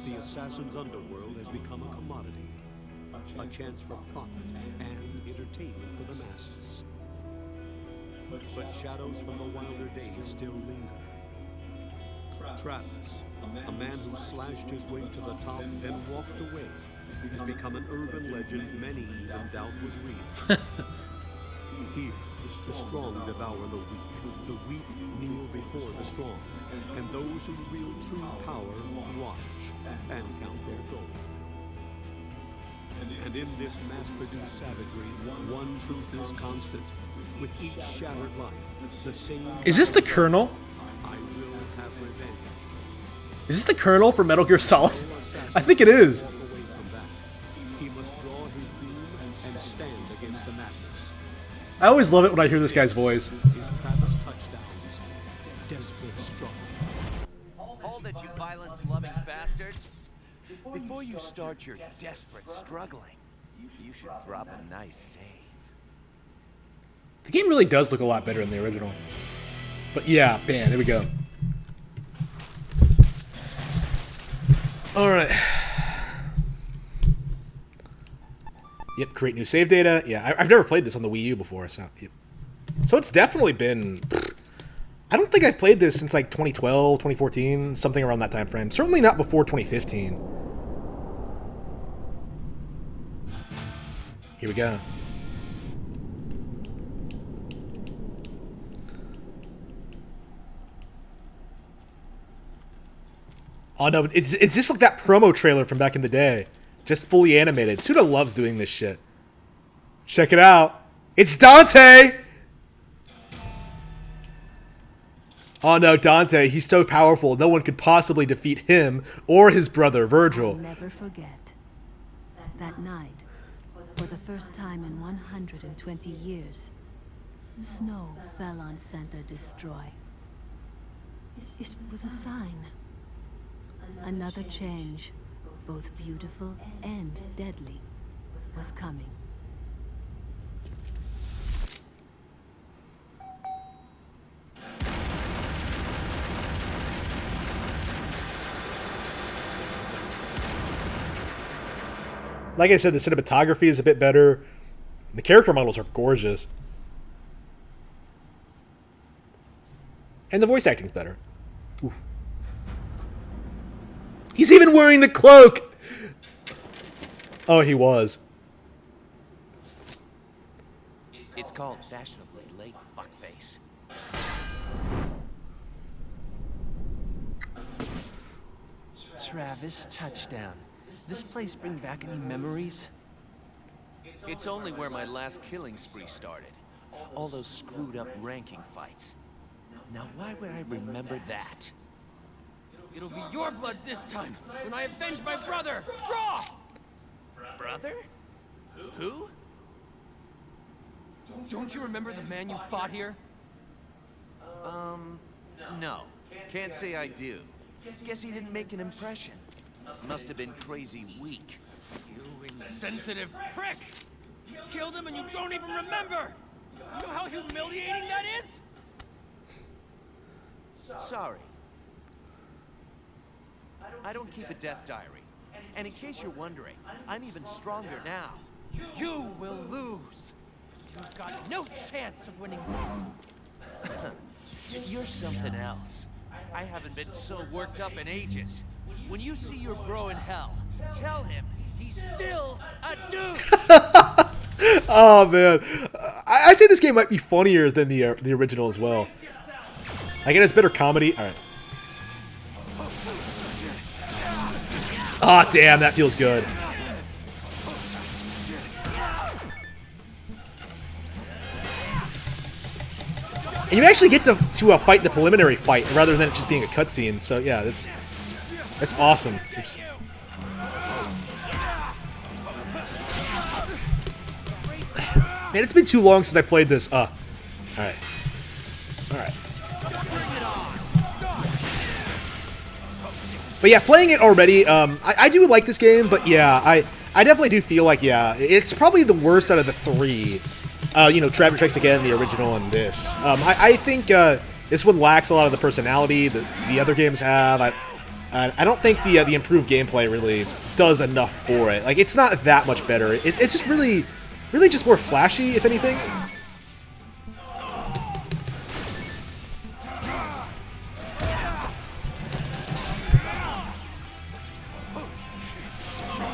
the assassin's underworld has become a commodity. A chance for profit and entertainment for the masses. But shadows from the wilder days still linger. Travis, a man who slashed his way to the top, then walked away, has become an urban legend many even doubt was real. Here, the strong devour the weak kneel before the strong, and those who wield true power watch and count their gold. And in this mass-produced savagery, one truth is constant. With each shattered life, the same... Is this the Colonel? I will have revenge. Is this the Colonel from Metal Gear Solid? I think it is. Walk away from that. He must draw his beam and stand against the madness. I always love it when I hear this guy's voice. His Travis touchdowns. Desperate struggle. Hold it, you violence-loving bastards. Before you start your desperate struggling, you should drop a nice save. The game really does look a lot better than the original. But yeah, bam, there we go. Alright. Yep, create new save data. Yeah, I've never played this on the Wii U before, so... Yep. So it's definitely been... I don't think I've played this since like 2012, 2014, something around that time frame. Certainly not before 2015. Here we go. Oh no, it's just like that promo trailer from back in the day. Just fully animated. Suda loves doing this shit. Check it out. It's Dante! Oh no, Dante, he's so powerful, no one could possibly defeat him or his brother, Virgil. I'll never forget. That night, for the first time in 120 years, snow fell on Santa Destroy. It was a sign. Another change, both beautiful and deadly, was coming. Like I said, the cinematography is a bit better. The character models are gorgeous. And the voice acting's better. Ooh. He's even wearing the cloak! Oh, he was. It's called fashionably late fuckface. Travis, touchdown. This place bring back any memories? It's only where my last killing spree started. All those screwed up ranking fights. Now why would I remember that? It'll be your blood this time, when I avenge my brother! Draw! Brother? Who? Don't you remember the man you fought here? No. Can't say I do. Guess he didn't make an impression. Must have been crazy weak. You insensitive prick! Killed him and you don't even remember! You know how humiliating that is? Sorry. I don't keep a death diary. And in case you're wondering, I'm even stronger now. You will lose! You've got no chance of winning this! You're something else. I haven't been so worked up in ages. When you see your bro in hell, tell him he's still a dude! Oh man, I'd say this game might be funnier than the original as well. I get it's better comedy. All right. Ah, damn, that feels good. And you actually get to fight the preliminary fight rather than it just being a cutscene. So yeah, that's awesome. Oops. Man, it's been too long since I played this. All right. But yeah, playing it already, I do like this game, but yeah, I definitely do feel like, yeah, it's probably the worst out of the three. You know, Travis Strikes Again, the original, and this. I think this one lacks a lot of the personality that the other games have. I don't think the improved gameplay really does enough for it. Like, it's not that much better. It's just really just more flashy, if anything.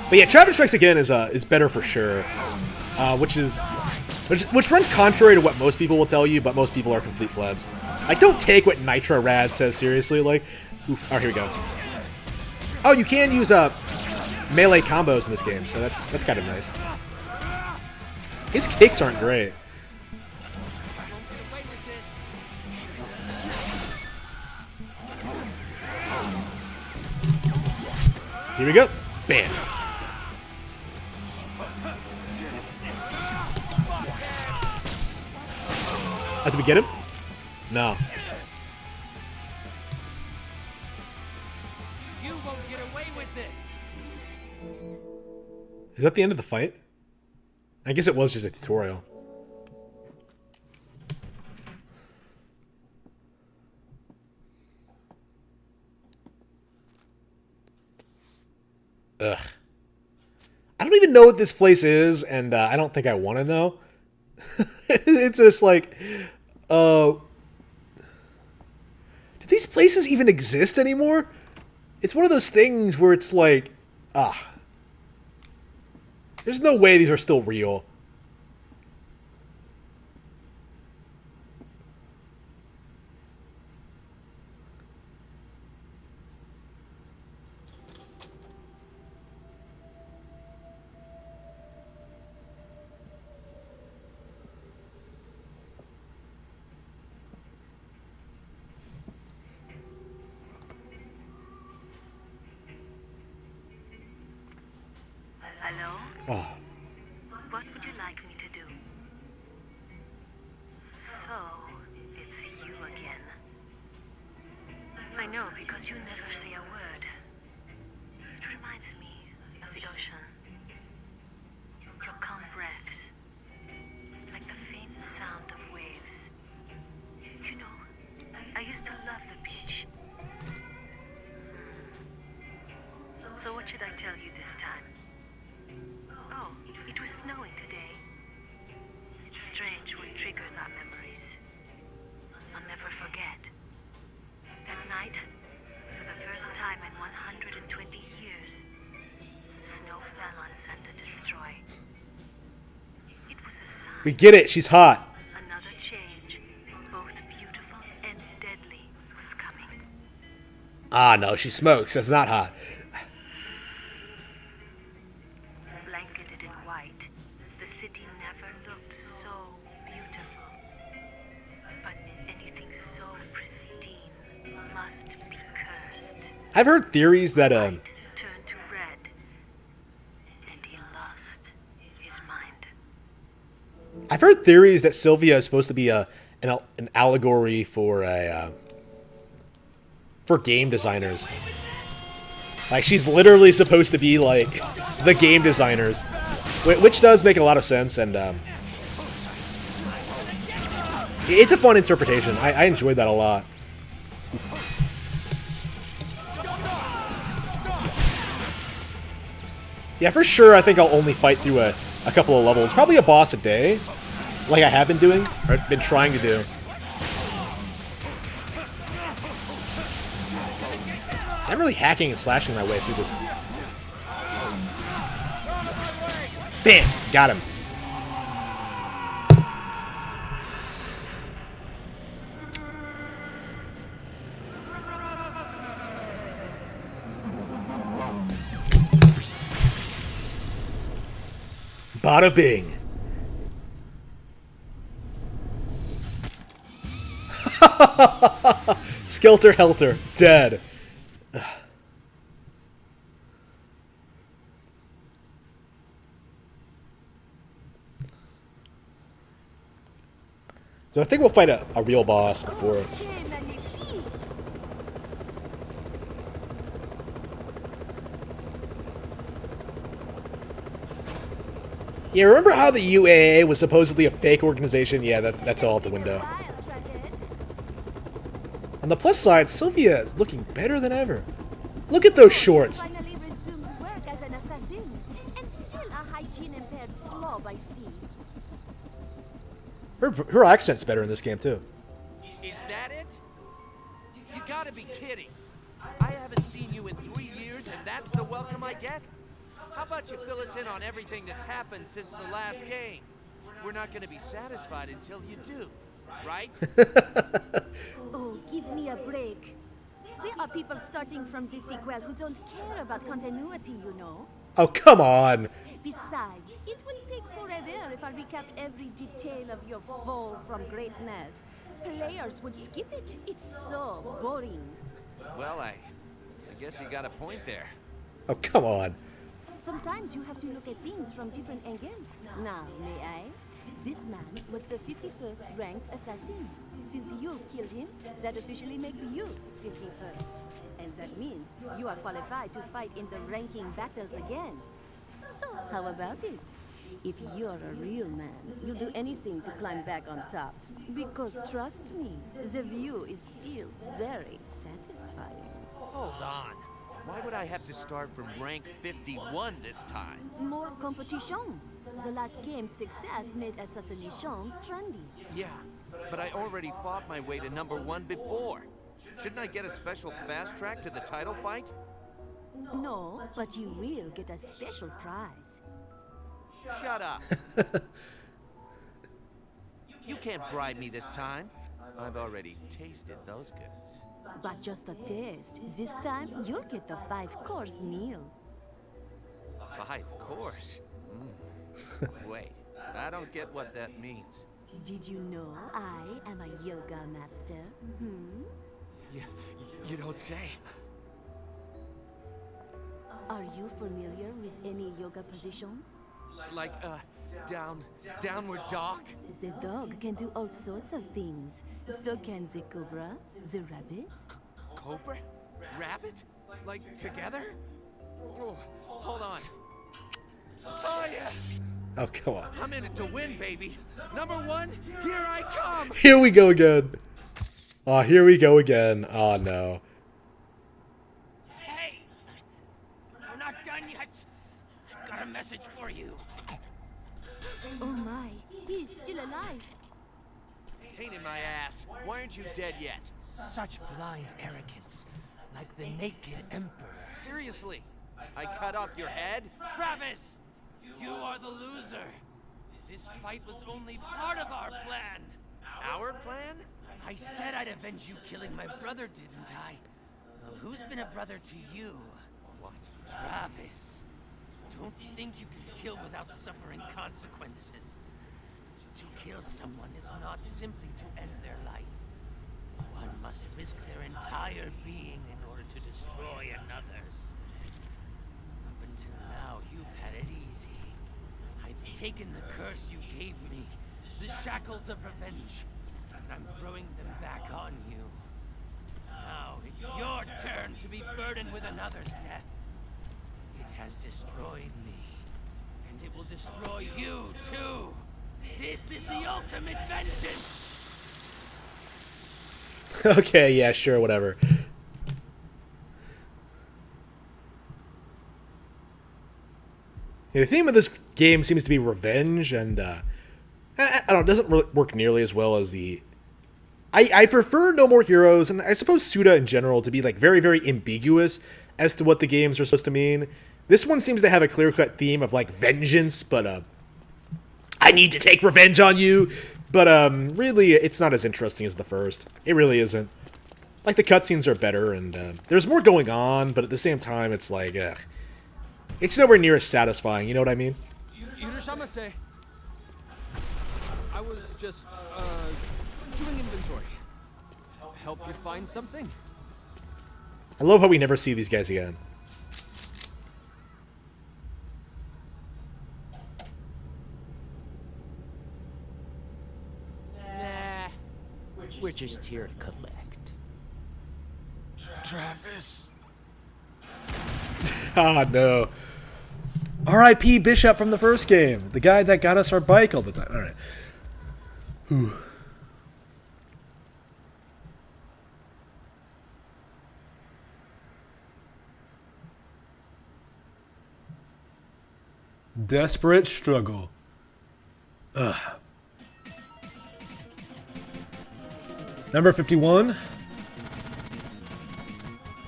But yeah, Travis Strikes Again is better for sure, which runs contrary to what most people will tell you, but most people are complete plebs. Like, don't take what Nitro Rad says seriously. Like, oof, oh, here we go. Oh, you can use melee combos in this game, so that's kind of nice. His kicks aren't great. Here we go. Bam. Did we get him? No. You won't get away with this. Is that the end of the fight? I guess it was just a tutorial. Ugh. I don't even know what this place is, and I don't think I want to know. It's just like, do these places even exist anymore? It's one of those things where it's like, there's no way these are still real. Hello? Oh. What would you like me to do? So, it's you again. I know, because you never say a word. It reminds me of the ocean. Your calm breaths, like the faint sound of waves. You know, I used to love the beach. So what should I tell you this time? Oh, it was snowing today. It's strange what triggers our memories. I'll never forget. That night, for the first time in 120 years, snow fell on Santa Destroy. It was a sign. We get it, she's hot. Another change, both beautiful and deadly, was coming. Ah, no, she smokes. That's not hot. Blanketed in white, the city never looked so beautiful. I've heard theories that turned to red, and he lost his mind. I've heard theories that Sylvia is supposed to be an allegory for game designers. Like, she's literally supposed to be like the game designers, which does make a lot of sense, and it's a fun interpretation. I enjoyed that a lot. Yeah, for sure, I think I'll only fight through a couple of levels. Probably a boss a day, like I have been doing, or been trying to do. I'm really hacking and slashing my way through this. Bam! Got him. Bada bing. Skelter Helter, dead. So I think we'll fight a real boss before. Yeah, remember how the UAA was supposedly a fake organization? Yeah, that's all out the window. On the plus side, Sylvia is looking better than ever. Look at those shorts. Finally resumed work as an assassin, and still a hygiene-impaired slob, I see. Her accent's better in this game too. Is that it? You gotta be kidding. I haven't seen you in 3 years, and that's the welcome I get? How about you fill us in on everything that's happened since the last game? We're not gonna be satisfied until you do, right? Oh, give me a break. There are people starting from this sequel who don't care about continuity, you know. Oh, come on. Besides, it will take forever if I recap every detail of your fall from greatness. Players would skip it. It's so boring. Well, I guess you got a point there. Oh, come on. Sometimes you have to look at things from different angles. Now, may I? This man was the 51st ranked assassin. Since you've killed him, that officially makes you 51st. And that means you are qualified to fight in the ranking battles again. So, how about it? If you're a real man, you'll do anything to climb back on top. Because trust me, the view is still very satisfying. Hold on. Why would I have to start from rank 51 this time? More competition. The last game's success made assassination trendy. Yeah, but I already fought my way to #1 before. Shouldn't I get a special fast track to the title fight? No, but you will get a special prize. Shut up. You can't bribe me this time. I've already tasted those goods. But just a taste. This time, you'll get the 5-course meal. 5 course? Wait, I don't get what that means. Did you know I am a yoga master? Hmm? You don't say. Are you familiar with any yoga positions? Like, downward dog? The dog can do all sorts of things. So can the cobra, the rabbit. Cobra? Rabbit? Like, together? Oh, hold on. Oh, yeah! Oh, come on. I'm in it to win, baby. #1, here I come! Here we go again. Oh, here we go again. Oh, no. Hey! We're not done yet. I've got a message for you. Oh my, he's still alive. Pain in my ass. Why aren't you dead yet? Such blind arrogance. Like the naked emperor. Seriously? I cut off your head? Travis! You are the loser. This fight was only part of our plan. Our plan? I said I'd avenge you killing my brother, didn't I? Well, who's been a brother to you? What? Travis. Don't think you can kill without suffering consequences. To kill someone is not simply to end their life. One must risk their entire being in order to destroy another's. Up until now, you've had it easy. I've taken the curse you gave me, the shackles of revenge, and I'm throwing them back on you. Now it's your turn to be burdened with another's death. It has destroyed me, and it will destroy you too. This is the ultimate vengeance! Okay, yeah, sure, whatever. Yeah, the theme of this game seems to be revenge, and I don't know, it doesn't really work nearly as well as the... I prefer No More Heroes, and I suppose Suda in general, to be like very, very ambiguous as to what the games are supposed to mean. This one seems to have a clear-cut theme of like vengeance, but I need to take revenge on you. But really, it's not as interesting as the first. It really isn't. Like, the cutscenes are better, and there's more going on, but at the same time, it's like, it's nowhere near as satisfying, you know what I mean? Yurushamase. I was just, doing inventory. Help you find something? I love how we never see these guys again. Nah. We're just here to collect. Travis. Ah, no. R.I.P. Bishop from the first game. The guy that got us our bike all the time. Alright. Whew. Desperate struggle. Ugh. Number 51.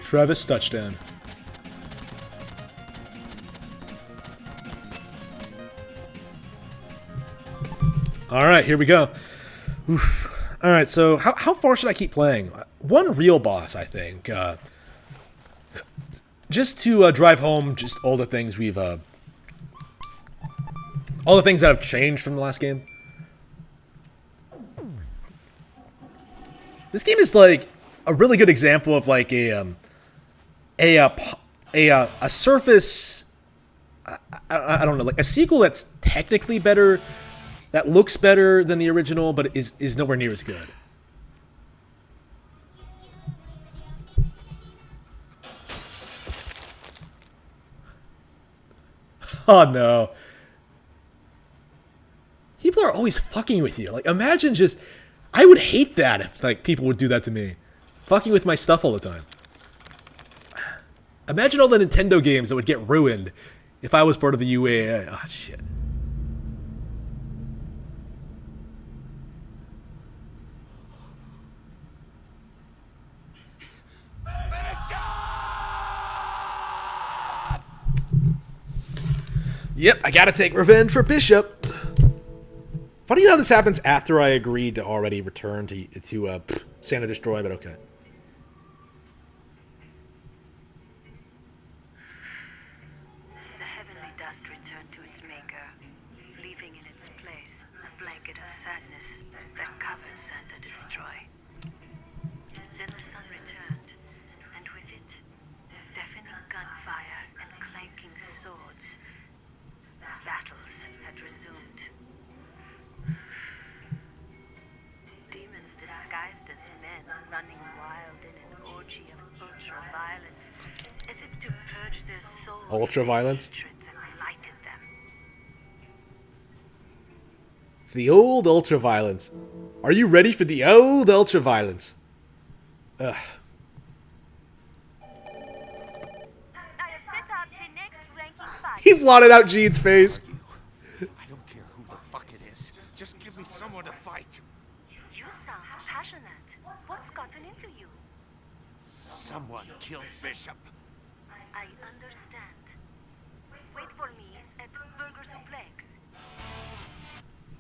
Travis touchdown. All right, here we go. Oof. All right, so how far should I keep playing? One real boss, I think. Just to drive home just all the things we've... all the things that have changed from the last game. This game is like a really good example of like a surface. I don't know, like a sequel that's technically better, that looks better than the original, but is nowhere near as good. Oh no. People are always fucking with you. Like, imagine just... I would hate that if, like, people would do that to me. Fucking with my stuff all the time. Imagine all the Nintendo games that would get ruined if I was part of the UAA. Oh, shit. Yep, I gotta take revenge for Bishop. Funny how this happens after I agreed to already return to Santa Destroy, but okay. The heavenly dust returned to its maker, leaving in its place a blanket of sadness that covered Santa Destroy. Then the sun returned, and with it, deafening gunfire and clanking swords. Battles had resumed. Demons disguised as men running wild in an orgy of ultra-violence, as if to purge their souls Ultra-violence? of the hatred that blighted them. The old ultra-violence. Are you ready for the old ultra-violence? Ugh. He blotted out Gene's face. I don't care who the fuck it is. Just give me someone to fight. You sound passionate. What's gotten into you? Someone killed Bishop. I understand. Wait for me at Burger Suplex.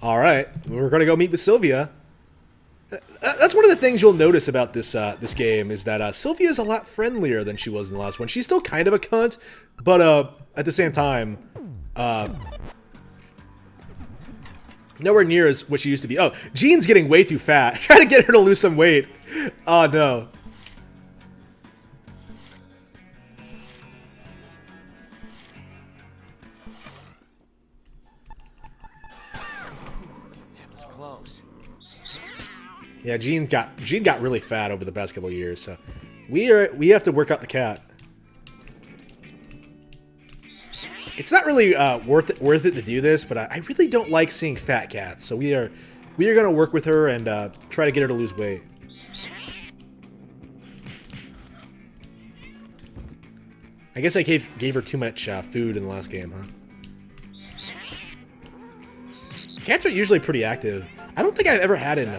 All right, we're gonna go meet with Sylvia. That's one of the things you'll notice about this this game is that Sylvia is a lot friendlier than she was in the last one. She's still kind of a cunt, but at the same time, nowhere near as what she used to be. Oh, Jean's getting way too fat. Trying to get her to lose some weight. Oh no. close. Yeah, Jean got really fat over the past couple of years, so we have to work out the cat. It's not really worth it to do this, but I really don't like seeing fat cats, so we are gonna work with her and try to get her to lose weight. I guess I gave her too much food in the last game, huh? Cats are usually pretty active. I don't think I've ever had an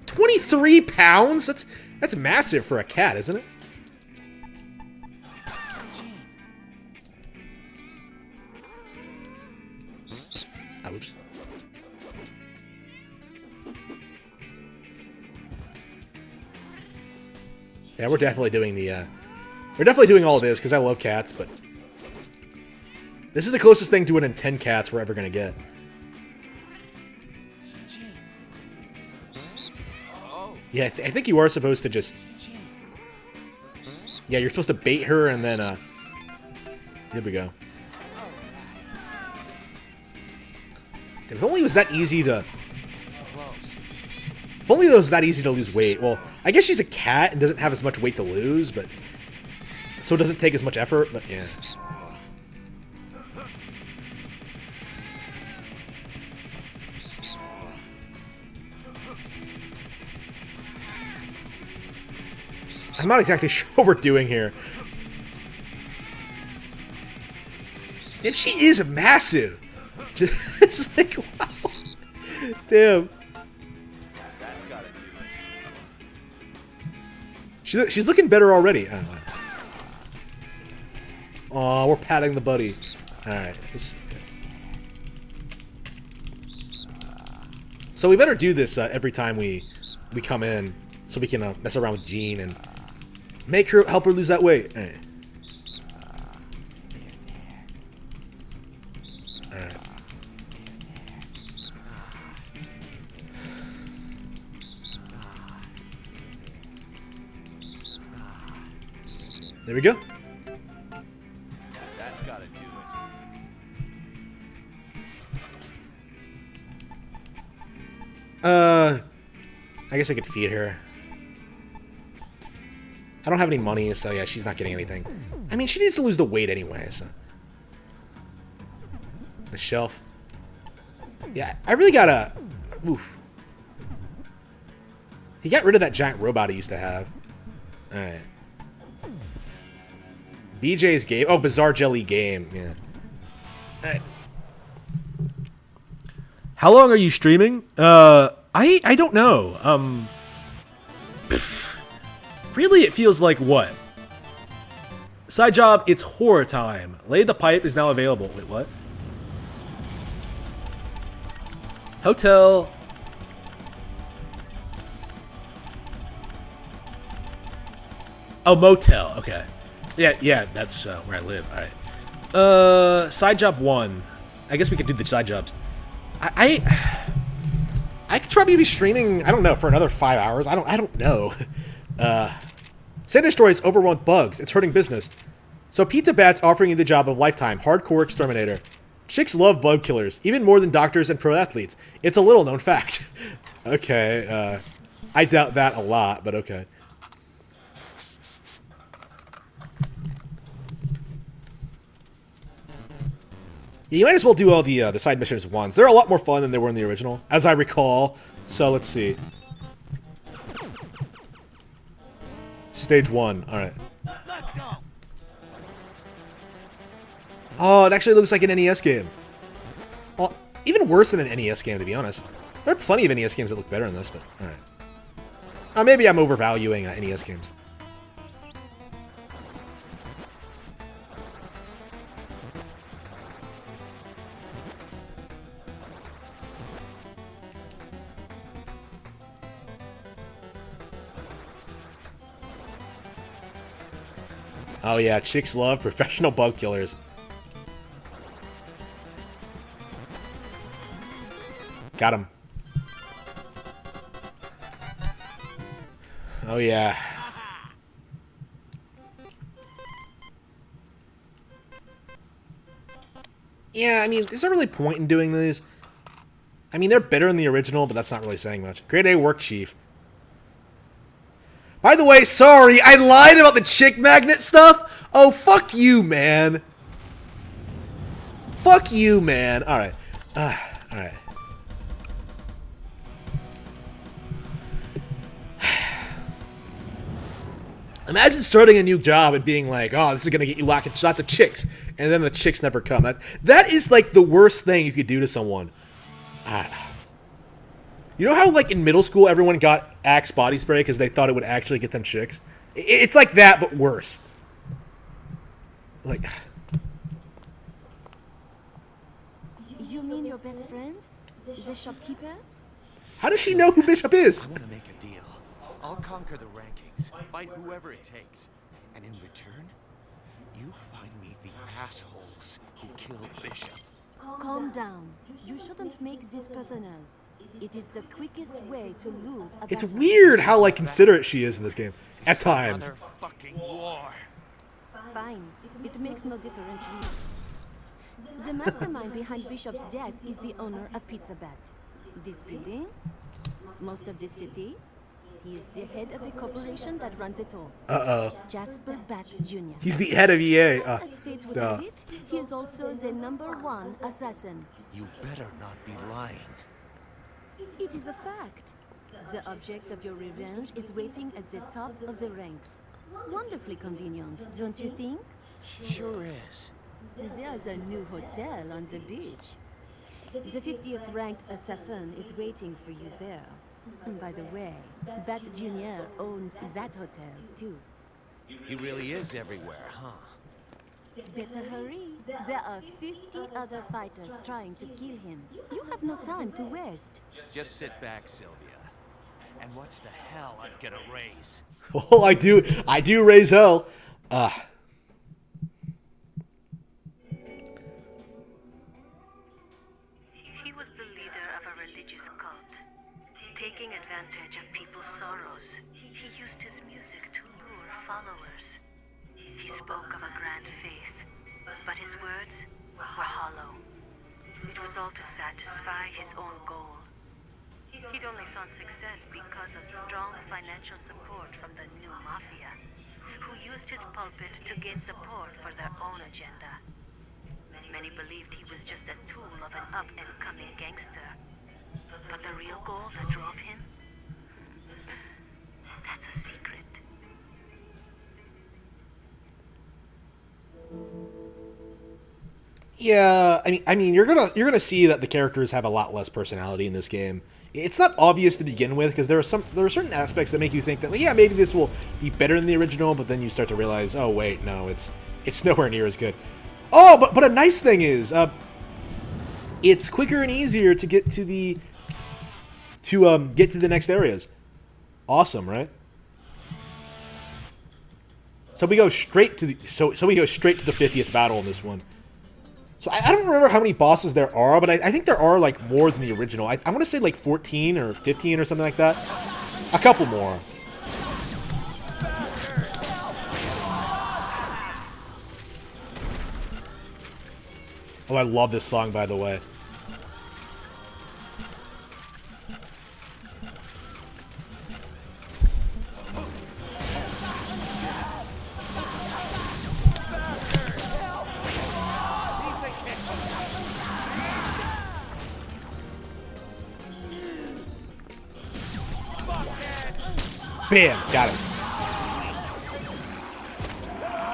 23 pounds. That's massive for a cat, isn't it? Oops. Yeah, we're definitely doing all this because I love cats, but this is the closest thing to an 10 cats we're ever gonna get. Yeah, I think you are supposed to just... Yeah, you're supposed to bait her and then, here we go. If only it was that easy to... If only it was that easy to lose weight. Well, I guess she's a cat and doesn't have as much weight to lose, but... So it doesn't take as much effort, but yeah. I'm not exactly sure what we're doing here. And she is massive. Just like, wow. Damn. She's looking better already. Oh, we're patting the buddy. Alright. So we better do this every time we come in, so we can mess around with Jean and help her lose that weight. Alright. Alright. There we go. That's gotta do it. I guess I could feed her. I don't have any money, so yeah, she's not getting anything. I mean, she needs to lose the weight anyway, so. The shelf. Yeah, I really gotta... Oof. He got rid of that giant robot he used to have. Alright. BJ's game. Oh, Bizarre Jelly game. Yeah. Alright. How long are you streaming? I don't know. Really, it feels like what? Side job, it's horror time. Lay the Pipe is now available. Wait, what? Hotel. Oh, motel. Okay. Yeah, that's where I live. All right. Side job 1. I guess we could do the side jobs. I could probably be streaming, I don't know, for another 5 hours. I don't know. Sand Destroy is overrun with bugs. It's hurting business. So Pizza Bat's offering you the job of lifetime. Hardcore exterminator. Chicks love bug killers, even more than doctors and pro athletes. It's a little known fact. Okay, I doubt that a lot, but okay. Yeah, you might as well do all the side missions once. They're a lot more fun than they were in the original, as I recall. So let's see. Stage 1. All right. Oh, it actually looks like an NES game. Well, even worse than an NES game, to be honest. There are plenty of NES games that look better than this, but all right. Maybe I'm overvaluing NES games. Oh yeah, chicks love professional bug killers. Got him. Oh yeah. Yeah, I mean, is there really point in doing these? I mean, they're better in the original, but that's not really saying much. Grade A work, Chief. By the way, sorry, I lied about the chick magnet stuff. Oh, fuck you, man. Fuck you, man. All right. All right. Imagine starting a new job and being like, oh, this is going to get you lots of chicks. And then the chicks never come. That is like the worst thing you could do to someone. You know how like in middle school everyone got Axe body spray because they thought it would actually get them chicks? It's like that, but worse. Like... You mean your best friend? The shopkeeper? How does she know who Bishop is? I want to make a deal. I'll conquer the rankings, fight whoever it takes, and in return, you find me the assholes who killed Bishop. Calm down. You shouldn't make this personal. It is the quickest way to lose a It's battle. weird how like considerate she is in this game at times. Fucking war. Fine. It makes no difference. The mastermind behind Bishop's death is the owner of Pizza Bat. This building, most of this city, he is the head of the corporation that runs it all. Jasper Bat Jr. He's the head of EA. As fate would have it, he is also the #1 assassin. You better not be lying. It is a fact. The object of your revenge is waiting at the top of the ranks. Wonderfully convenient, don't you think? Sure is. There's a new hotel on the beach. The 50th ranked assassin is waiting for you there. And by the way, Bat Jr. owns that hotel, too. He really is everywhere, huh? Better hurry. There are 50 other fighters trying to kill him. You have no time to waste. Just sit back, Sylvia, and watch the hell I get a raise. Oh, I do raise hell. He was the leader of a religious cult, taking advantage of people's sorrows. He used his music to lure followers. He spoke of a grand faith, but his words were hollow. It was all to satisfy his own goal. He'd only found success because of strong financial support from the new mafia, who used his pulpit to gain support for their own agenda. Many believed he was just a tool of an up-and-coming gangster. But the real goal that drove him? That's a secret. Yeah, I mean, you're gonna see that the characters have a lot less personality in this game. It's not obvious to begin with because there are certain aspects that make you think that, like, yeah, maybe this will be better than the original, but then you start to realize, oh wait, no, it's nowhere near as good. Oh, but a nice thing is, it's quicker and easier to get to the next areas. Awesome, right? So we go straight to the 50th battle in this one. So I don't remember how many bosses there are, but I think there are like more than the original. I want to say like 14 or 15 or something like that. A couple more. Oh, I love this song, by the way. Bam! Got him.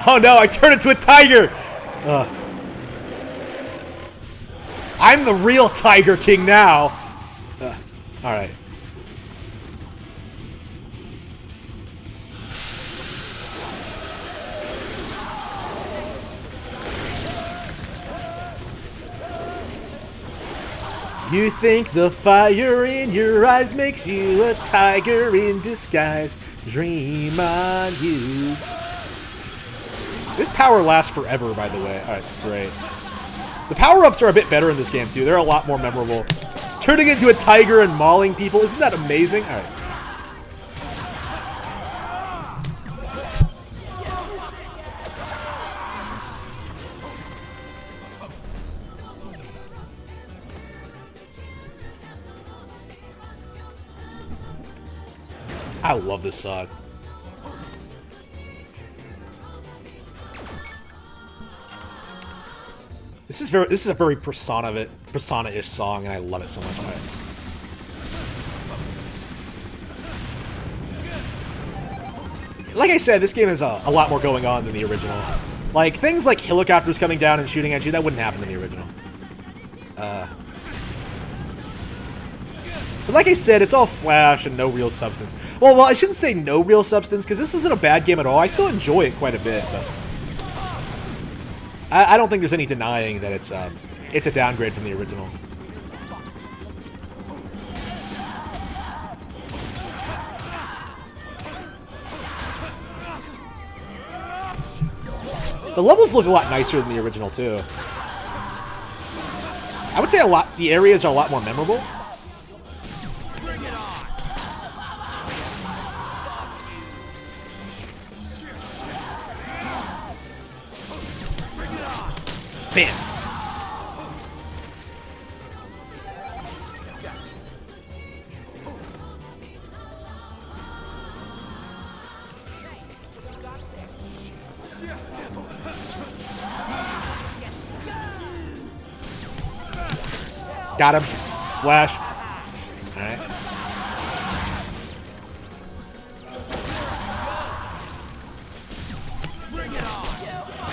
Oh no, I turned into a tiger! I'm the real Tiger King now! Alright. You think the fire in your eyes makes you a tiger in disguise. Dream on you. This power lasts forever, by the way. Alright, it's great. The power-ups are a bit better in this game, too. They're a lot more memorable. Turning into a tiger and mauling people. Isn't that amazing? Alright. I love this song. This is a very Persona-ish song, and I love it so much. All right. Like I said, this game has a lot more going on than the original. Like, things like helicopters coming down and shooting at you, that wouldn't happen in the original. But like I said, it's all flash and no real substance. Well, I shouldn't say no real substance, because this isn't a bad game at all. I still enjoy it quite a bit, but I don't think there's any denying that it's a downgrade from the original. The levels look a lot nicer than the original too. I would say the areas are a lot more memorable. Bam. Got him. Slash. Alright.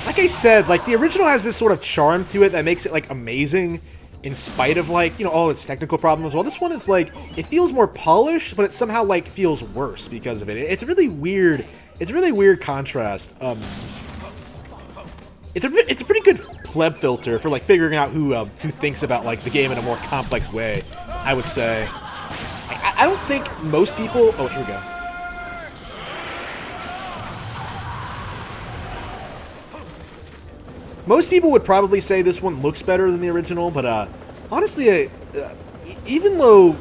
Like I said, like, the original has this sort of charm to it that makes it, like, amazing in spite of, like, you know, all its technical problems. Well, this one is, like, it feels more polished, but it somehow, like, feels worse because of it. It's a really weird, contrast. It's a pretty good pleb filter for, like, figuring out who thinks about, like, the game in a more complex way, I would say. I don't think most people... Oh, here we go. Most people would probably say this one looks better than the original, but honestly, even though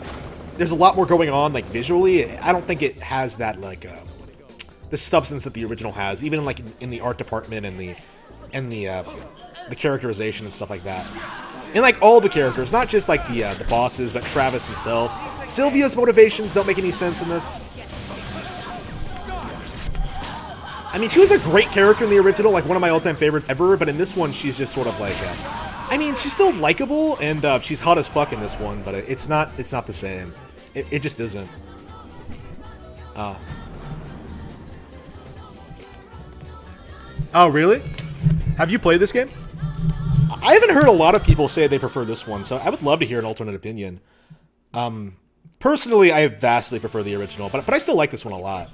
there's a lot more going on, like, visually, I don't think it has that, like, the substance that the original has, even like in the art department and the characterization and stuff like that. And like all the characters, not just like the bosses, but Travis himself. Sylvia's motivations don't make any sense in this. I mean, she was a great character in the original, like one of my all-time favorites ever, but in this one, she's just sort of like, I mean, she's still likable, and she's hot as fuck in this one, but it's not the same. It just isn't. Oh, really? Have you played this game? I haven't heard a lot of people say they prefer this one, so I would love to hear an alternate opinion. Personally, I vastly prefer the original, but I still like this one a lot.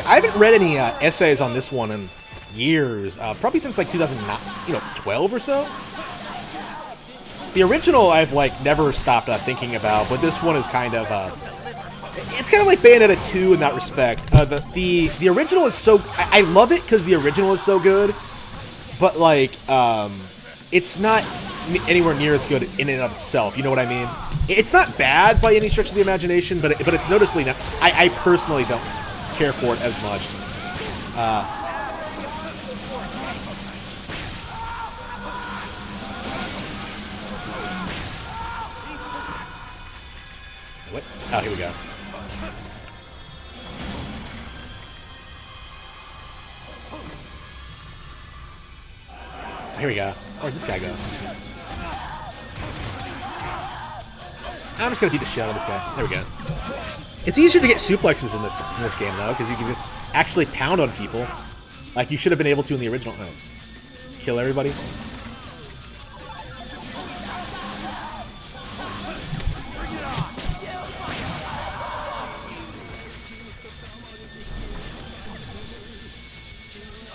I haven't read any essays on this one in years, probably since like 2012 or so. The original I've like never stopped thinking about, but this one is kind of it's kind of like Bayonetta 2 in that respect. The original is so I love it because the original is so good, but like it's not anywhere near as good in and of itself. You know what I mean? It's not bad by any stretch of the imagination, but it's noticeably not. I personally don't care for it as much. What? Oh, here we go. Here we go. Where'd this guy go? I'm just gonna beat the shit out of this guy. There we go. It's easier to get suplexes in this game though, because you can just actually pound on people, like you should have been able to in the original. Oh. Kill everybody.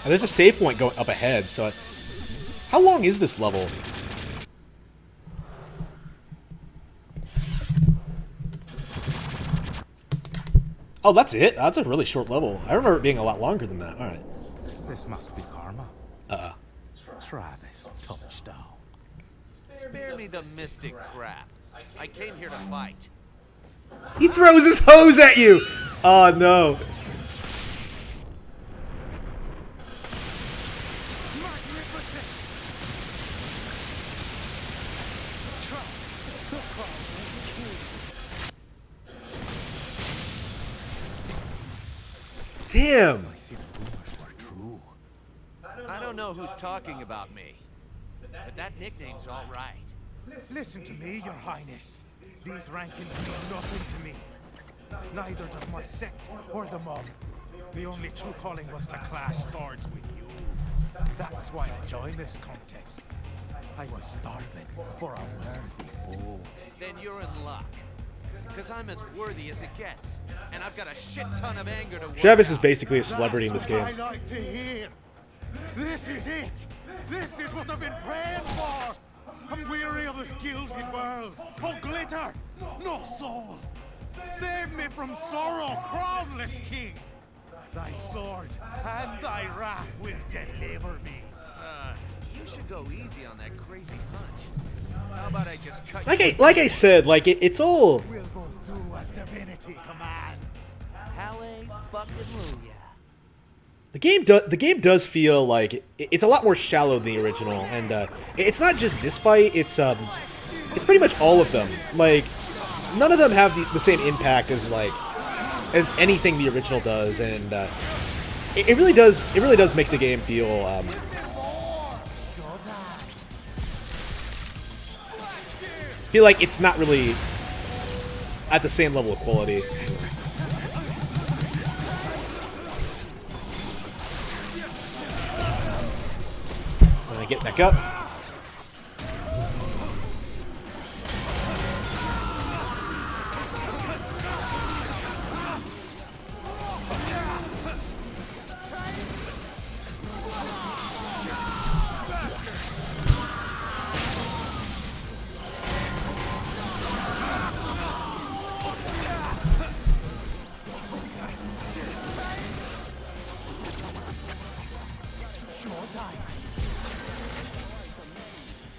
And there's a save point going up ahead. So, how long is this level? Oh, that's it? That's a really short level. I remember it being a lot longer than that. Alright. This must be karma. Travis touched down. Spare me the mystic crap. I came here to fight. He throws his hose at you! Oh no. Damn! I don't know who's talking about me, but that nickname's all right. Listen to me, Your Highness. These rankings mean nothing to me. Neither does my sect or the mob. The only true calling was to clash swords with you. That's why I joined this contest. I was starving for a worthy foe. Then you're in luck. Because I'm as worthy as it gets. And I've got a shit ton of anger to work Travis is out. basically a celebrity in this game. I like to hear. This is it. This is what I've been praying for. I'm weary of this gilded world. Oh, glitter, no soul. Save me from sorrow, crownless king. Thy sword and thy wrath will deliver me. You should go easy on that crazy punch. How about I just cut Like I said, like it's all. We'll both do as divinity commands. Hallelujah. The game does feel like it's a lot more shallow than the original, and it's not just this fight. It's pretty much all of them. Like none of them have the same impact as anything the original does, and it really does make the game feel. Feel like it's not really at the same level of quality. Get back up.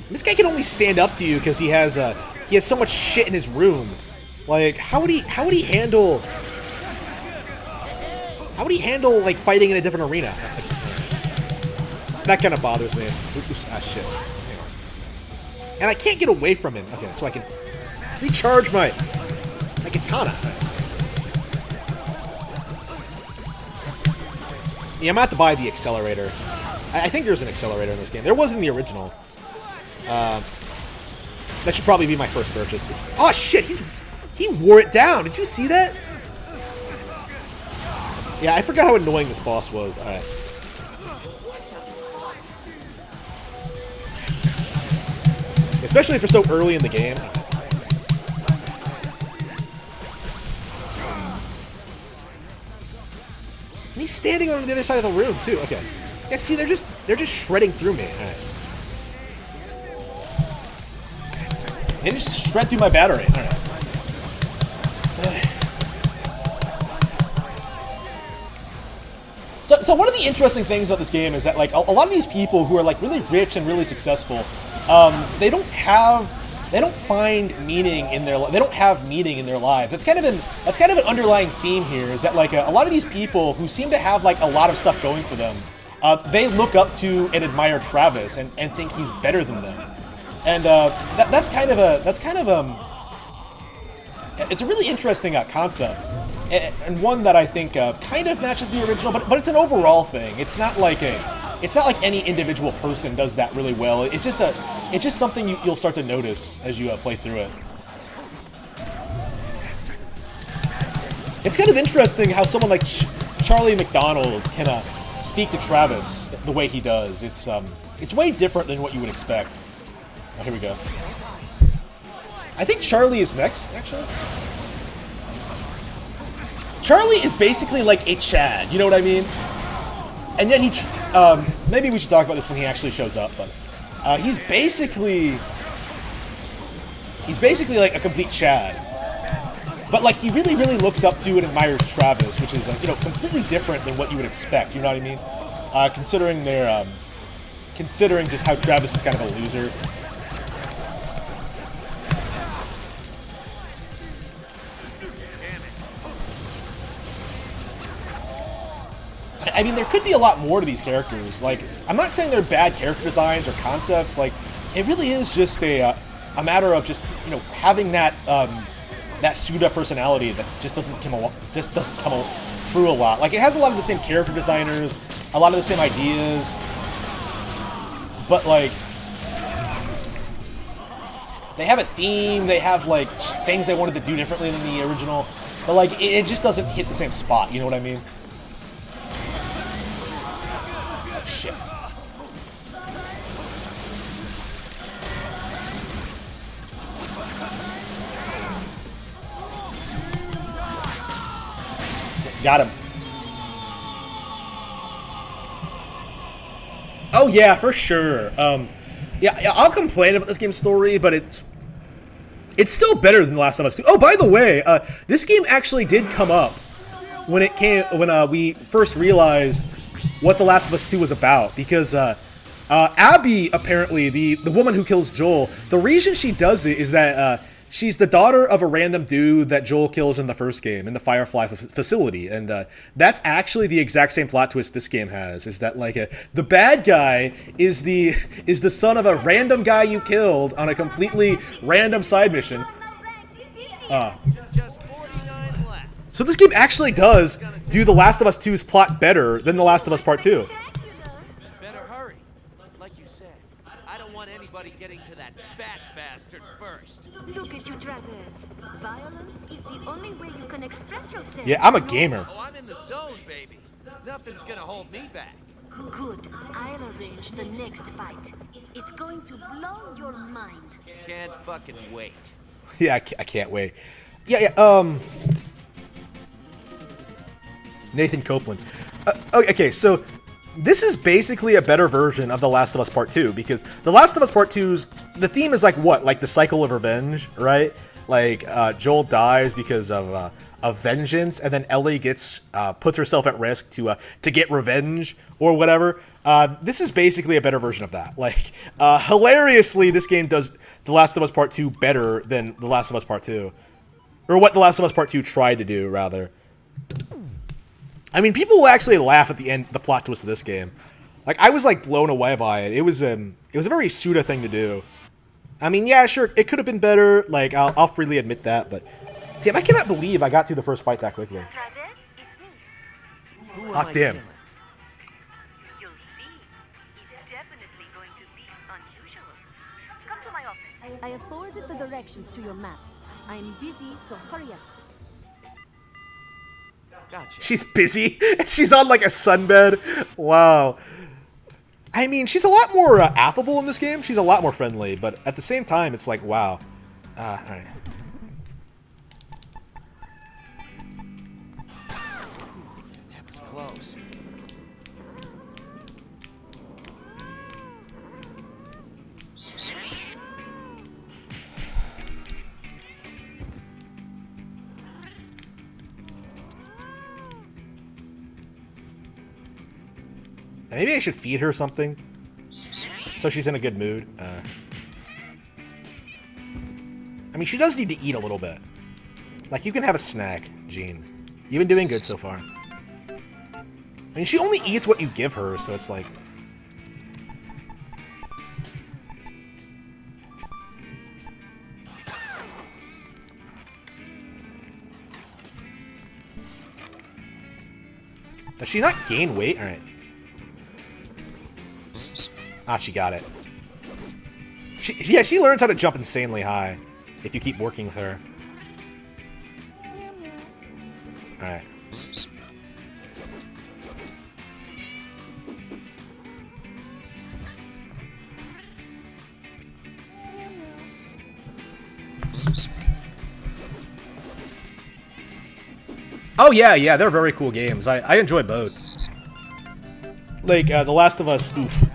This guy can only stand up to you because he has so much shit in his room. Like, how would he handle like fighting in a different arena? That kind of bothers me. Oops, ah shit. Hang on. And I can't get away from him. Okay, so I can recharge my katana. Yeah, I'm gonna have to buy the accelerator. I think there's an accelerator in this game. There was in the original. That should probably be my first purchase. Oh shit, he wore it down. Did you see that? Yeah, I forgot how annoying this boss was. Alright. Especially for so early in the game. And he's standing on the other side of the room too. Okay. Yeah, see, they're just shredding through me. Alright. They just shred through my battery. All right. So one of the interesting things about this game is that like a lot of these people who are like really rich and really successful, they don't find meaning in their they don't have meaning in their lives. That's kind of an underlying theme here. Is that like a lot of these people who seem to have like a lot of stuff going for them, they look up to and admire Travis and think he's better than them. And that's kind of it's a really interesting concept, and one that I think kind of matches the original, but it's an overall thing. It's not like any individual person does that really well. It's just something you'll start to notice as you play through it. It's kind of interesting how someone like Charlie McDonald can speak to Travis the way he does. It's way different than what you would expect. Oh, here we go. I think Charlie is next, actually. Charlie is basically like a Chad, you know what I mean? And yet maybe we should talk about this when he actually shows up, but he's basically like a complete Chad. But like he really, really looks up to and admires Travis, which is completely different than what you would expect, you know what I mean? Considering just how Travis is kind of a loser. I mean, there could be a lot more to these characters. Like, I'm not saying they're bad character designs or concepts. Like, it really is just a matter of just, you know, having that that Suda personality that just doesn't come through a lot. Like, it has a lot of the same character designers, a lot of the same ideas, but like, they have a theme. They have like things they wanted to do differently than the original, but like, it just doesn't hit the same spot. You know what I mean? Oh shit. Got him. Oh yeah, for sure. Yeah, I'll complain about this game's story, but it's still better than The Last of Us 2. Oh, by the way, this game actually did come up when we first realized what The Last of Us 2 was about, because Abby, apparently the woman who kills Joel, the reason she does it is that she's the daughter of a random dude that Joel killed in the first game in the Firefly facility, and that's actually the exact same plot twist this game has. Is that like the bad guy is the son of a random guy you killed on a completely random side mission. So this game actually does do The Last of Us 2's plot better than The Last of Us Part 2. Better hurry. Like you said, I don't want anybody getting to that bat bastard first. Look at you, Travis. Violence is the only way you can express yourself. Yeah, I'm a gamer. Oh, I'm in the zone, baby. Nothing's gonna hold me back. Good. I'll arrange the next fight. It's going to blow your mind. Can't fucking wait. Yeah, I can't wait. Yeah. Nathan Copeland. Okay, so this is basically a better version of The Last of Us Part 2, because The Last of Us Part 2's the theme is like what? Like the cycle of revenge, right? Like Joel dies because of vengeance, and then Ellie puts herself at risk to get revenge or whatever. This is basically a better version of that. Like hilariously, this game does The Last of Us Part 2 better than The Last of Us Part 2, or what The Last of Us Part 2 tried to do, rather. I mean, people will actually laugh at the end, the plot twist of this game. Like, I was like blown away by it. It was a very Suda thing to do. I mean, yeah, sure, it could have been better. Like, I'll freely admit that, but damn, I cannot believe I got through the first fight that quickly. Travis, it's me. Ah, damn. You'll see. It's definitely going to be unusual. Come to my office. I have forwarded the directions to your map. I'm busy, so hurry up. Gotcha. She's busy. She's on like a sunbed. Wow. I mean, she's a lot more affable in this game. She's a lot more friendly, but at the same time, it's like, wow. All right. That was close. Maybe I should feed her something, so she's in a good mood. I mean, she does need to eat a little bit. Like, you can have a snack, Jean. You've been doing good so far. I mean, she only eats what you give her, so it's like... Does she not gain weight? Alright. Ah, she got it. She learns how to jump insanely high if you keep working with her. Alright. Oh yeah, they're very cool games. I enjoy both. Like, The Last of Us, oof.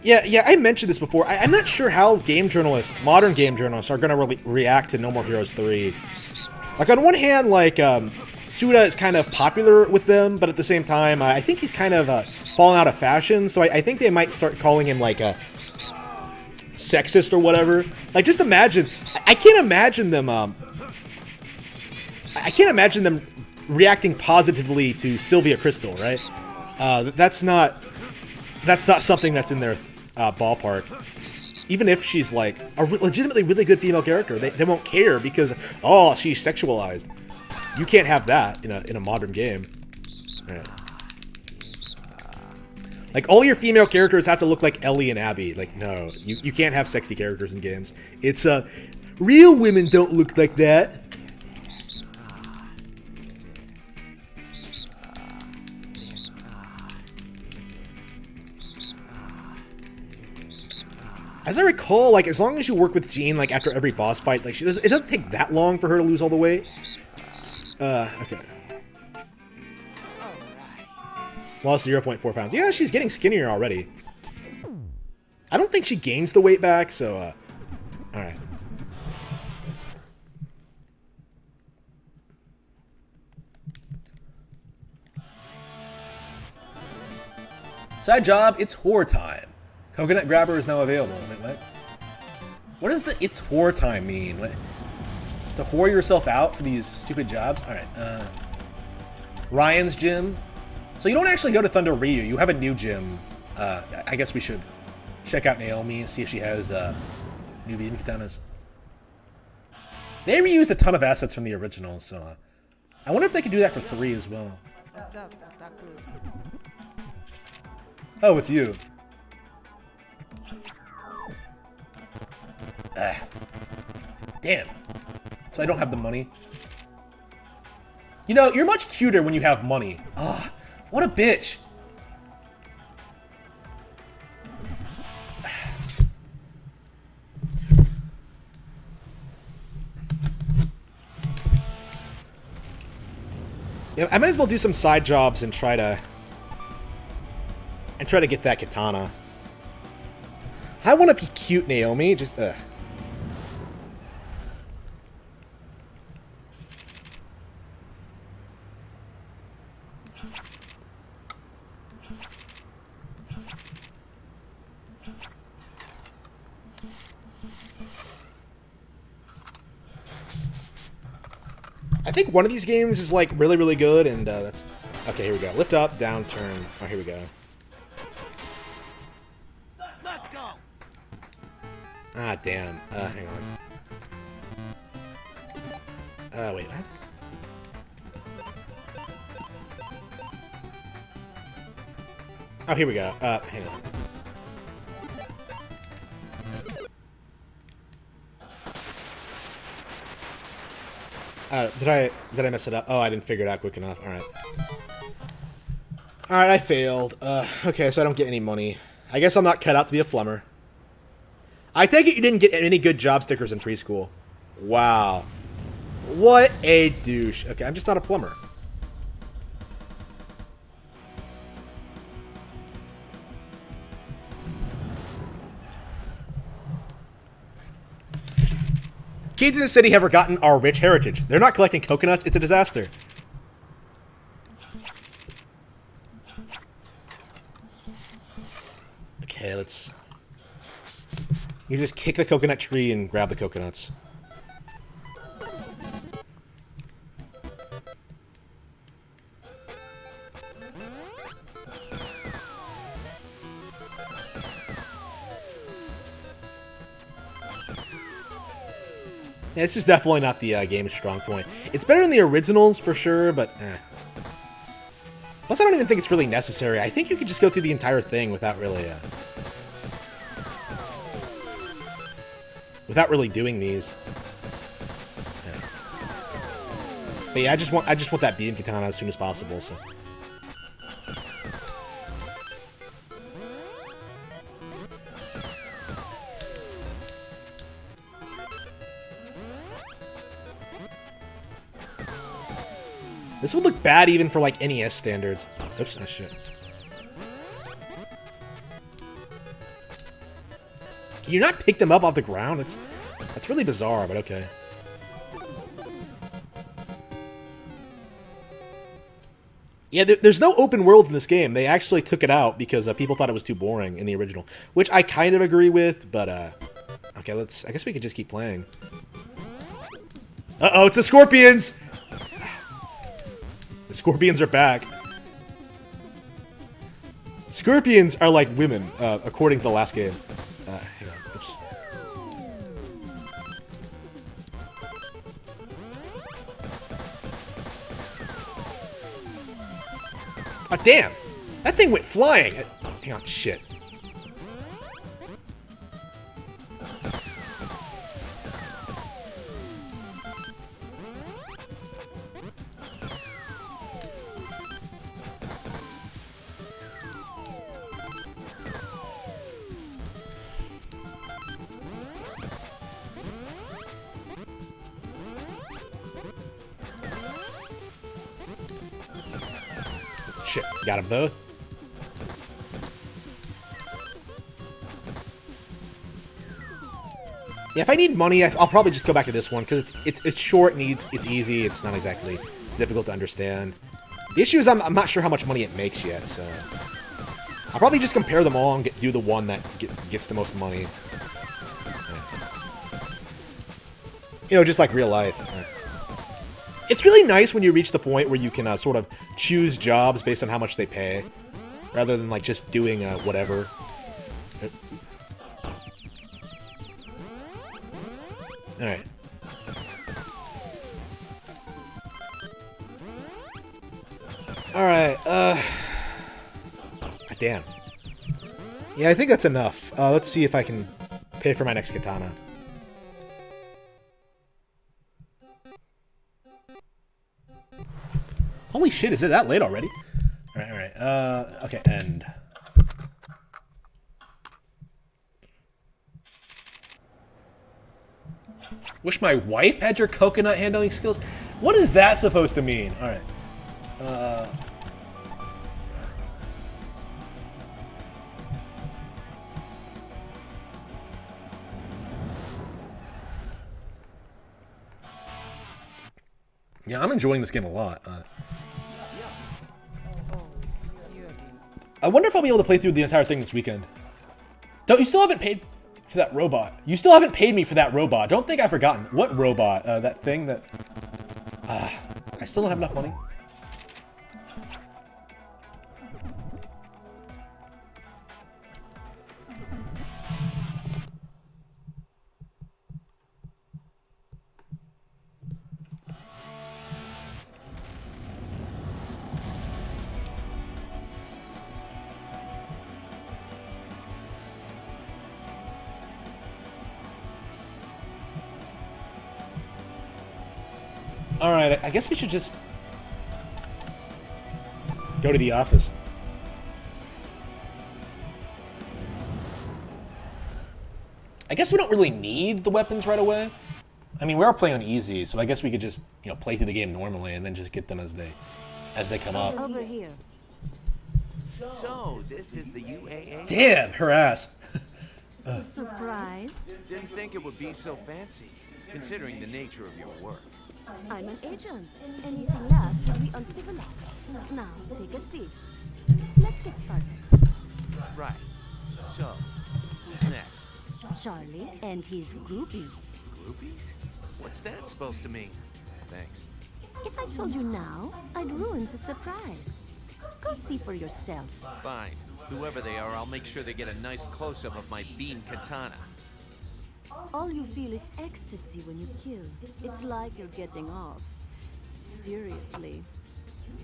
Yeah, I mentioned this before. I'm not sure how game journalists, modern game journalists, are going to react to No More Heroes 3. Like, on one hand, like, Suda is kind of popular with them, but at the same time, I think he's kind of fallen out of fashion, so I think they might start calling him, like, a sexist or whatever. Like, just imagine, I can't imagine them reacting positively to Sylvia Crystal, right? That's not something that's in their ballpark. Even if she's like a legitimately really good female character, they won't care because, oh, she's sexualized. You can't have that in a modern game. Right. Like, all your female characters have to look like Ellie and Abby. Like, no, you can't have sexy characters in games. It's real women don't look like that. As I recall, like, as long as you work with Jean, like, after every boss fight, like, it doesn't take that long for her to lose all the weight. Okay. Lost 0.4 pounds. Yeah, she's getting skinnier already. I don't think she gains the weight back, so, alright. Side job, it's whore time. Coconut grabber is now available. Wait, what? What does the "it's whore time" mean? What? To whore yourself out for these stupid jobs? Alright, Ryan's gym. So you don't actually go to Thunder Ryu. You have a new gym. I guess we should check out Naomi and see if she has new beam katanas. They reused a ton of assets from the original, so I wonder if they could do that for 3 as well. Oh, it's you. Damn. So I don't have the money. You know, you're much cuter when you have money. Ah, what a bitch. Yeah, I might as well do some side jobs and try to get that katana. I want to be cute, Naomi. Just I think one of these games is like really, really good, and that's okay. Here we go. Lift up, down, turn. Oh, here we go. Let's go. Ah, damn. Hang on. Wait, what? Oh, here we go. Hang on. Did I mess it up? Oh, I didn't figure it out quick enough. Alright. Alright, I failed. Okay, so I don't get any money. I guess I'm not cut out to be a plumber. I take it you didn't get any good job stickers in preschool. Wow. What a douche. Okay, I'm just not a plumber. Kids in the city have forgotten our rich heritage. They're not collecting coconuts. It's a disaster. Okay, let's... You just kick the coconut tree and grab the coconuts. Yeah, this is definitely not the game's strong point. It's better than the originals, for sure, but Plus, I don't even think it's really necessary. I think you could just go through the entire thing without really... without really doing these. Yeah. But yeah, I just want that beam katana as soon as possible, so... This would look bad even for, like, NES standards. Oops, oh shit. Can you not pick them up off the ground? That's really bizarre, but okay. Yeah, there's no open world in this game. They actually took it out because people thought it was too boring in the original. Which I kind of agree with, but, okay, I guess we could just keep playing. Uh-oh, it's the Scorpions! The scorpions are back. Scorpions are like women, according to the last game. Hang on. Oops. Oh, damn! That thing went flying! Hang on, shit. Shit, got them both. Yeah, if I need money, I'll probably just go back to this one, because it's short, it's easy, it's not exactly difficult to understand. The issue is I'm not sure how much money it makes yet, so... I'll probably just compare them all and do the one that gets the most money. You know, just like real life. It's really nice when you reach the point where you can sort of choose jobs based on how much they pay, rather than like just doing whatever. Alright. Alright, damn. Yeah, I think that's enough. Let's see if I can pay for my next katana. Holy shit, is it that late already? Alright, okay, end. Wish my wife had your coconut handling skills? What is that supposed to mean? Alright. Yeah, I'm enjoying this game a lot. I wonder if I'll be able to play through the entire thing this weekend. Don't you still haven't paid for that robot? You still haven't paid me for that robot. Don't think I've forgotten. What robot? That thing that... I still don't have enough money. Alright, I guess we should just go to the office. I guess we don't really need the weapons right away. I mean, we are playing on easy, so I guess we could just, you know, play through the game normally and then just get them as they come up. Over here. So, this is the UAA? Damn, her ass. Surprised? Didn't think it would be so fancy, considering the nature of your work. I'm an agent. Anything less would be uncivilized. Now, take a seat. Let's get started. Right. So, who's next? Charlie and his groupies. Groupies? What's that supposed to mean? Thanks. If I told you now, I'd ruin the surprise. Go see for yourself. Fine. Whoever they are, I'll make sure they get a nice close-up of my beam katana. All you feel is ecstasy when you kill. It's like you're getting off. Seriously.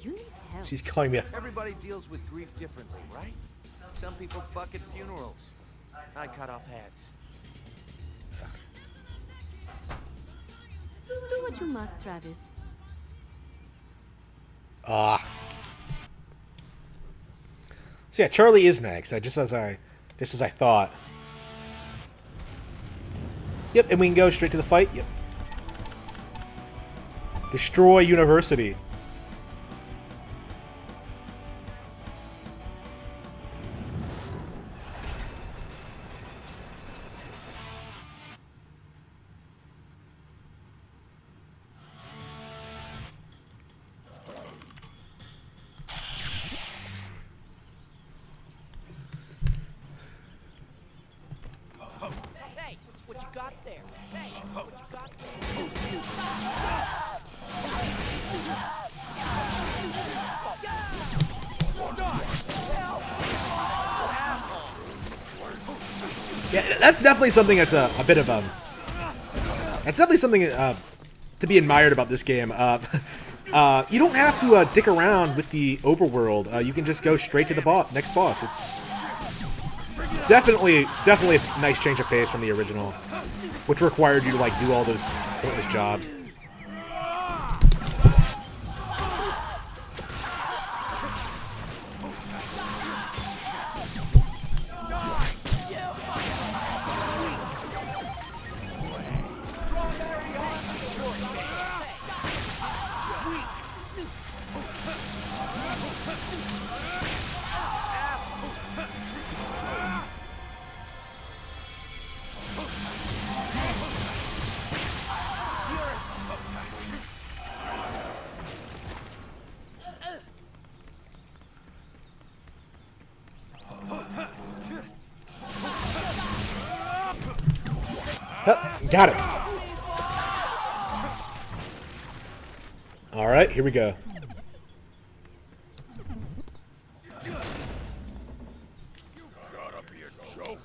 You need help. She's calling me. Everybody deals with grief differently, right? Some people fuck at funerals. I cut off heads. Do what you must, Travis. So yeah, Charlie is next. Just as I thought. Yep, and we can go straight to the fight. Yep. Destroy University. Hey, what you got there? Hey, what you got there? Yeah, that's definitely something that's a bit of that's definitely something to be admired about this game. You don't have to dick around with the overworld. You can just go straight to the next boss. It's definitely a nice change of pace from the original, which required you to like do all those pointless jobs. Got it. All right, here we go. Gotta be a joke.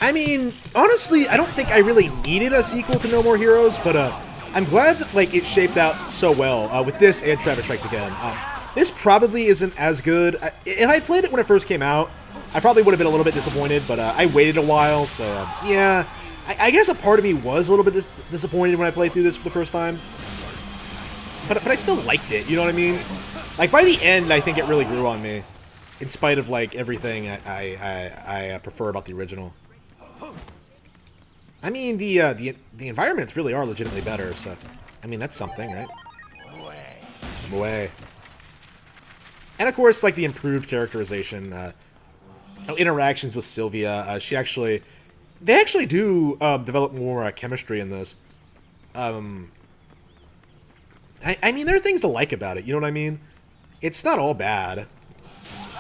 I mean, honestly, I don't think I really needed a sequel to No More Heroes, but I'm glad that like it shaped out so well with this and Travis Strikes Again. This probably isn't as good. If I played it when it first came out, I probably would have been a little bit disappointed, but I waited a while, so yeah. I guess a part of me was a little bit disappointed when I played through this for the first time. But I still liked it, you know what I mean? Like, by the end, I think it really grew on me, in spite of, like, everything I prefer about the original. I mean, the environments really are legitimately better, so, I mean, that's something, right? Way. And, of course, like, the improved characterization, interactions with Sylvia, they actually do develop more chemistry in this. I mean, there are things to like about it, you know what I mean? It's not all bad.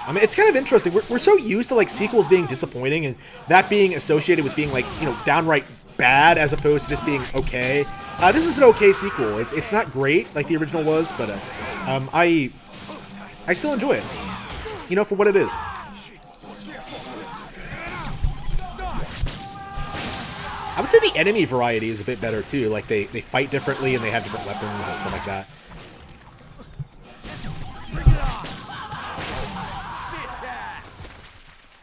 I mean, it's kind of interesting. We're so used to, like, sequels being disappointing and that being associated with being, like, you know, downright bad as opposed to just being okay. This is an okay sequel. It's not great like the original was, but I still enjoy it, you know, for what it is. I would say the enemy variety is a bit better, too. Like, they fight differently and they have different weapons and stuff like that.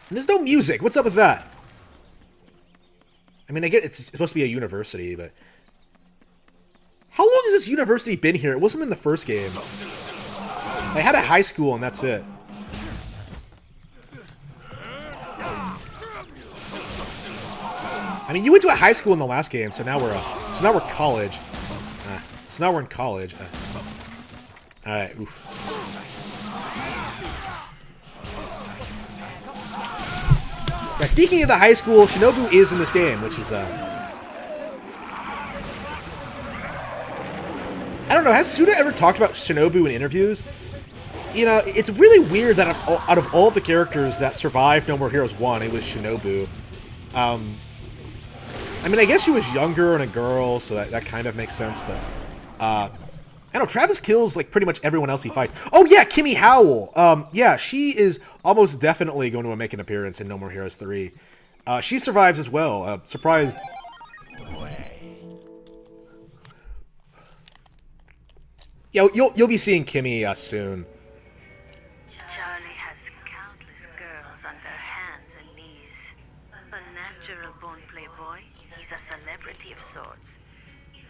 And there's no music. What's up with that? I mean, I get it's supposed to be a university, but... How long has this university been here? It wasn't in the first game. They had a high school and that's it. I mean, you went to a high school in the last game, so now we're college. So now we're in college. All right. Oof. Yeah, speaking of the high school, Shinobu is in this game, which is I don't know. Has Suda ever talked about Shinobu in interviews? You know, it's really weird that out of all the characters that survived No More Heroes 1, it was Shinobu. I mean, I guess she was younger and a girl, so that kind of makes sense, but... I don't know, Travis kills, like, pretty much everyone else he fights. Oh, yeah, Kimmy Howell! Yeah, she is almost definitely going to make an appearance in No More Heroes 3. She survives as well. Surprised... Yeah, you'll be seeing Kimmy soon. Charlie has countless girls on their hands and knees. A natural born playboy, he's a celebrity of sorts.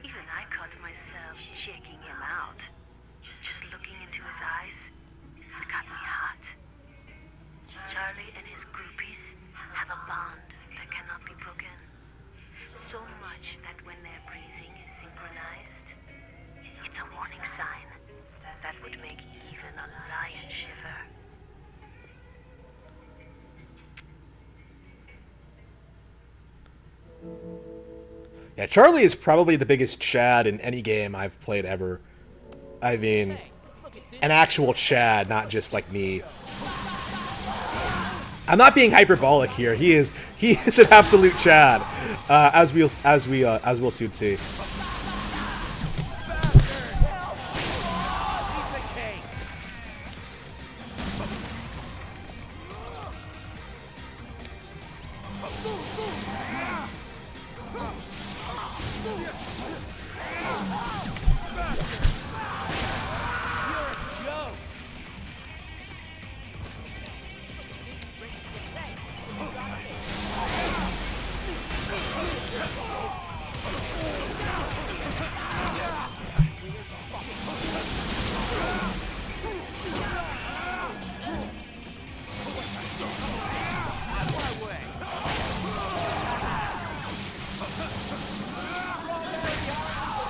Even I caught myself checking him out. Just looking into his eyes, it got me hot. Charlie and his groupies have a bond that cannot be broken. So much that when their breathing is synchronized, it's a warning sign that would make even a lion shiver. Yeah, Charlie is probably the biggest Chad in any game I've played ever. I mean, an actual Chad, not just like me. I'm not being hyperbolic here. He is an absolute Chad, as we'll soon see.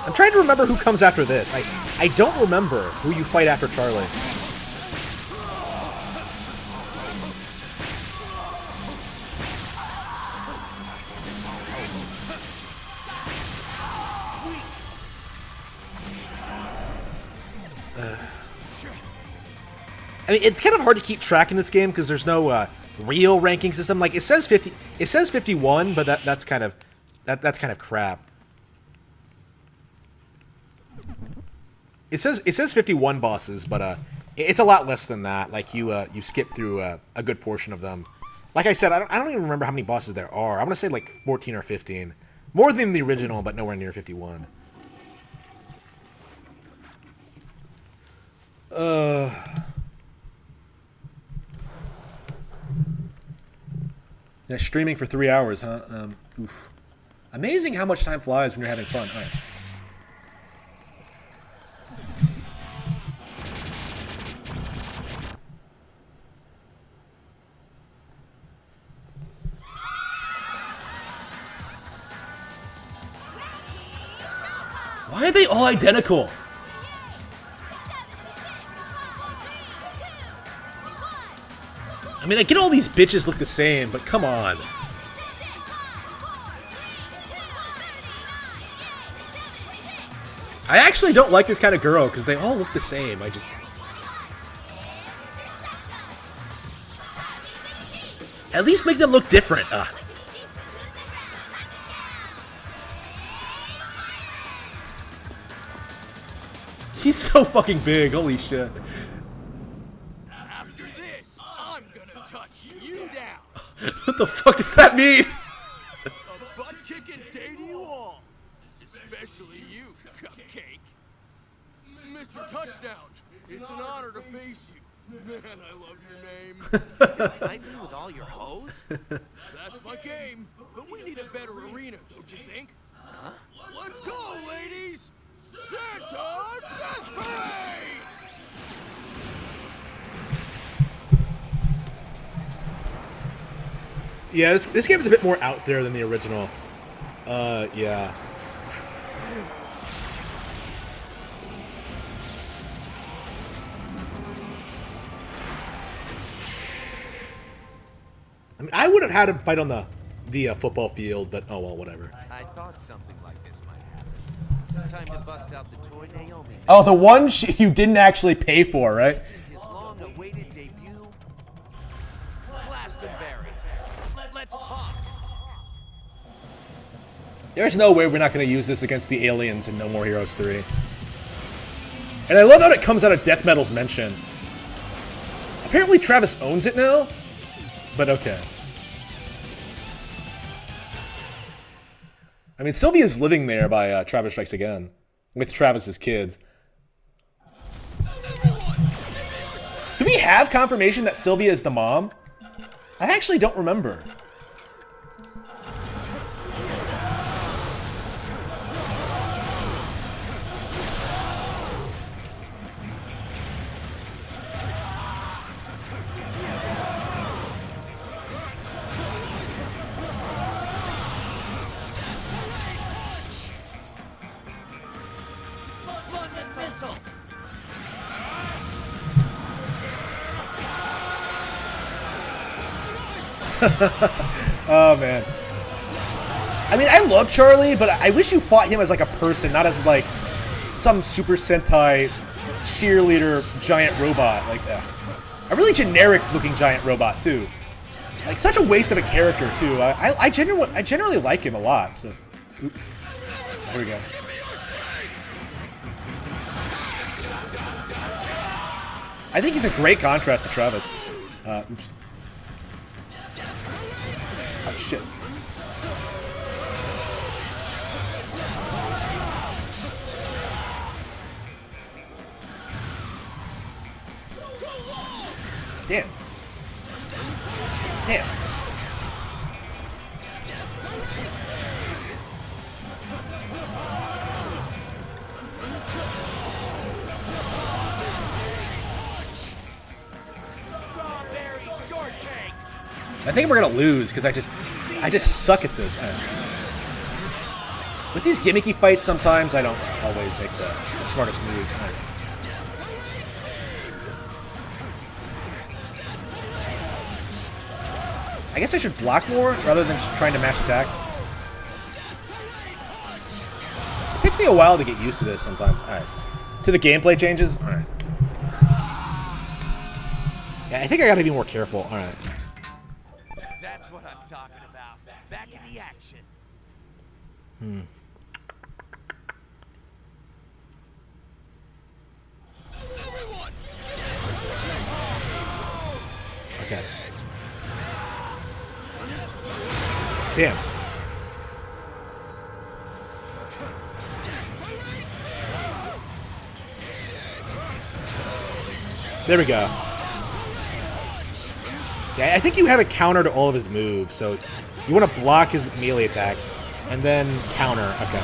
I'm trying to remember who comes after this. I don't remember who you fight after Charlie. I mean, it's kind of hard to keep track in this game because there's no real ranking system. Like it says 50, it says 51, but that's kind of crap. It says 51 bosses, but it's a lot less than that. Like you skip through a good portion of them. Like I said, I don't even remember how many bosses there are. I'm gonna say like 14 or 15, more than the original, but nowhere near 51. Yeah, streaming for 3 hours, huh? Oof. Amazing how much time flies when you're having fun. All right. Why are they all identical? I mean, I get all these bitches look the same, but come on. I actually don't like this kind of girl because they all look the same. I just... At least make them look different. He's so fucking big, holy shit. After this, I'm gonna touch you down. What the fuck does that mean? A butt-kicking day to you all. Especially you, Cupcake. Mr. Touchdown, it's an honor to face you. Man, I love your name. Fight me with all your hoes? That's my game, but we need a better arena, don't you think? Huh? Let's go, ladies! Santa Death Parade! Yeah, this game is a bit more out there than the original. Yeah. I mean, I would have had him fight on the football field, but oh well, whatever. I thought something like this might happen. Time to bust out the toy Naomi. Oh, the one you didn't actually pay for, right? His long-awaited debut. Glastonbury. Let's pop. There's no way we're not going to use this against the aliens in No More Heroes 3. And I love how it comes out of Death Metal's mention. Apparently Travis owns it now, but okay. I mean, Sylvia's living there by Travis Strikes Again, with Travis's kids. Do we have confirmation that Sylvia is the mom? I actually don't remember. Oh man. I mean, I love Charlie, but I wish you fought him as like a person, not as like some Super Sentai cheerleader giant robot, like a really generic looking giant robot too. Like such a waste of a character too. I generally like him a lot. So, oop. Here we go. I think he's a great contrast to Travis. Oops. Oh shit. Damn. Damn. Strawberry shortcake. I think we're gonna lose because I just suck at this. With these gimmicky fights, sometimes I don't always make the smartest moves. I guess I should block more rather than just trying to mash attack. It takes me a while to get used to this sometimes. Alright. To the gameplay changes? Alright. Yeah, I think I gotta be more careful. Alright. That's what I'm talking about. Back in the action. Okay. Damn. There we go. Yeah, I think you have a counter to all of his moves, so you want to block his melee attacks and then counter. Okay.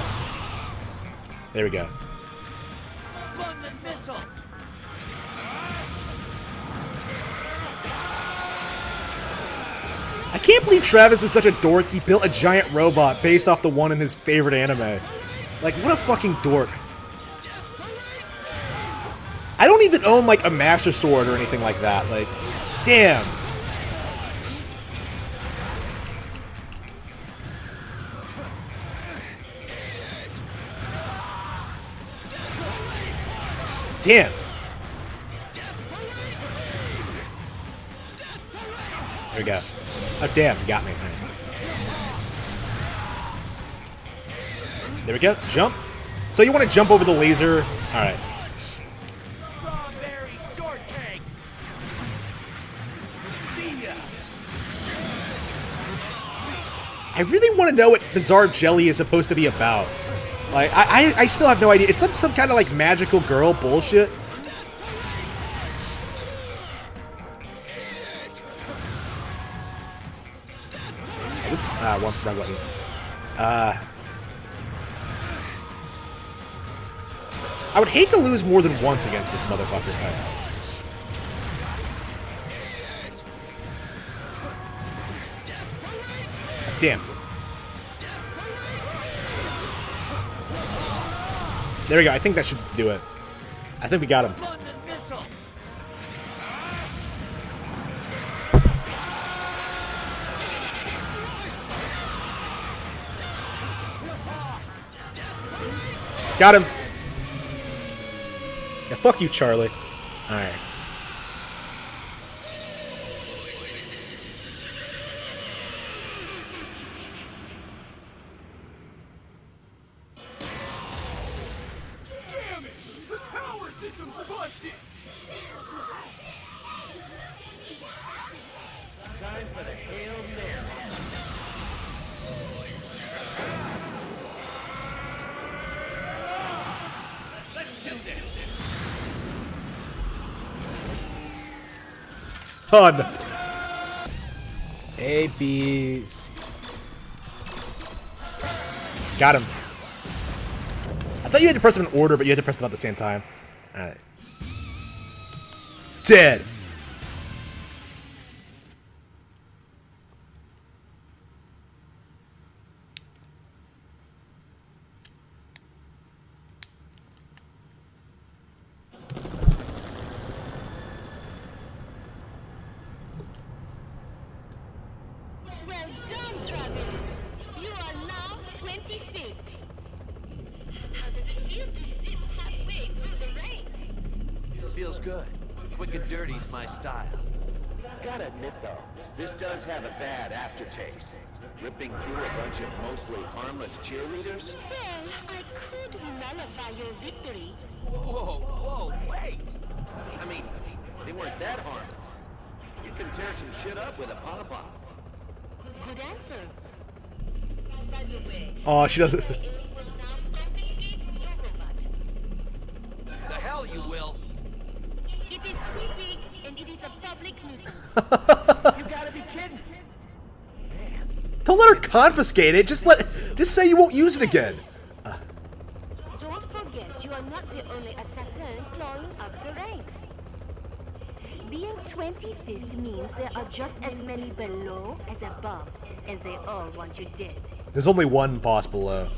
There we go. London missile. I can't believe Travis is such a dork. He built a giant robot based off the one in his favorite anime. Like, what a fucking dork. I don't even own, like, a Master Sword or anything like that. Like, damn. Damn. There we go. Oh, damn. You got me. There we go. Jump. So you want to jump over the laser. All right. Strawberry shortcake. See ya. I really want to know what Bizarre Jelly is supposed to be about. Like, I still have no idea. It's some kind of, like, magical girl bullshit. Oops. Wrong button. I would hate to lose more than once against this motherfucker. Damn. There we go. I think that should do it. I think we got him. London missile. Got him. Yeah, fuck you, Charlie. Alright. Damn it! The power system's busted! Time for the Hail Mary. Let's do this! Hun. A, B, C. Got him. I thought you had to press them in order, but you had to press them at the same time. Alright. Dead. Well done, Travis. You are now 25th. How does it feel to sit halfway through the ranks? good. Quick and dirty's my style. Gotta admit though, this does have a bad aftertaste. Ripping through a bunch of mostly harmless cheerleaders? Well, I could nullify your victory. Whoa, wait! I mean, they weren't that harmless. You can tear some shit up with a pom-pom. Good answer. By the way, Oh, she doesn't. The hell you will. it is creepy and it is a public nuisance. You gotta be kidding. Don't let her confiscate it. Just say you won't use it again. Don't forget, you are not the only assassin clawing up the ranks. Being 25th means there are just as many below as above, and they all want you dead. There's only one boss below.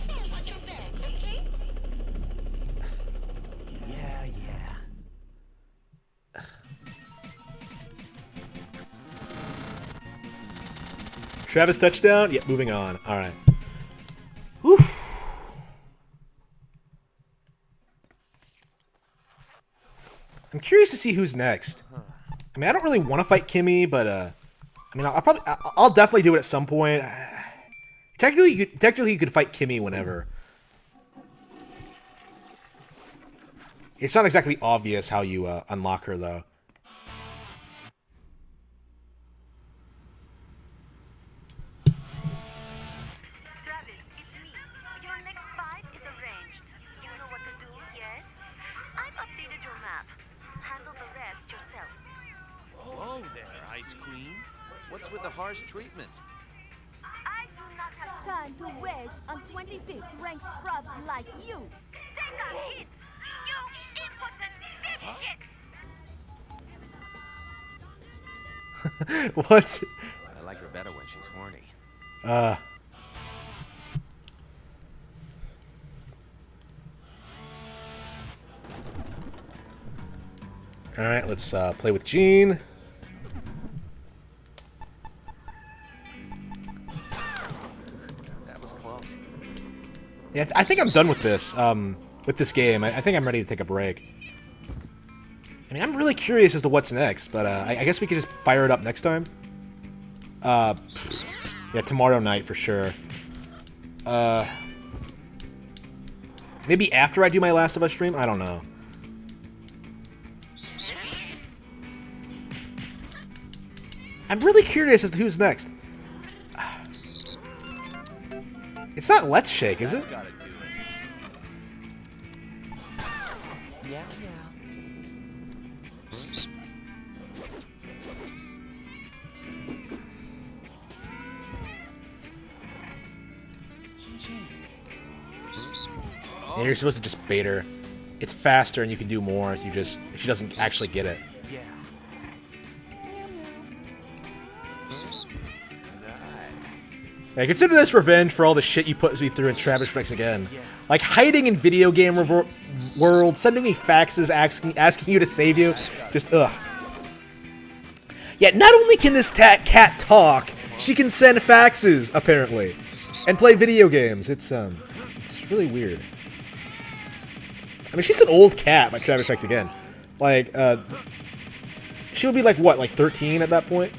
Yeah. Travis touchdown. Yeah, moving on. All right. Whew. I'm curious to see who's next. I mean, I don't really want to fight Kimmy, but I mean, I'll definitely do it at some point. Technically, you could fight Kimmy whenever. It's not exactly obvious how you unlock her, though. Travis, it's me. Your next fight is arranged. You know what to do, yes? I've updated your map. Handle the rest yourself. Whoa there, Ice Queen. What's with the harsh treatment? I do not have Time to waste on 25th rank scrubs like you. Take a hit! You impotent dipshit! What? I like her better when she's horny. All right, let's play with Jean. That was close. Yeah, I think I'm done with this. With this game, I think I'm ready to take a break. I mean, I'm really curious as to what's next, but I guess we could just fire it up next time. Yeah, tomorrow night for sure. Maybe after I do my Last of Us stream? I don't know. I'm really curious as to who's next. It's not Let's Shake, is it? Gotta do it. Yeah. Yeah, you're supposed to just bait her. It's faster and you can do more if she doesn't actually get it. Yeah. Nice. Yeah, consider this revenge for all the shit you put me through in Travis Strikes Again. Like hiding in video game world, sending me faxes asking you to save you. Just ugh. Yeah, not only can this cat talk, she can send faxes apparently, and play video games. It's really weird. I mean, she's an old cat by Travis Strikes Again. Like, she would be like, what, like 13 at that point?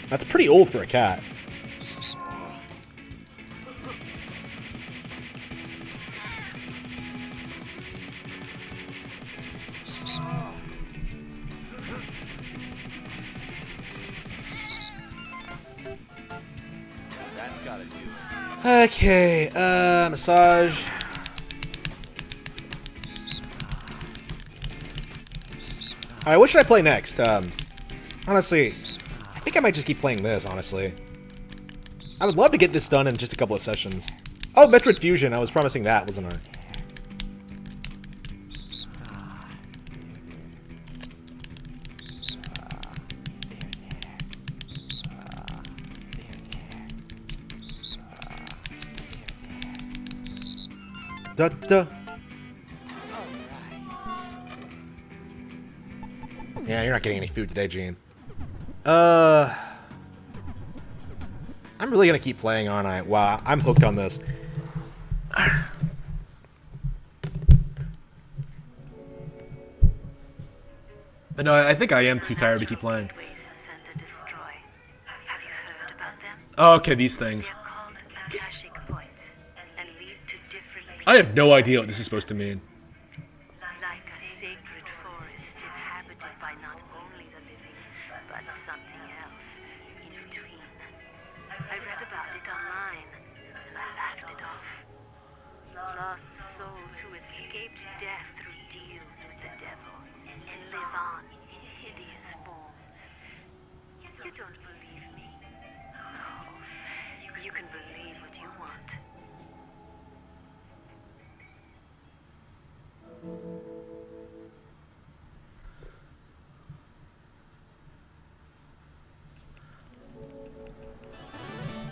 That's pretty old for a cat. That's gotta do it. Okay, massage. Alright, what should I play next? Honestly, I think I might just keep playing this, honestly. I would love to get this done in just a couple of sessions. Oh, Metroid Fusion, I was promising that, wasn't I? Da da. Yeah, you're not getting any food today, Gene. I'm really gonna keep playing, aren't I? Wow, I'm hooked on this. But no, I think I am too tired to keep playing. Oh, okay, these things. I have no idea what this is supposed to mean. Like a sacred forest inhabited by not only the living, but something else in between. I read about it online, and I laughed it off. Lost souls who escaped death through deals with the devil and live on in hideous forms. You don't believe me? No. You can believe what you want.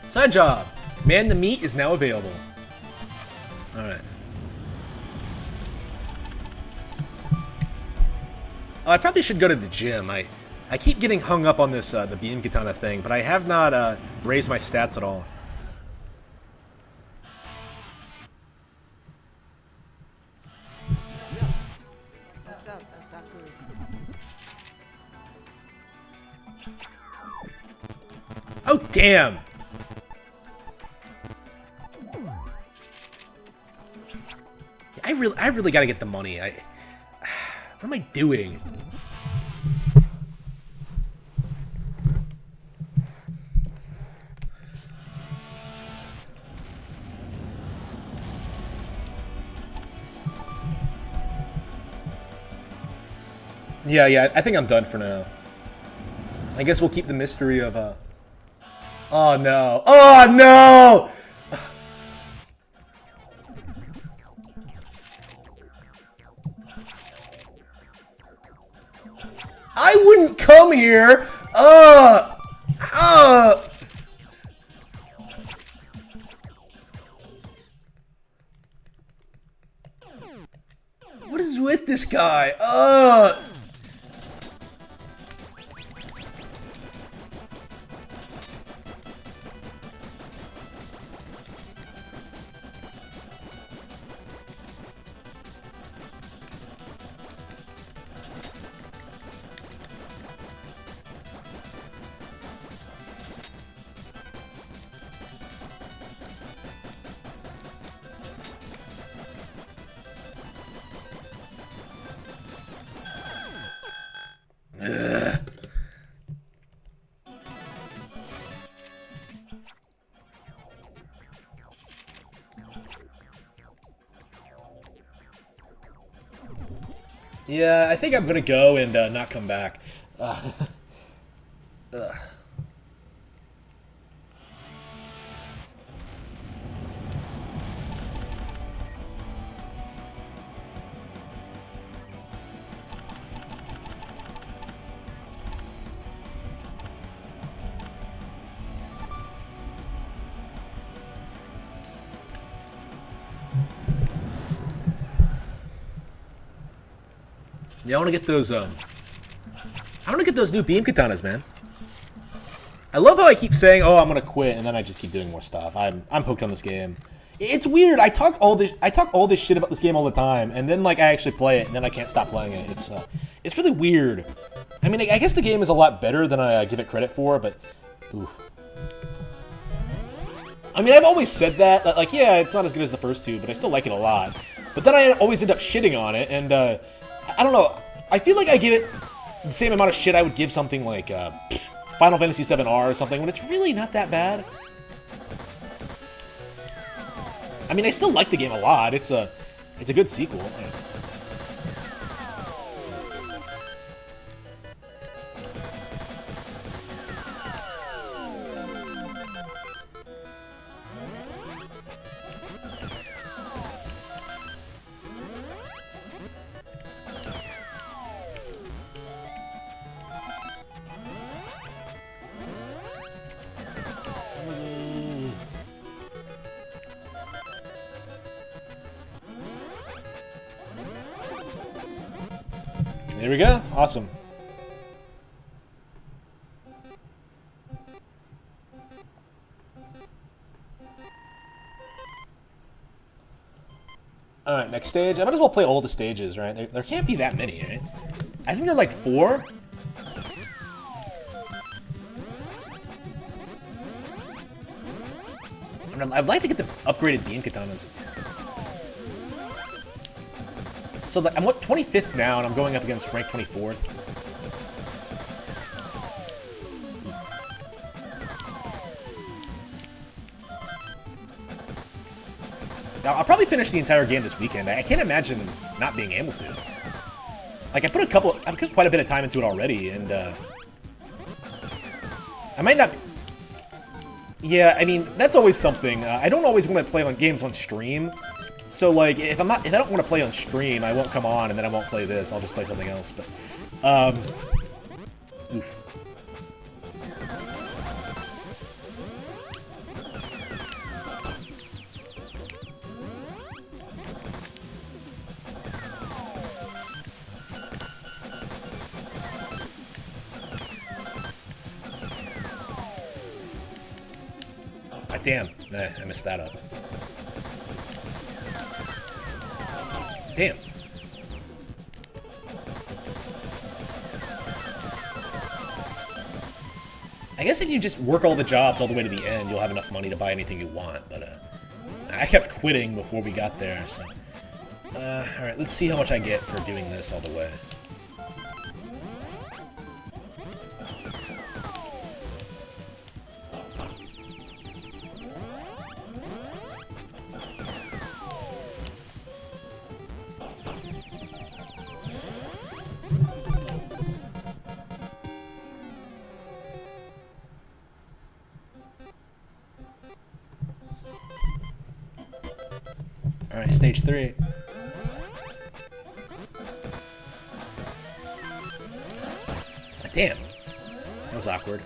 Side job. Man the Meat is now available. Alright. Oh, I probably should go to the gym. I keep getting hung up on this the beam katana thing, but I have not raised my stats at all. Oh damn! I really gotta get the money. What am I doing? Yeah, I think I'm done for now. I guess we'll keep the mystery of, Oh no. Oh no! I wouldn't come here! What is with this guy? Yeah, I think I'm gonna go and not come back. Ugh. Yeah, I want to get those. I want to get those new beam katanas, man. I love how I keep saying, "Oh, I'm gonna quit," and then I just keep doing more stuff. I'm hooked on this game. It's weird. I talk all this shit about this game all the time, and then like I actually play it, and then I can't stop playing it. It's really weird. I mean, I guess the game is a lot better than I give it credit for, but. Ooh. I mean, I've always said that. Like, yeah, it's not as good as the first two, but I still like it a lot. But then I always end up shitting on it, and I don't know. I feel like I give it the same amount of shit I would give something like Final Fantasy VII R or something, when it's really not that bad. I mean, I still like the game a lot. It's a good sequel. There we go. Awesome. Alright, next stage. I might as well play all the stages, right? There can't be that many, right? I think they're like 4. I'd like to get the upgraded beam katanas. So like, I'm what 25th now, and I'm going up against rank 24th. Now I'll probably finish the entire game this weekend. I can't imagine not being able to. Like I put quite a bit of time into it already, and I might not. Yeah, I mean that's always something. I don't always want to play on games on stream. So like, if I don't want to play on stream, I won't come on, and then I won't play this. I'll just play something else. But, oof. Ah, damn, nah, I messed that up. Damn. I guess if you just work all the jobs all the way to the end, you'll have enough money to buy anything you want, but I kept quitting before we got there, so... alright, let's see how much I get for doing this all the way. Alright, stage 3. Damn. That was awkward.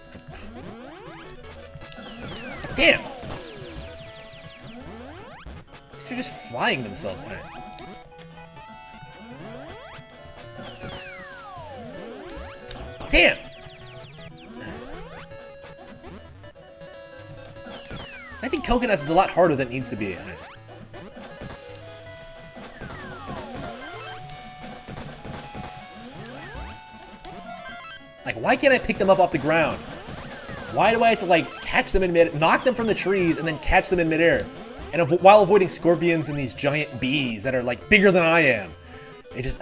Damn! They're just flying themselves. Alright. Damn! I think Coconuts is a lot harder than it needs to be. Alright. Like, why can't I pick them up off the ground? Why do I have to, like, catch them in mid, knock them from the trees, and then catch them in midair? And while avoiding scorpions and these giant bees that are, like, bigger than I am. It just...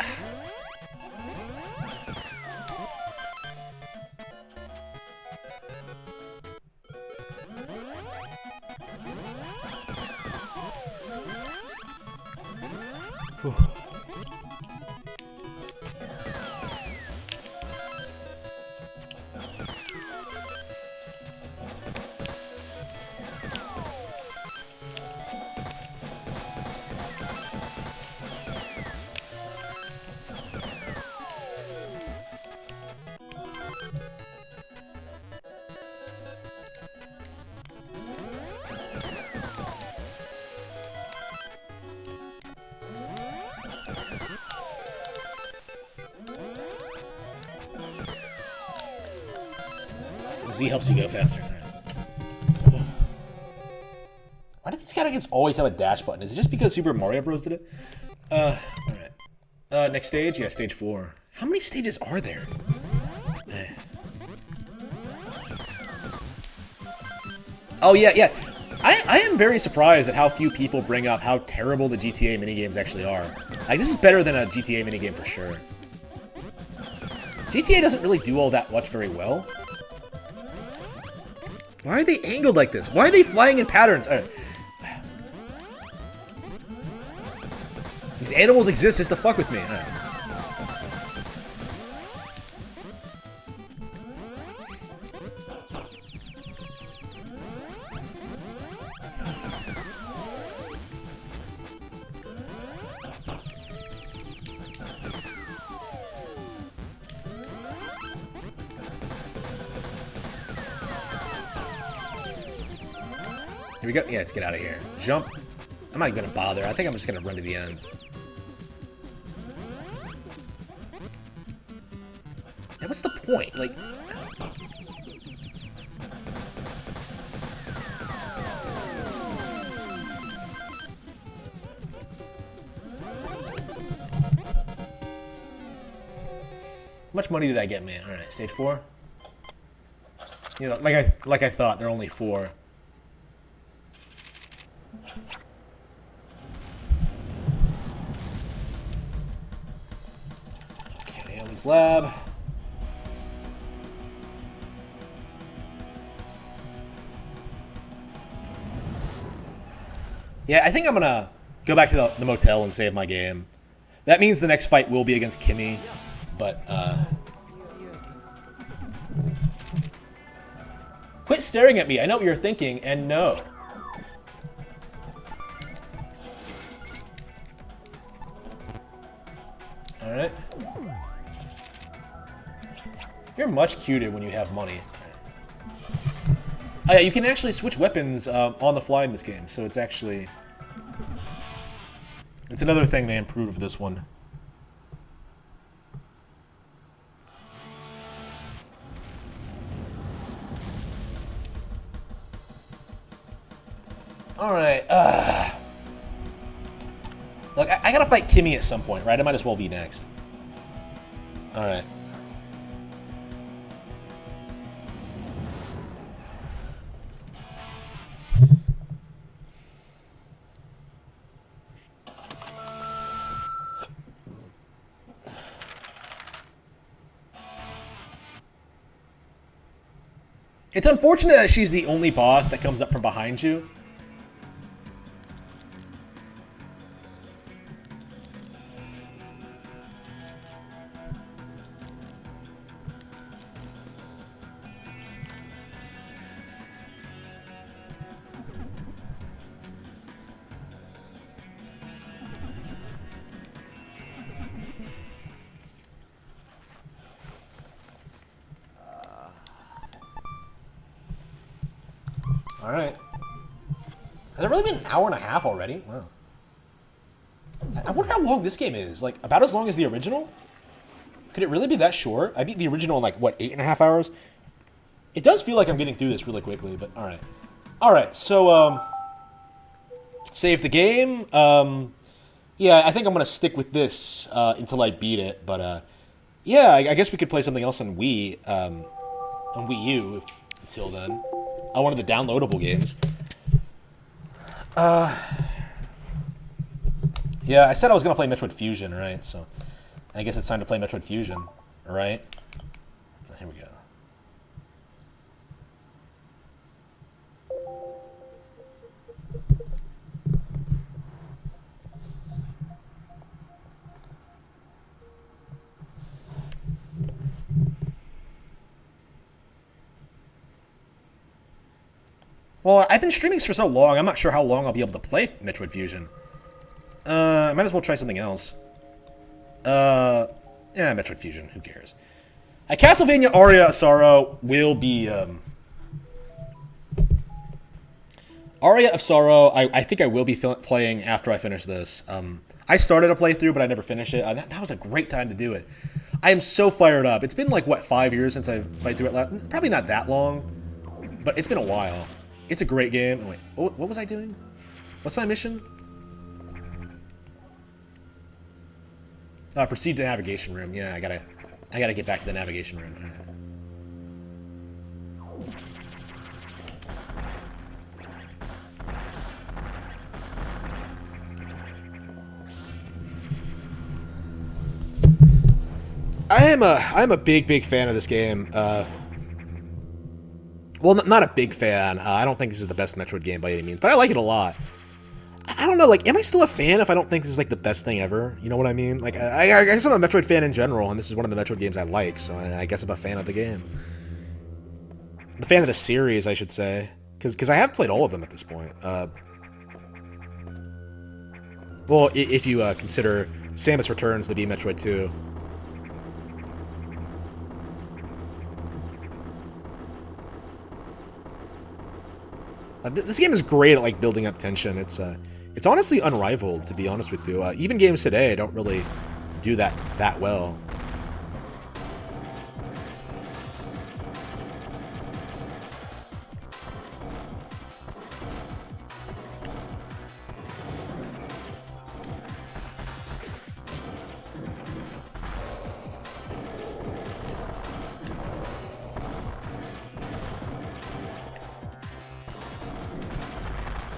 Z helps you go faster. Why do these games always have a dash button? Is it just because Super Mario Bros. Did it? Alright. Next stage? Yeah, stage 4. How many stages are there? Oh, yeah. I am very surprised at how few people bring up how terrible the GTA minigames actually are. Like, this is better than a GTA minigame for sure. GTA doesn't really do all that much very well. Why are they angled like this? Why are they flying in patterns? These animals exist just to fuck with me. Here we go. Yeah, let's get out of here. Jump. I'm not even gonna bother. I think I'm just gonna run to the end. Yeah, what's the point? Like... much money did I get, man? All right, stage 4. You know, like I thought, there are only 4. Okay, Naomi's lab. Yeah, I think I'm gonna go back to the motel and save my game. That means the next fight will be against Kimmy, but quit staring at me. I know what you're thinking, and no. Alright. You're much cuter when you have money. Oh yeah, you can actually switch weapons on the fly in this game, so it's actually... It's another thing they improved for this one. Alright, look, I gotta fight Kimmy at some point, right? I might as well be next. Alright. It's unfortunate that she's the only boss that comes up from behind you. Alright. Has it really been an hour and a half already? Wow. I wonder how long this game is. Like, about as long as the original? Could it really be that short? I beat the original in, like, what, 8.5 hours? It does feel like I'm getting through this really quickly, but alright. Alright, so, save the game. Yeah, I think I'm gonna stick with this until I beat it, but, yeah, I guess we could play something else on Wii, on Wii U until then. One of the downloadable games. Yeah, I said I was gonna play Metroid Fusion, right? So, I guess it's time to play Metroid Fusion, right? Here we go. Well, I've been streaming for so long, I'm not sure how long I'll be able to play Metroid Fusion. I might as well try something else. Yeah, Metroid Fusion, who cares? Castlevania Aria of Sorrow will be, Aria of Sorrow, I think I will be playing after I finish this. I started a playthrough, but I never finished it. That was a great time to do it. I am so fired up. It's been like, what, 5 years since I played through it last? Probably not that long, but it's been a while. It's a great game. Oh, wait, what was I doing? What's my mission? Proceed to navigation room. Yeah, I gotta get back to the navigation room. I'm a big fan of this game. Well, not a big fan. I don't think this is the best Metroid game by any means, but I like it a lot. I don't know, like, am I still a fan if I don't think this is, like, the best thing ever? You know what I mean? Like, I guess I'm a Metroid fan in general, and this is one of the Metroid games I like, so I guess I'm a fan of the game. A fan of the series, I should say. Because I have played all of them at this point. Well, if you consider Samus Returns to be Metroid 2. This game is great at, like, building up tension. It's honestly unrivaled, to be honest with you. Even games today don't really do that well.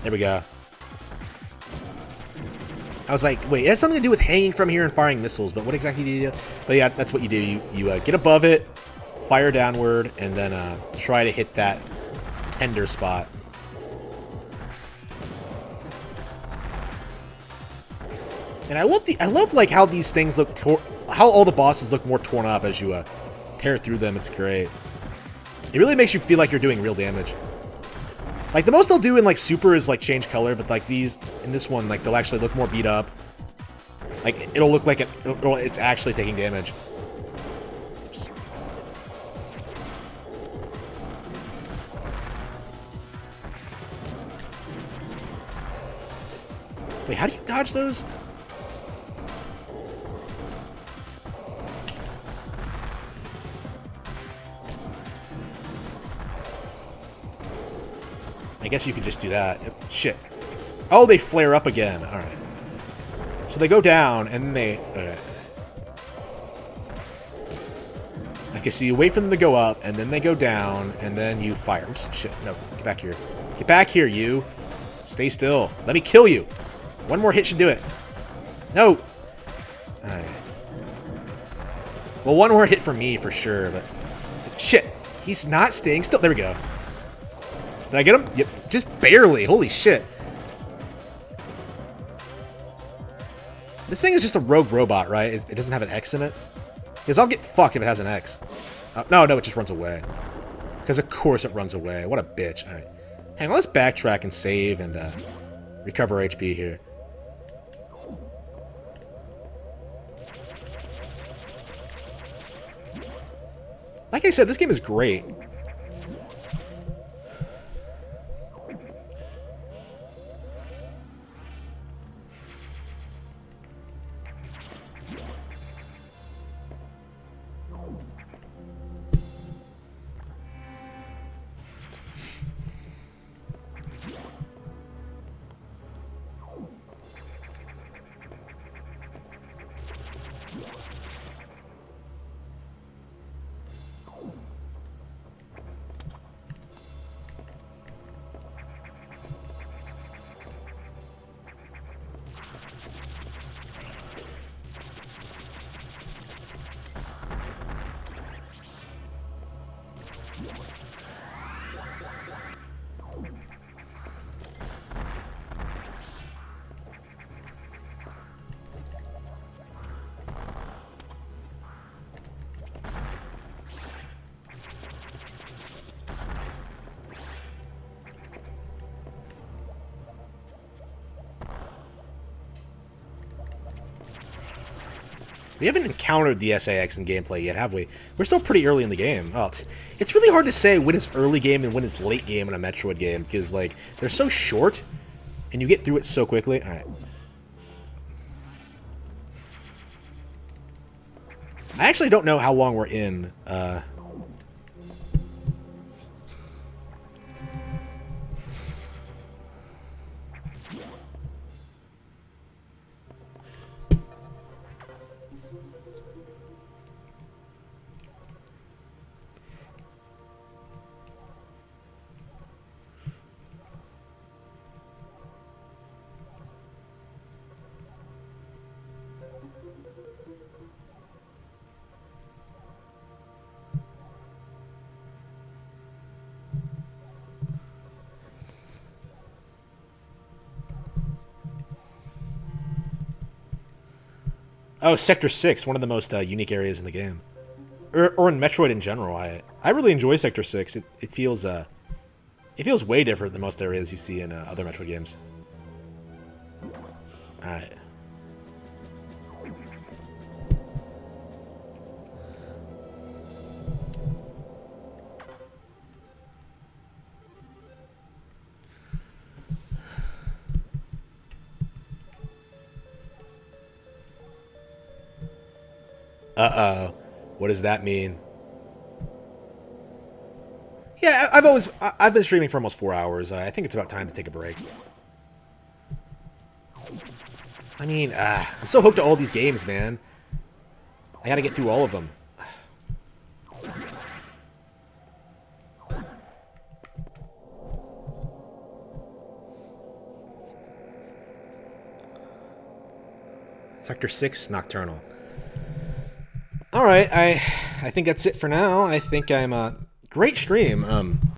There we go. I was like, wait, it has something to do with hanging from here and firing missiles, but what exactly do you do? But yeah, that's what you do. You get above it, fire downward, and then try to hit that tender spot. And I love like how these things look, how all the bosses look more torn up as you tear through them. It's great. It really makes you feel like you're doing real damage. Like, the most they'll do in, like, Super is, like, change color, but, like, these, in this one, like, they'll actually look more beat up. Like, it'll look like it's actually taking damage. Oops. Wait, how do you dodge those? I guess you could just do that. Shit. Oh, they flare up again. Alright. So they go down, and then they... Alright. Okay, so you wait for them to go up, and then they go down, and then you fire. Oops, shit. No, get back here. Get back here, you. Stay still. Let me kill you. One more hit should do it. No. Alright. Well, one more hit for me, for sure, but... Shit. He's not staying still. There we go. Did I get him? Yep, just barely. Holy shit. This thing is just a rogue robot, right? It doesn't have an X in it? Because I'll get fucked if it has an X. No, it just runs away. Because of course it runs away. What a bitch. Alright. Hang on, let's backtrack and save and recover HP here. Like I said, this game is great. We haven't encountered the SAX in gameplay yet, have we? We're still pretty early in the game. Oh, it's really hard to say when it's early game and when it's late game in a Metroid game, because, like, they're so short, and you get through it so quickly. Alright. I actually don't know how long we're in, Oh, Sector 6, one of the most unique areas in the game. Or in Metroid in general. I really enjoy Sector 6. It feels way different than most areas you see in other Metroid games. Alright. Uh-oh. What does that mean? Yeah, I've been streaming for almost 4 hours. I think it's about time to take a break. I mean, I'm so hooked to all these games, man. I gotta get through all of them. Sector 6 Nocturnal. All right, I think that's it for now. I think I'm great stream.